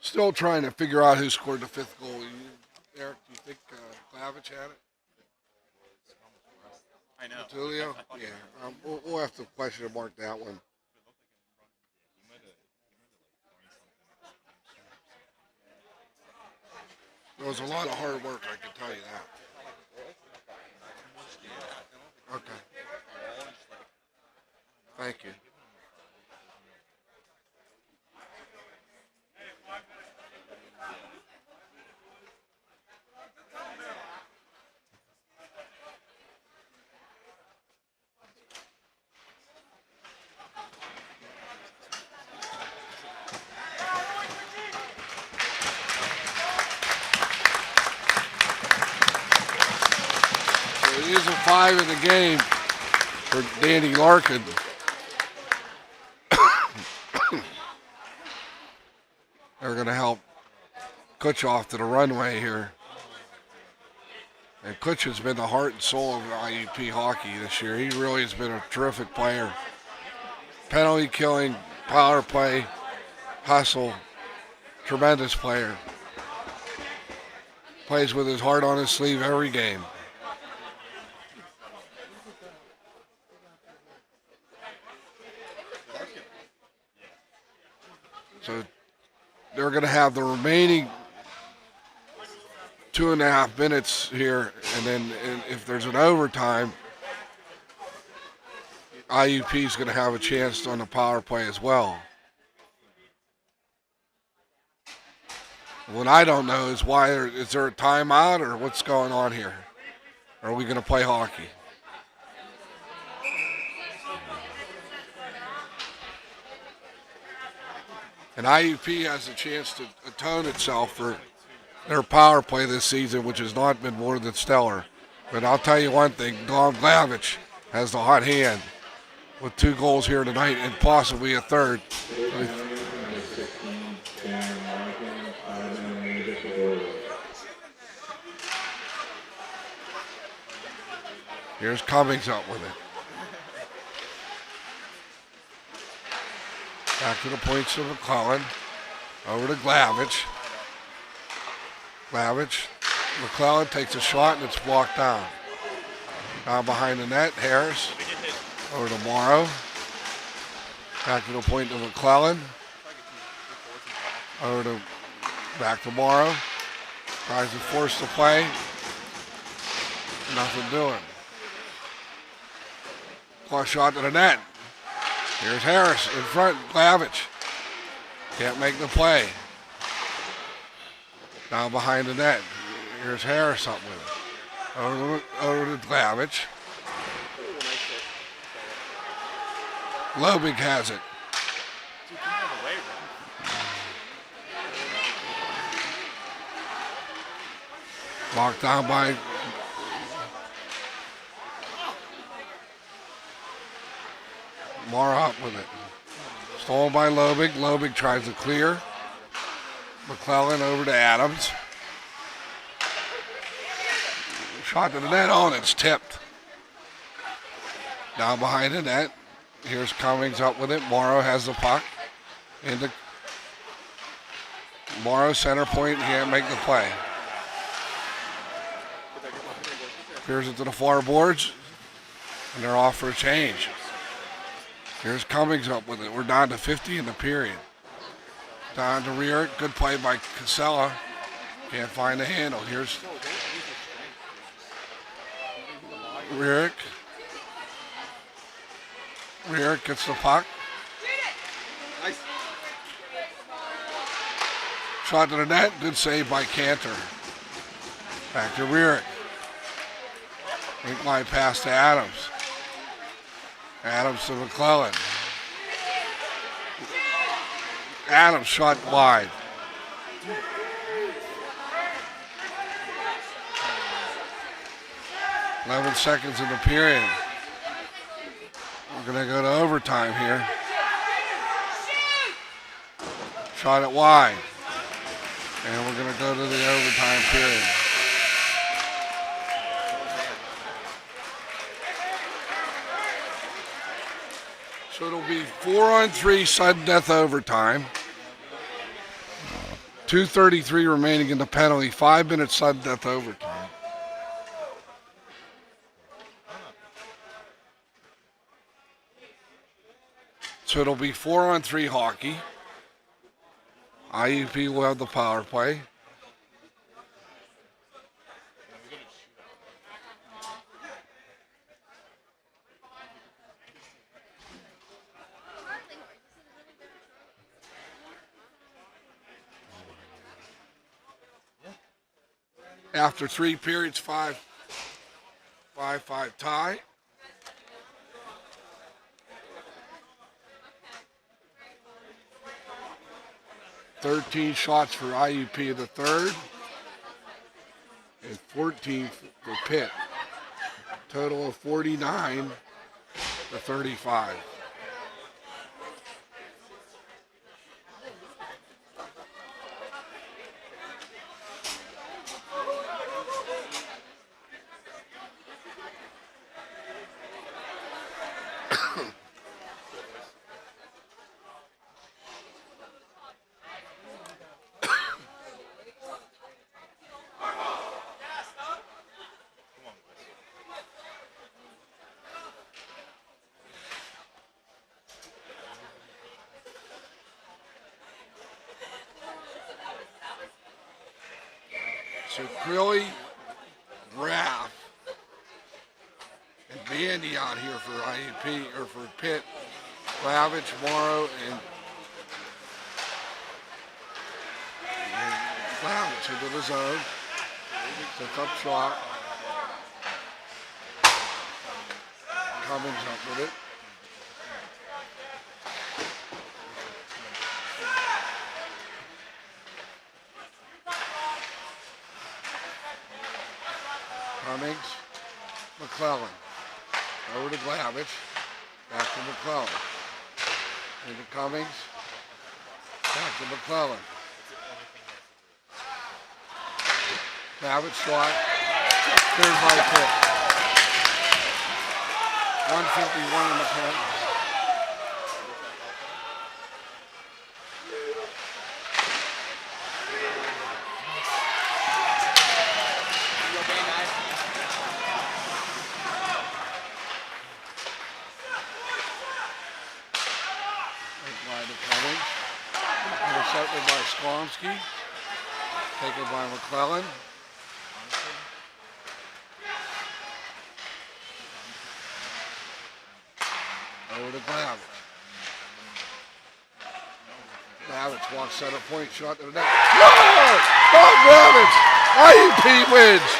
Still trying to figure out who scored the fifth goal. Eric, do you think Clavich had it? I know. Tulio? Yeah. We'll have to question mark that one. There was a lot of hard work, I can tell you that. Okay. Thank you. It is a 5 in the game for Danny Larkin. They're going to help Kutch off to the runway here. And Kutch has been the heart and soul of IUP hockey this year. He really has been a terrific player. Penalty killing, power play, hustle, tremendous player. Plays with his heart on his sleeve every game. So they're going to have the remaining 2.5 minutes here, and then if there's an overtime, IUP is going to have a chance on the power play as well. What I don't know is is there a timeout or what's going on here? Are we going to play hockey? And IUP has a chance to atone itself for their power play this season, which has not been more than stellar. But I'll tell you one thing, Don Glavich has the hot hand with 2 goals here tonight and possibly a third. Here's Cummings up with it. Back to the points of McClellan. Over to Glavich. McClellan takes a shot and it's blocked down. Down behind the net, Harris. Over to Morrow. Back to the point of McClellan. Back to Morrow. Tries to force the play. Nothing doing. Cross shot to the net. Here's Harris in front, Glavich. Can't make the play. Down behind the net. Here's Harris up with it. Over to Glavich. Lobig has it. Locked down by Mara up with it. Stolen by Lobig. Lobig tries to clear. McClellan over to Adams. Shot to the net. Oh, and it's tipped. Down behind the net. Here's Cummings up with it. Morrow has the puck. Morrow center point, can't make the play. Clears it to the far boards, and they're off for a change. Here's Cummings up with it. We're down to 50 in the period. Down to rear. Good play by Casella. Can't find the handle. Here's Rierick. Rierick gets the puck. Shot to the net. Good save by Cantor. Back to Rierick. Rink line pass to Adams. Adams to McClellan. Adams shot wide. "11 seconds in the period. We're going to go to overtime here. Shot it wide. And we're going to go to the overtime period. So it'll be 4-on-3 sudden death overtime. 2:33 remaining in the penalty. 5 minutes sudden death overtime. So it'll be 4-on-3 hockey. IUP will have the power play. After 3 periods, 5-5 tie. "13 shots for IUP in the third and 14 for Pitt. Total of 49 to 35. So Crilly, Raff, and Bandy out here for IUP or for Pitt. Glavich, Morrow, and Glavich into the zone. Sets up shot. Cummings up with it. Cummings, McClellan, over to Glavich, back to McClellan, into Cummings, back to McClellan. Glavich shot, cleared by Pitt. 151 in the pen. Intercepted by Sklonsky. Taken by McClellan. Over to Glavich. Glavich walks center point, shot to the net. No! Bob Glavich! IUP wins!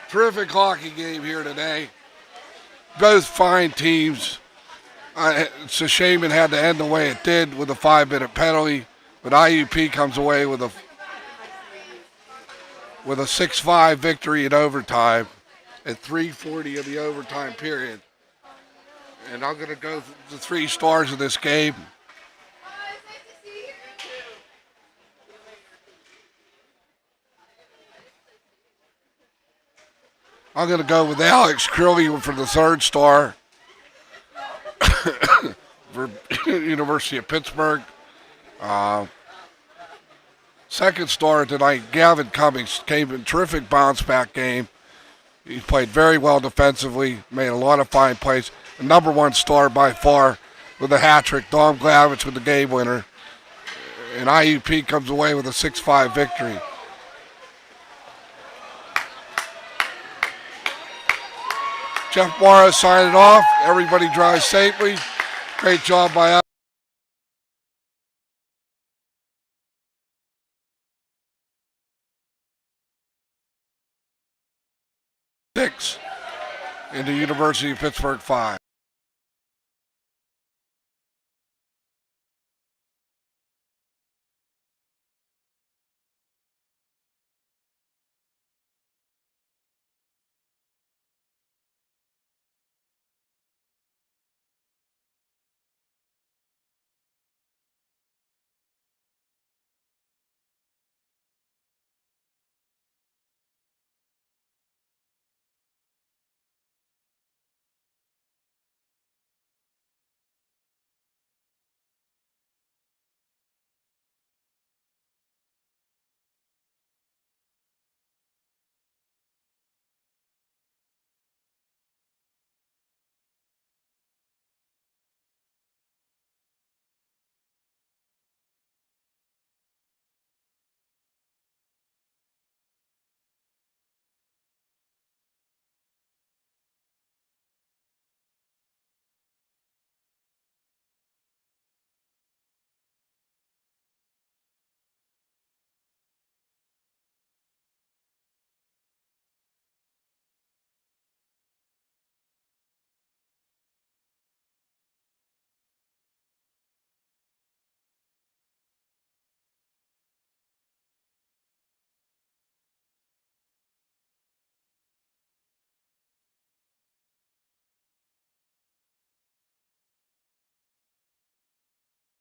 Terrific hockey game here today. Both fine teams. It's a shame it had to end the way it did with a 5-minute penalty, but IUP comes away with with a 6-5 victory in overtime at 3:40 of the overtime period. And I'm going to go the 3 stars of this game. I'm going to go with Alex Curley for the 3rd star for University of Pittsburgh. 2nd star tonight, Gavin Cummings, came in terrific bounce back game. He played very well defensively, made a lot of fine plays. The number 1 star by far with a hat trick, Dom Glavich with the game winner. And IUP comes away with a 6-5 victory. Jeff Morris signing off. Everybody drive safely. Great job by us. Six in the University of Pittsburgh 5.